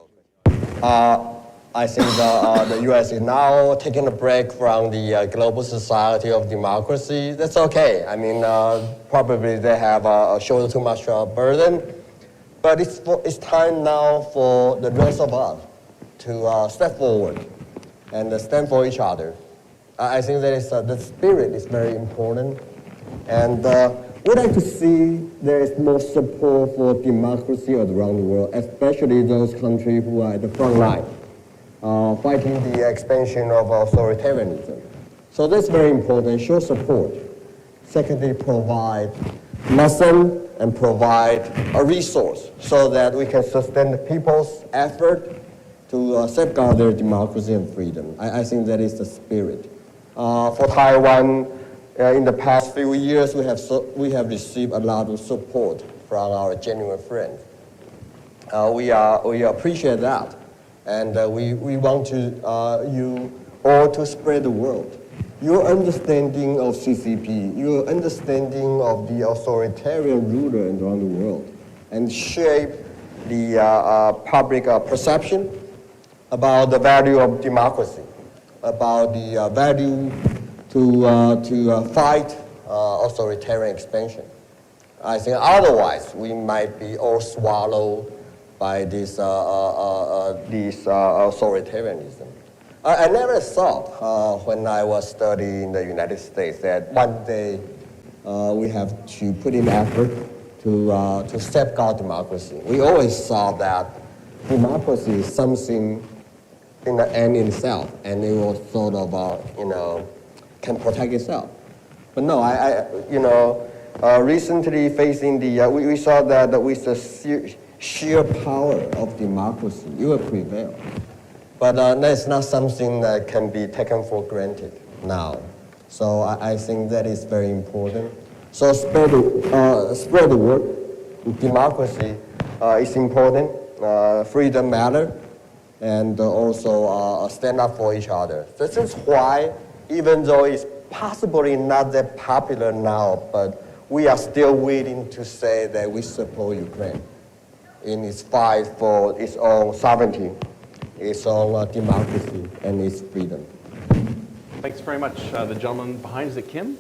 I think the U.S. is now taking a break from the global society of democracy. That's okay. I mean, probably they have a shoulder too much burden, but it's time now for the rest of us to step forward and stand for each other. I think that is the spirit is very important, and we'd like to see there is more support for democracy around the world, especially those countries who are at the front line, fighting the expansion of authoritarianism. So that's very important, show support. Secondly, provide lesson and provide a resource so that we can sustain the people's effort to safeguard their democracy and freedom. I think that is the spirit. For Taiwan, in the past few years, we have received a lot of support from our genuine friends. We appreciate that, and we want to you all to spread the word. Your understanding of CCP, your understanding of the authoritarian ruler around the world, and shape the public perception about the value of democracy, about the value to fight authoritarian expansion. I think otherwise we might be all swallowed by this authoritarianism. I never thought when I was studying in the United States that one day we have to put in effort to safeguard democracy. We always thought that democracy is something in the end in itself, and it will sort of, can protect itself. But no, recently facing we saw that with the sheer power of democracy, it will prevail. But that's not something that can be taken for granted now. So I think that is very important. So spread the word. Democracy is important. freedom matter, and also stand up for each other. This is why, even though it's possibly not that popular now, but we are still willing to say that we support Ukraine in its fight for its own sovereignty, its own democracy, and its freedom. Thanks very much. The gentleman behind, is it Kim?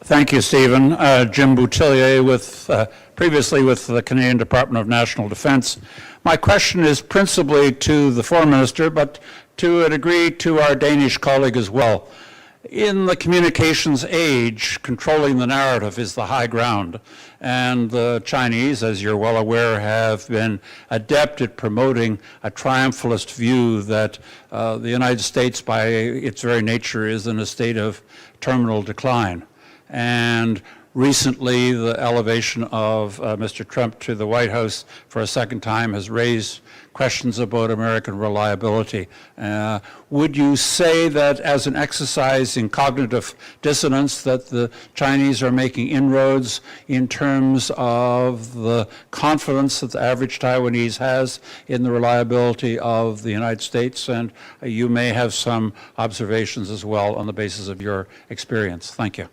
Thank you, Stephen. Jim Boutillier, previously with the Canadian Department of National Defense. My question is principally to the Foreign Minister, but to a degree to our Danish colleague as well. In the communications age, controlling the narrative is the high ground. And the Chinese, as you're well aware, have been adept at promoting a triumphalist view that the United States, by its very nature, is in a state of terminal decline. And recently, the elevation of Mr. Trump to the White House for a second time has raised questions about American reliability. Would you say that as an exercise in cognitive dissonance that the Chinese are making inroads in terms of the confidence that the average Taiwanese has in the reliability of the United States? And you may have some observations as well on the basis of your experience. Thank you.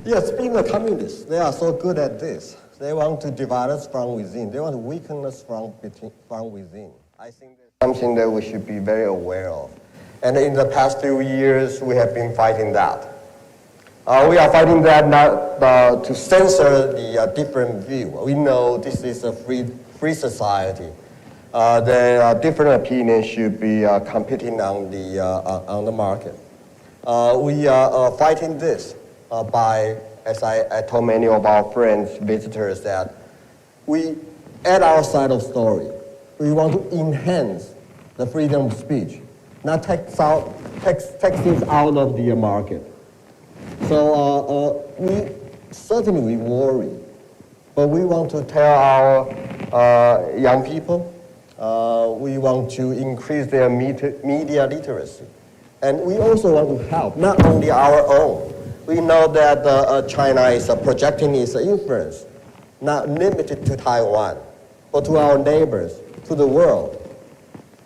Yes, being a communist, they are so good at this. They want to divide us from within. They want to weaken us from within. I think that's something that we should be very aware of. And in the past few years, we have been fighting that. We are fighting that not to censor the different view. We know this is a free society. The different opinions should be competing on the market. We are fighting this. By, as I told many of our friends, visitors, that we, at our side of story, we want to enhance the freedom of speech, not take things out of the market. So we certainly worry, but we want to tell our young people, we want to increase their media literacy. And we also want to help, not only our own. We know that China is projecting its influence, not limited to Taiwan, but to our neighbors, to the world.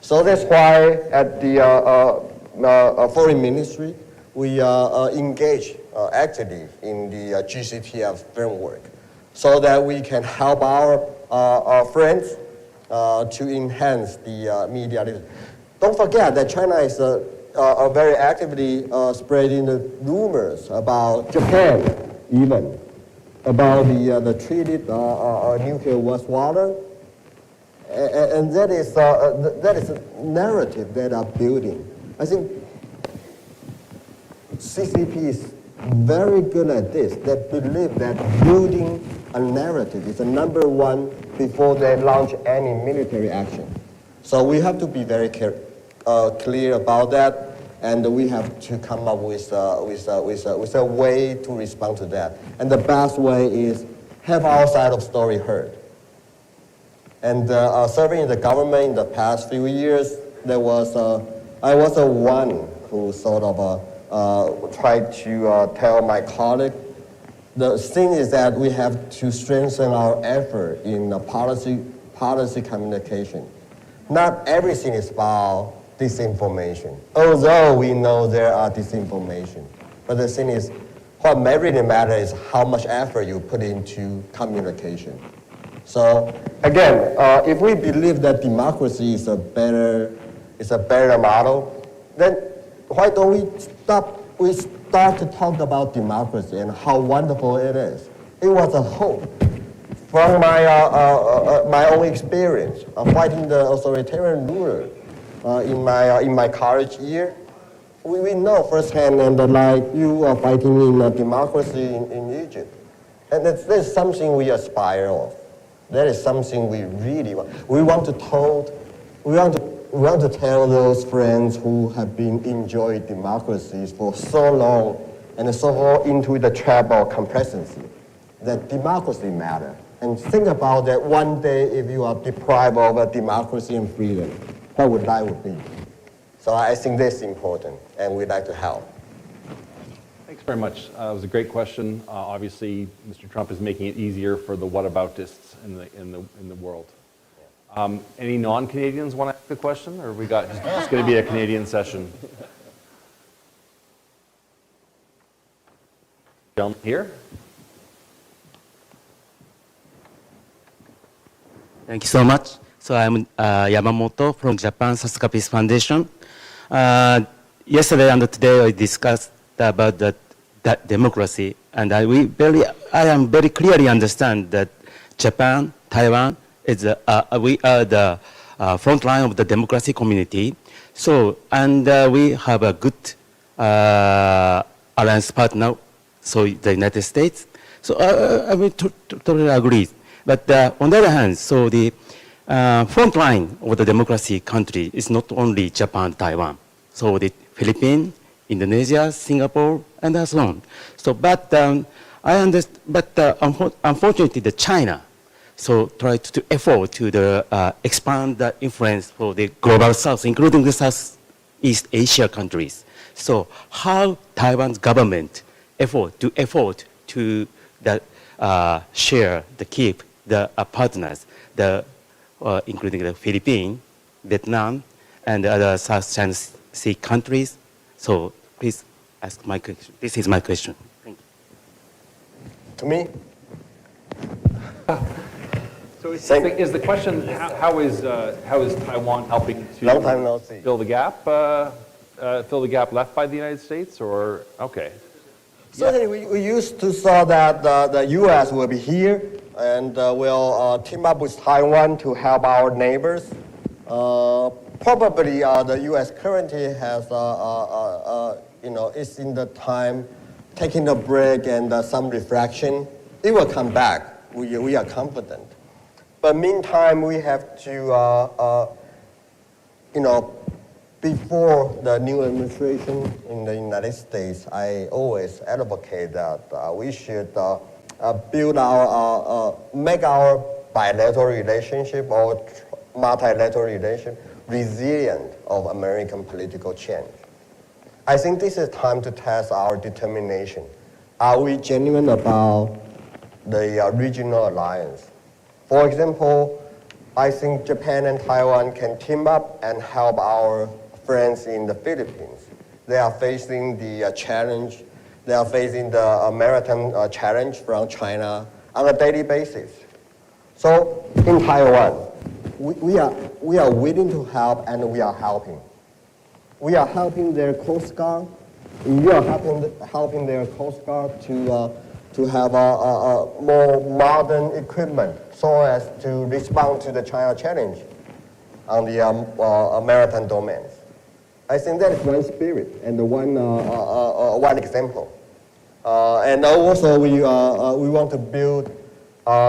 So that's why at the Foreign Ministry, we engage actively in the GCTF framework so that we can help our friends to enhance the media literacy. Don't forget that China is are very actively spreading the rumors about Japan, even about the treated nuclear wastewater, and that is a narrative that are building. I think CCP is very good at this. They believe that building a narrative is the number one before they launch any military action. So we have to be very clear about that, and we have to come up with a way to respond to that. And the best way is have our side of story heard. And serving in the government in the past few years, I was the one who sort of tried to tell my colleague. The thing is that we have to strengthen our effort in policy communication. Not everything is about disinformation, although we know there are disinformation. But the thing is, what really matters is how much effort you put into communication. So again, if we believe that democracy is a better model, then why don't we start to talk about democracy and how wonderful it is? It was a hope. From my own experience of fighting the authoritarian ruler in my college year, we know firsthand, and like you are fighting in a democracy in Egypt, and that's something we aspire of. That is something we really want. We want to tell those friends who have been enjoying democracies for so long and so into the trap of complacency that democracy matters. And think about that one day if you are deprived of a democracy and freedom, what would life be? So I think that's important, and we'd like to help. Thanks very much. It was a great question. Obviously, Mr. Trump is making it easier for the whataboutists in the world. Any non-Canadians want to ask a question, or we got it's going to be a Canadian session? Gentleman here. Thank you so much. So I'm Yamamoto from Japan Sasuka Peace Foundation. Yesterday and today we discussed about that democracy, and I am very clearly understand that Japan, Taiwan is we are the front line of the democracy community. So we have a good alliance partner, so the United States. So I will totally agree. But on the other hand, so the front line of the democracy country is not only Japan, Taiwan. So the Philippines, Indonesia, Singapore, and so on. So, but I understand. But unfortunately, the China so try to effort to expand the influence for the global South, including the Southeast Asia countries. So, how Taiwan's government effort to share the keep the partners, including the Philippines, Vietnam, and other South China Sea countries. So please ask my question. This is my question. Thank you. To me? So is the question, how is Taiwan helping to fill the gap left by the United States, or, okay. Certainly, we used to saw that the U.S. will be here and will team up with Taiwan to help our neighbors. Probably the U.S. currently has, is in the time taking a break and some reflection. It will come back. We are confident. But meantime, we have to, before the new administration in the United States, I always advocate that we should build make our bilateral relationship or multilateral relationship resilient of American political change. I think this is time to test our determination. Are we genuine about the regional alliance? For example, I think Japan and Taiwan can team up and help our friends in the Philippines. They are facing the challenge. They are facing the maritime challenge from China on a daily basis. So in Taiwan, we are willing to help, and we are helping. We are helping their Coast Guard. We are helping their Coast Guard to have a more modern equipment so as to respond to the China challenge on the maritime domains. I think that is one spirit and one example. And also we want to build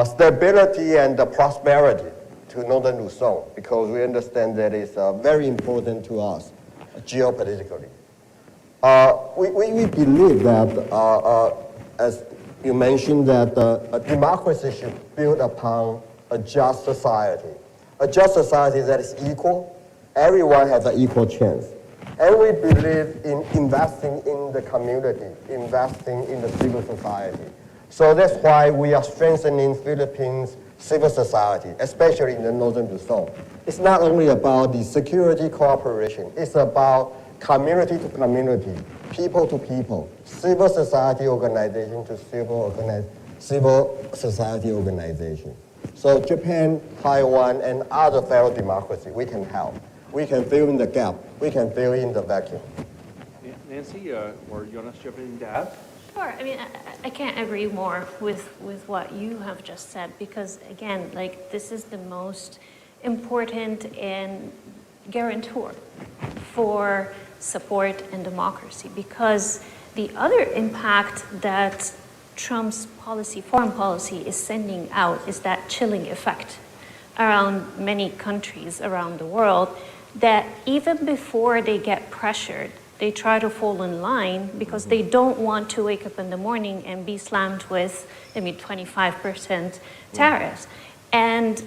stability and prosperity to Northern Luzon, because we understand that it's very important to us geopolitically. We believe that, as you mentioned, that a democracy should build upon a just society. A just society that is equal. Everyone has an equal chance. And we believe in investing in the community, investing in the civil society. So that's why we are strengthening Philippines' civil society, especially in the Northern Luzon. It's not only about the security cooperation. It's about community to community, people to people, civil society organization to civil society organization. So Japan, Taiwan, and other fellow democracies, we can help. We can fill in the gap. We can fill in the vacuum. Nancy, or Jonas, do you have anything to add? Sure. I mean, I can't agree more with what you have just said, because again, like, this is the most important and guarantor for support and democracy, because the other impact that Trump's foreign policy is sending out is that chilling effect around many countries around the world, that even before they get pressured, they try to fall in line because they don't want to wake up in the morning and be slammed with, 25% tariffs. And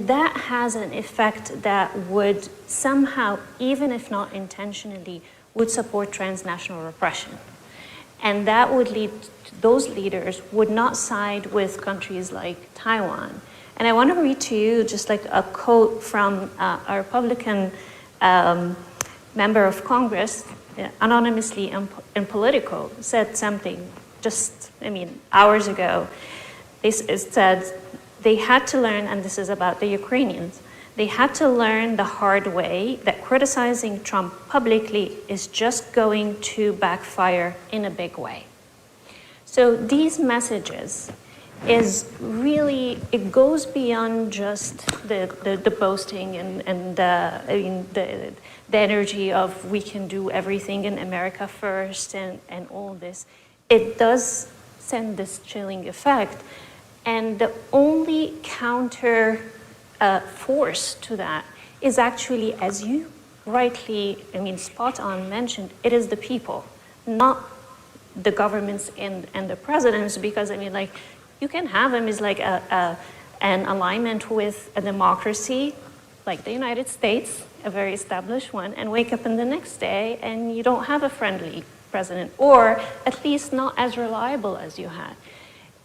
that has an effect that would somehow, even if not intentionally, would support transnational repression. And that would lead, those leaders would not side with countries like Taiwan. And I want to read to you just like a quote from a Republican member of Congress, anonymously in Politico, said something just, hours ago. It said, they had to learn, and this is about the Ukrainians, they had to learn the hard way that criticizing Trump publicly is just going to backfire in a big way. So these messages is really, it goes beyond just the boasting and the energy of we can do everything in America first and all this. It does send this chilling effect. And the only counter force to that is actually, as you rightly, spot on mentioned, it is the people, not the governments and the presidents, because you can have them as like an alignment with a democracy like the United States, a very established one, and wake up in the next day and you don't have a friendly president, or at least not as reliable as you had.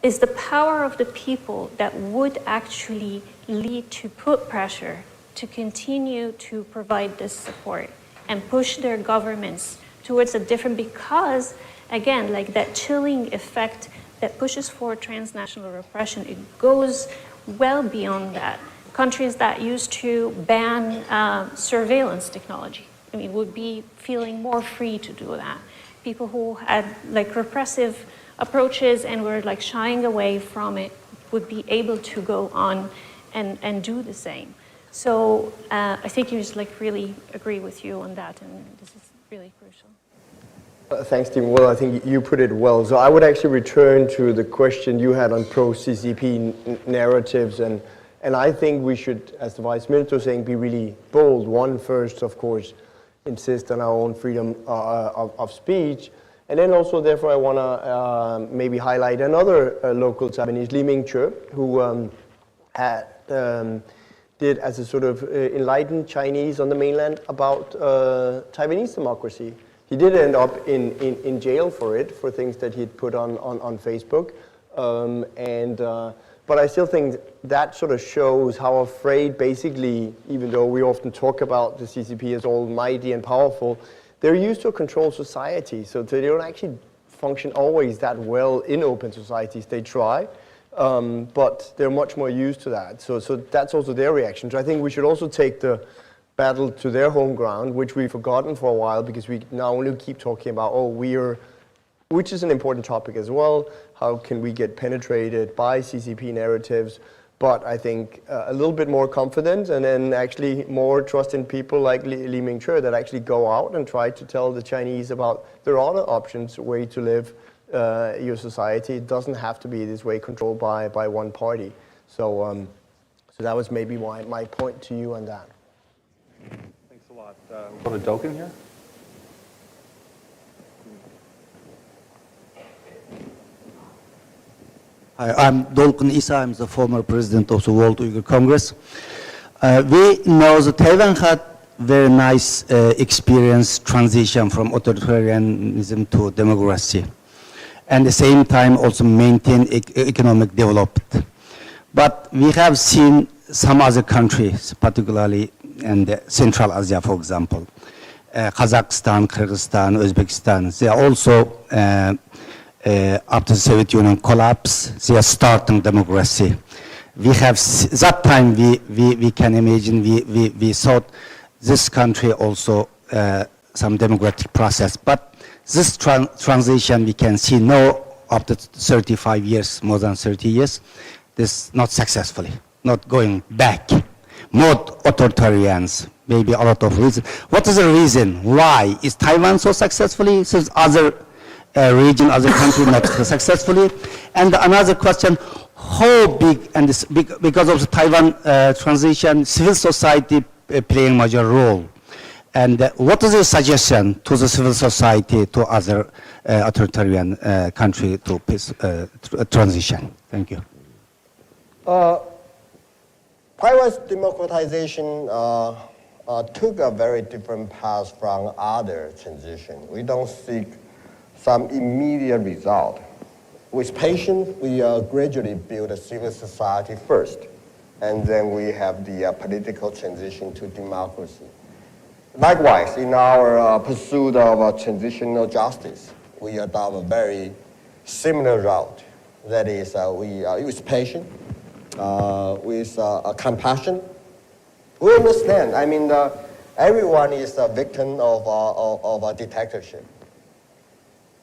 Is the power of the people that would actually lead to put pressure to continue to provide this support and push their governments towards a different, because again, like that chilling effect that pushes for transnational repression, it goes well beyond that. Countries that used to ban surveillance technology, would be feeling more free to do that. People who had like repressive approaches and were like shying away from it would be able to go on and do the same. So I think you just like really agree with you on that, and this is really crucial. Thanks, Tim. Well, I think you put it well. So I would actually return to the question you had on pro-CCP narratives, and I think we should, as the Vice Minister was saying, be really bold. One, first, of course, insist on our own freedom of speech. And then also, therefore, I want to maybe highlight another local Taiwanese, Li Ming-che, who did as a sort of enlightened Chinese on the mainland about Taiwanese democracy. He did end up in jail for it, for things that he'd put on Facebook. But I still think that sort of shows how afraid, basically, even though we often talk about the CCP as almighty and powerful, they're used to a controlled society, so they don't actually function always that well in open societies. They try, but they're much more used to that. So that's also their reaction. So I think we should also take the battle to their home ground, which we've forgotten for a while, because we now only keep talking about, which is an important topic as well, how can we get penetrated by CCP narratives, but I think a little bit more confident, and then actually more trust in people like Li Ming-che that actually go out and try to tell the Chinese about there are other options, way to live your society. It doesn't have to be this way controlled by one party. So that was maybe my point to you on that. Thanks a lot. We'll go to Doken here. Hi, I'm Dolkun Issa. I'm the former president of the World Uyghur Congress. We know that Taiwan had very nice experience transition from authoritarianism to democracy, and at the same time also maintain economic development. But we have seen some other countries, particularly in Central Asia, for example, Kazakhstan, Kyrgyzstan, Uzbekistan, they are also after the Soviet Union collapse, they are starting democracy. We have, that time we can imagine, we thought this country also some democratic process. But this transition we can see now after 35 years, more than 30 years, this not successfully, not going back. More authoritarians, maybe a lot of reasons. What is the reason? Why? Is Taiwan so successfully? Since other region, other country not successfully? And another question, how big, and this, because of the Taiwan transition, civil society playing major role. And what is your suggestion to the civil society, to other authoritarian country to peace, transition? Thank you. Taiwan's democratization took a very different path from other transitions. We don't seek some immediate result. With patience, we gradually build a civil society first, and then we have the political transition to democracy. Likewise, in our pursuit of transitional justice, we adopt a very similar route. That is, we use patience, with compassion. We understand, I mean, everyone is a victim of a dictatorship.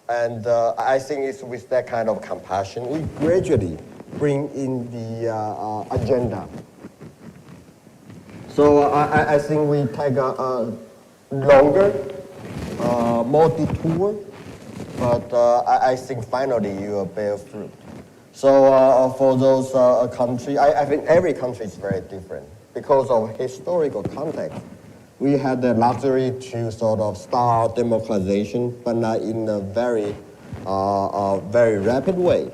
And I think it's with that kind of compassion, we gradually bring in the agenda. So I think we take a longer, more detour, but I think finally you will bear fruit. So for those countries, I think every country is very different. Because of historical context, we had the luxury to sort of start democratization, but not in a very, very rapid way.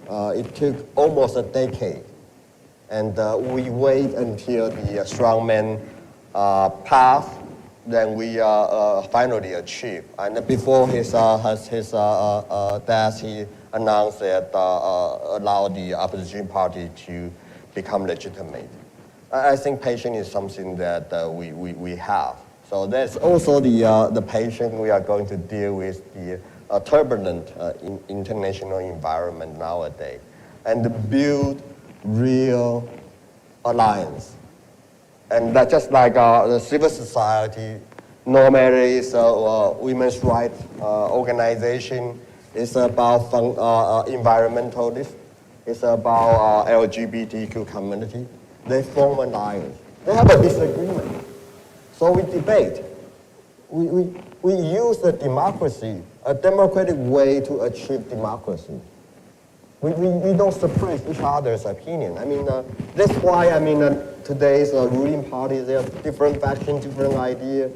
It took almost a decade. And we wait until the strongman passed, then we finally achieved. And before his death, he announced that allowed the opposition party to become legitimate. I think patience is something that we have. So that's also the patience we are going to deal with the turbulent international environment nowadays, and to build real alliance. And that just like the civil society, no matter it's a women's rights organization, it's about environmentalists, it's about LGBTQ community. They form an alliance. They have a disagreement. So we debate. We use the democracy, a democratic way to achieve democracy. We don't suppress each other's opinion. I mean, that's why, I mean, today's ruling party, they have different factions, different ideas.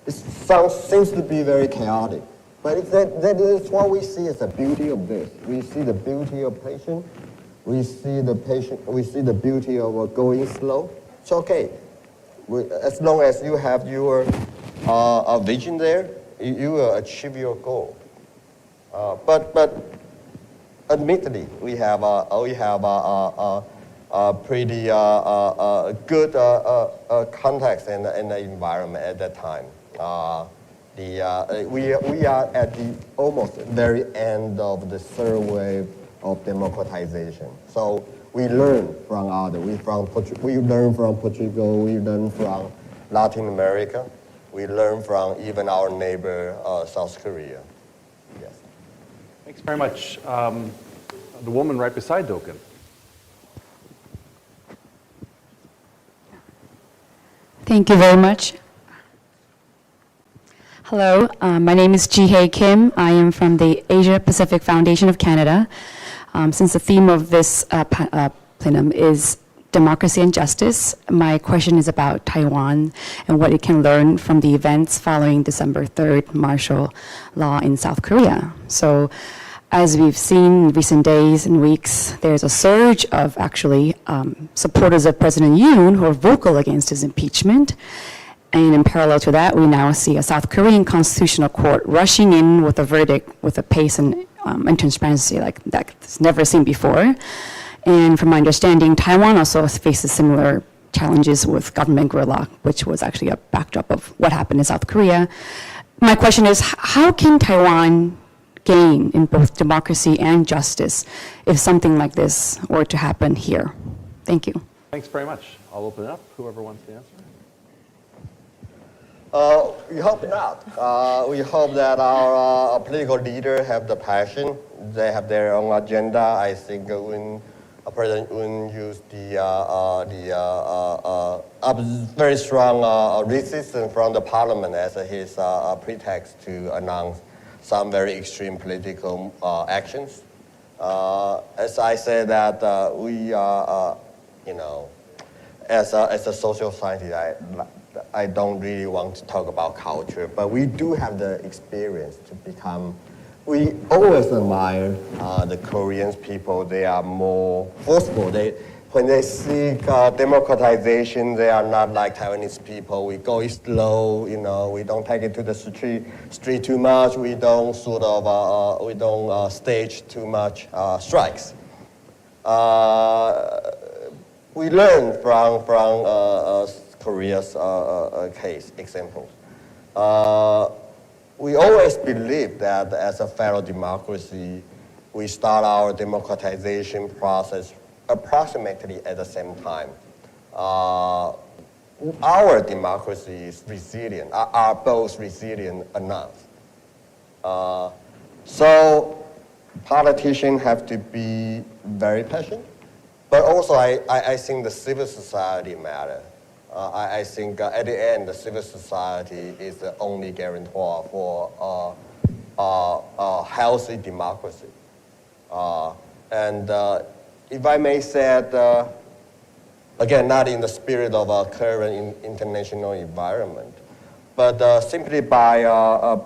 It seems to be very chaotic. But that is what we see as the beauty of this. We see the beauty of patience. We see the beauty of going slow. It's okay. As long as you have your vision there, you will achieve your goal. But admittedly, we have a pretty good context and the environment at that time. We are at the almost very end of the third wave of democratization. So we learn from others. We learn from Portugal. We learn from Latin America. We learn from even our neighbor, South Korea. Yes. Thanks very much. The woman right beside Doken. Thank you very much. Hello, my name is Ji-Hae Kim. I am from the Asia Pacific Foundation of Canada. Since the theme of this plenum is democracy and justice, my question is about Taiwan and what it can learn from the events following December 3rd martial law in South Korea. So, as we've seen in recent days and weeks, there's a surge of actually supporters of President Yoon who are vocal against his impeachment. And in parallel to that, we now see a South Korean constitutional court rushing in with a verdict with a pace and transparency like that's never seen before. And from my understanding, Taiwan also faces similar challenges with government gridlock, which was actually a backdrop of what happened in South Korea. My question is, how can Taiwan gain in both democracy and justice if something like this were to happen here? Thank you. Thanks very much. I'll open it up. Whoever wants to answer. We hope not. We hope that our political leaders have the passion. They have their own agenda. I think when President Yoon used the very strong resistance from the parliament as his pretext to announce some very extreme political actions. As I said that we are, as a social scientist, I don't really want to talk about culture, but we do have the experience to become. We always admire the Korean people. They are more forceful. They when they seek democratization, they are not like Taiwanese people. We go slow, you know, we don't take it to the street too much. We don't stage too much strikes. We learn from Korea's case examples. We always believe that as a federal democracy, we start our democratization process approximately at the same time. Our democracy is resilient, are both resilient enough. So politicians have to be very patient, but also I think the civil society matter. I think at the end, the civil society is the only guarantor for a healthy democracy. If I may say, again, not in the spirit of our current international environment, but simply by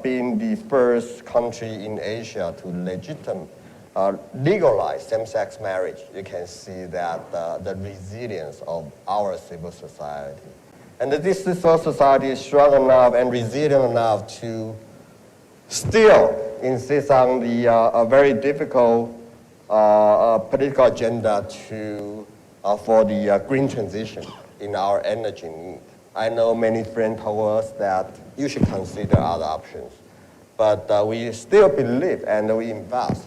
being the first country in Asia to legalize same-sex marriage, you can see that the resilience of our civil society. And this civil society is strong enough and resilient enough to still insist on the very difficult political agenda for the green transition in our energy need. I know many friends told us that you should consider other options, but we still believe and we invest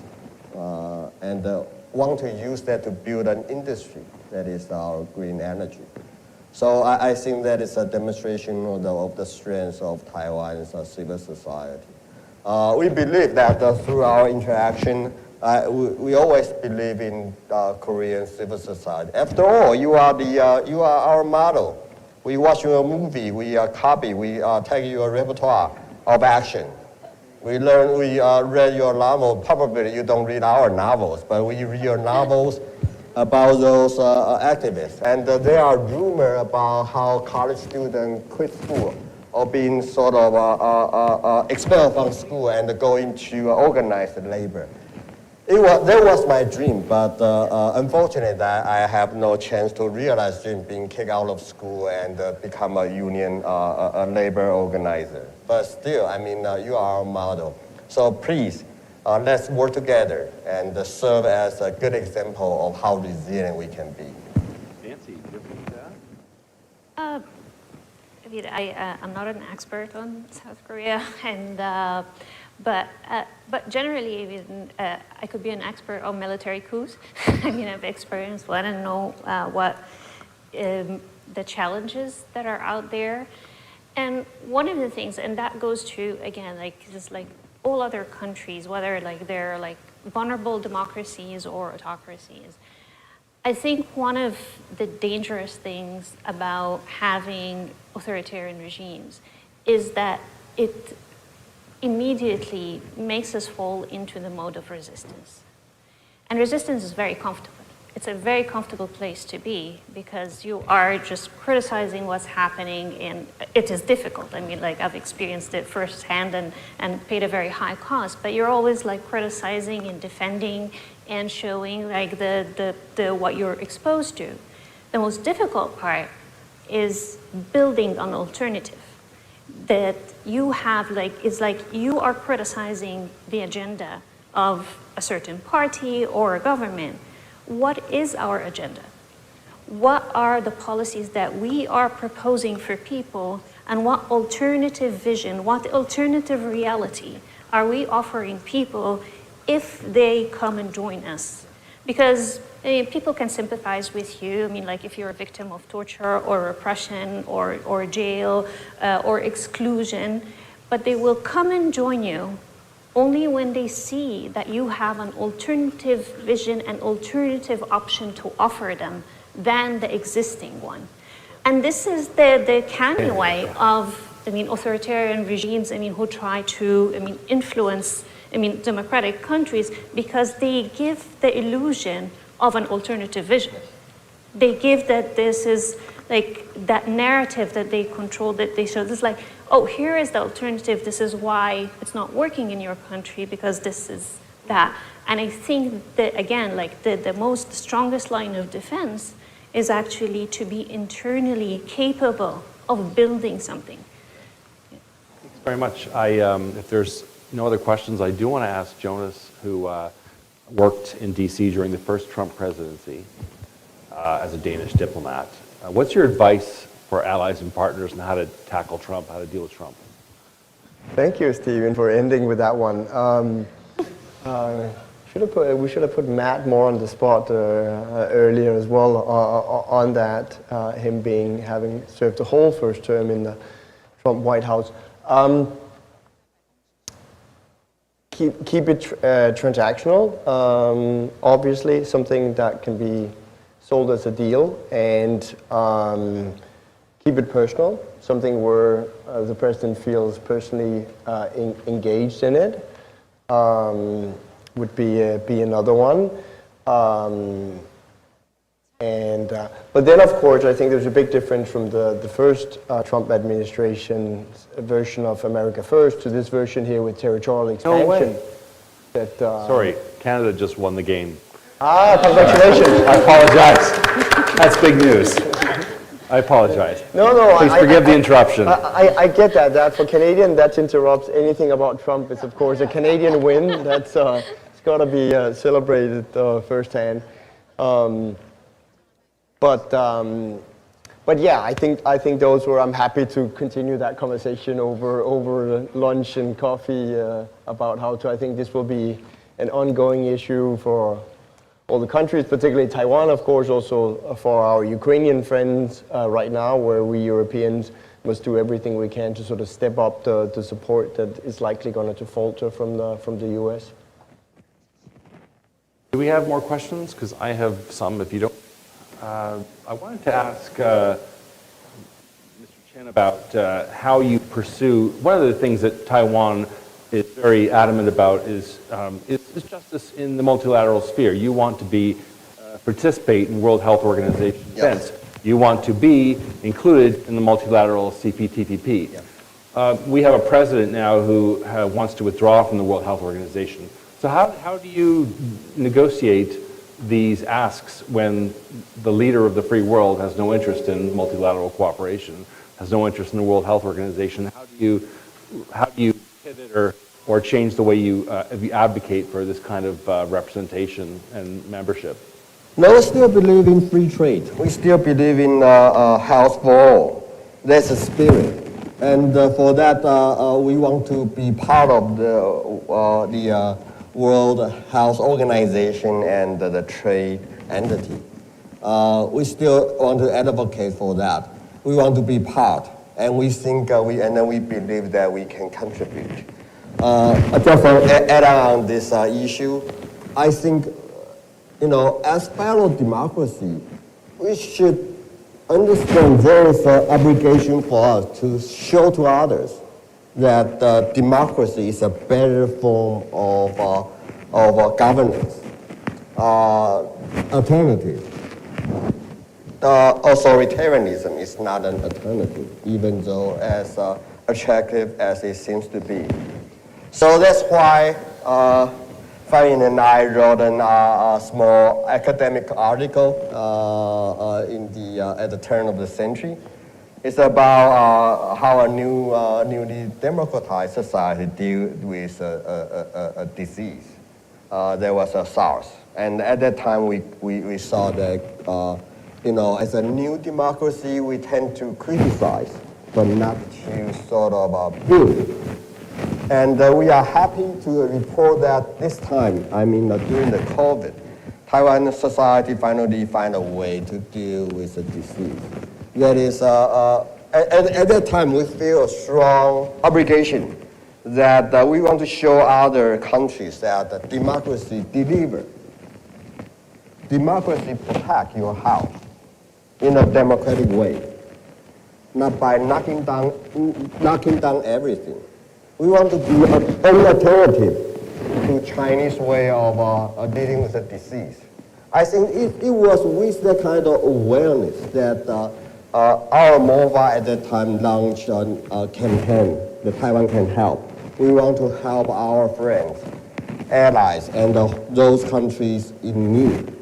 and want to use that to build an industry that is our green energy. So I think that is a demonstration of the strength of Taiwan's civil society. We believe that through our interaction, we always believe in Korean civil society. After all, you are our model. We watch your movie, we copy, we take your repertoire of action. We read your novel. Probably you don't read our novels, but we read your novels about those activists. And there are rumors about how college students quit school or being sort of expelled from school and going to organized labor. That was my dream, but unfortunately I have no chance to realize dream being kicked out of school and become a union, a labor organizer. But still, I mean, you are our model. So please, let's work together and serve as a good example of how resilient we can be. Nancy, you have anything to I add? mean, I'm not an expert on South Korea, and but generally, even, I could be an expert on military coups. I mean, I've experienced one and know what the challenges that are out there. And one of the things, and that goes to, again, like just like all other countries, whether like they're like vulnerable democracies or autocracies, I think one of the dangerous things about having authoritarian regimes is that it immediately makes us fall into the mode of resistance. And resistance is very comfortable. It's a very comfortable place to be because you are just criticizing what's happening, and it is difficult. I mean, like I've experienced it firsthand and paid a very high cost, but you're always like criticizing and defending and showing like the what you're exposed to. The most difficult part is building an alternative that you have, like, it's like you are criticizing the agenda of a certain party or a government. What is our agenda? What are the policies that we are proposing for people, and what alternative vision, what alternative reality are we offering people if they come and join us? Because people can sympathize with you. I mean, like if you're a victim of torture or repression or jail or exclusion, but they will come and join you only when they see that you have an alternative vision, an alternative option to offer them than the existing one. And this is the canny way of, I mean, authoritarian regimes, I mean, who try to, I mean, influence, I mean, democratic countries, because they give the illusion of an alternative vision. They give that this is like that narrative that they control, that they show. This is like, oh, here is the alternative. This is why it's not working in your country, because this is that. And I think that, again, like the most strongest line of defense is actually to be internally capable of building something. Thanks very much. If there's no other questions, I do want to ask Jonas, who worked in D.C. during the first Trump presidency as a Danish diplomat. What's your advice for allies and partners on how to tackle Trump, how to deal with Trump? Thank you, Stephen, for ending with that one. We should have put Matt more on the spot earlier as well on that, him having served the whole first term in the Trump White House. Keep it transactional, obviously, something that can be sold as a deal, and keep it personal, something where the president feels personally engaged in it, would be another one. But then, of course, I think there's a big difference from the first Trump administration's version of America First to this version here with territorial expansion. No way. Sorry, Canada just won the game. Congratulations. I apologize. That's big news. I apologize. No. Please forgive the interruption. I get that. For Canadian, that interrupts anything about Trump. It's, of course, a Canadian win. That's it's got to be celebrated firsthand. But yeah, I think those were. I'm happy to continue that conversation over lunch and coffee about how to. I think this will be an ongoing issue for all the countries, particularly Taiwan, of course, also for our Ukrainian friends right now, where we Europeans must do everything we can to sort of step up the support that is likely going to falter from the U.S. Do we have more questions? Because I have some, if you don't. I wanted to ask Mr. Chen about how you pursue, one of the things that Taiwan is very adamant about is justice in the multilateral sphere. You want to participate in World Health Organization events. You want to be included in the multilateral CPTPP. We have a president now who wants to withdraw from the World Health Organization. So how do you negotiate these asks when the leader of the free world has no interest in multilateral cooperation, has no interest in the World Health Organization? How do you pivot or change the way you advocate for this kind of representation and membership? No, we still believe in free trade. We still believe in health for all. That's a spirit. And for that, we want to be part of the World Health Organization and the trade entity. We still want to advocate for that. We want to be part, and we think we believe that we can contribute. Just add on this issue, I think, as fellow democracy, we should understand there is an obligation for us to show to others that democracy is a better form of governance, alternative. Authoritarianism is not an alternative, even though as attractive as it seems to be. So that's why Fan and I wrote a small academic article at the turn of the century. It's about how a newly democratized society deals with a disease. There was a SARS, and at that time we saw that as a new democracy we tend to criticize, but not to sort of build. And we are happy to report that this time, during the COVID, Taiwan society finally find a way to deal with the disease. That is, at that time, we feel a strong obligation that we want to show other countries that democracy delivers. Democracy protect your house in a democratic way, not by knocking down everything. We want to be an alternative to Chinese way of dealing with the disease. I think it was with that kind of awareness that our MOVA at that time launched a campaign, the Taiwan Can Help. We want to help our friends, allies, and those countries in need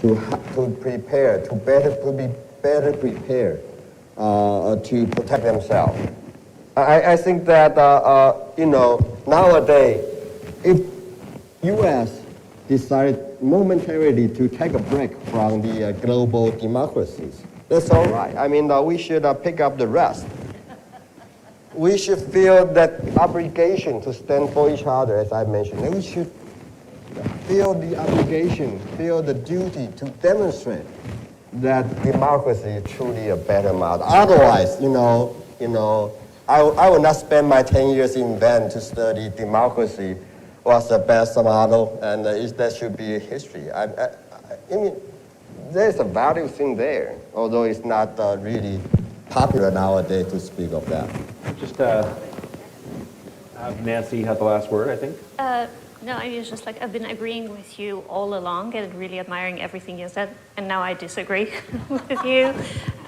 to prepare, to be better prepared to protect themselves. I think that, nowadays, if U.S. decided momentarily to take a break from the global democracies, that's all right. I mean, we should pick up the rest. We should feel that obligation to stand for each other, as I mentioned. And we should feel the obligation, feel the duty to demonstrate that democracy is truly a better model. Otherwise, I would not spend my 10 years in Venn to study democracy was the best model, and that should be history. I mean, there's a value thing there, although it's not really popular nowadays to speak of that. Just have Nancy have the last word, I think. No, I mean, it's just like I've been agreeing with you all along and really admiring everything you said, and now I disagree with you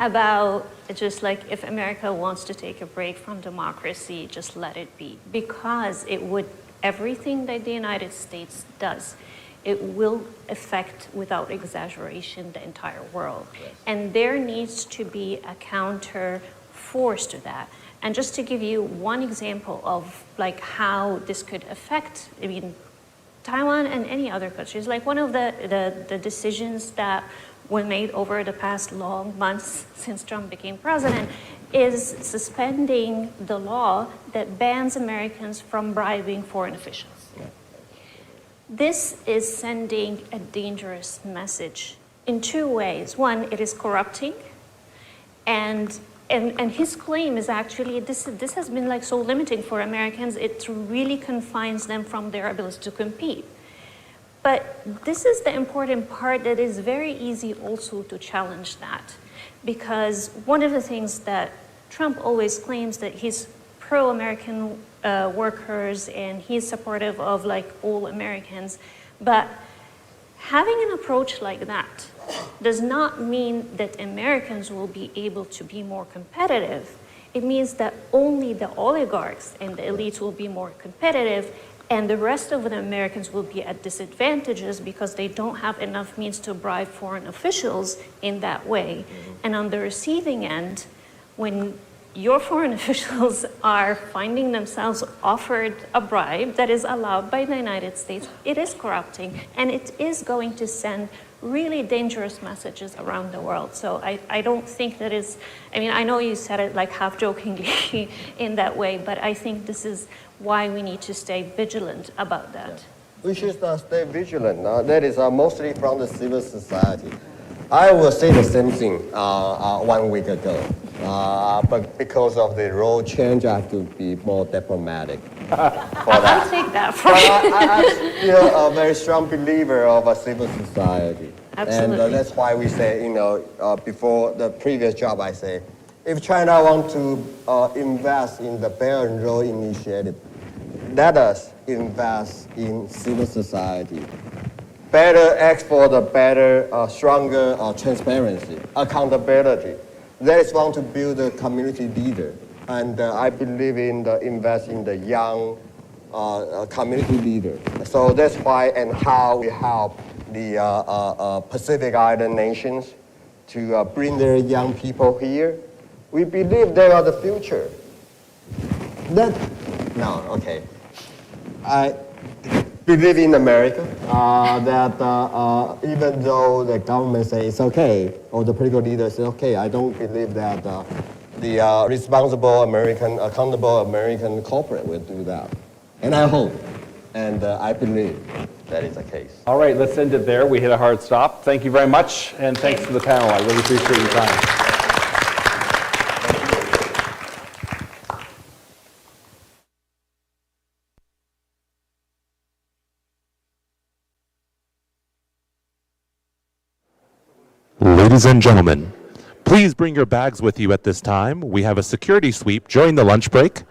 about just like if America wants to take a break from democracy, just let it be. Because it would, everything that the United States does, it will affect, without exaggeration, the entire world. Yes. And there needs to be a counter force to that. And just to give you one example of like how this could affect, I mean, Taiwan and any other countries, like one of the decisions that were made over the past long months since Trump became president is suspending the law that bans Americans from bribing foreign officials. This is sending a dangerous message in two ways. One, it is corrupting, and his claim is actually this has been like so limiting for Americans. It really confines them from their ability to compete. But this is the important part that is very easy also to challenge that, because one of the things that Trump always claims that he's pro-American workers and he's supportive of like all Americans, but having an approach like that does not mean that Americans will be able to be more competitive. It means that only the oligarchs and the elites will be more competitive, and the rest of the Americans will be at disadvantages because they don't have enough means to bribe foreign officials in that way. And on the receiving end, when your foreign officials are finding themselves offered a bribe that is allowed by the United States, it is corrupting, and it is going to send really dangerous messages around the world. So I don't think that is, I mean, I know you said it like half jokingly in that way, but I think this is why we need to stay vigilant about that. We should stay vigilant. That is mostly from the civil society. I will say the same thing 1 week ago, but because of the role change, I have to be more diplomatic. I'll take that from you. I'm still a very strong believer of a civil society. Absolutely. And that's why we say, before the previous job, I say, if China wants to invest in the Belt and Road Initiative, let us invest in civil society. Better export, better, stronger transparency, accountability. That is want to build a community leader. And I believe in investing in the young community leader. So that's why and how we help the Pacific Island nations to bring their young people here. We believe they are the future. I believe in America, that even though the government says it's okay, or the political leaders say okay, I don't believe that the responsible American, accountable American corporate will do that. And I hope, and I believe that is the case. All right, let's end it there. We hit a hard stop. Thank you very much, and thanks to the panel. I really appreciate your time. Ladies and gentlemen, please bring your bags with you at this time. We have a security sweep during the lunch break.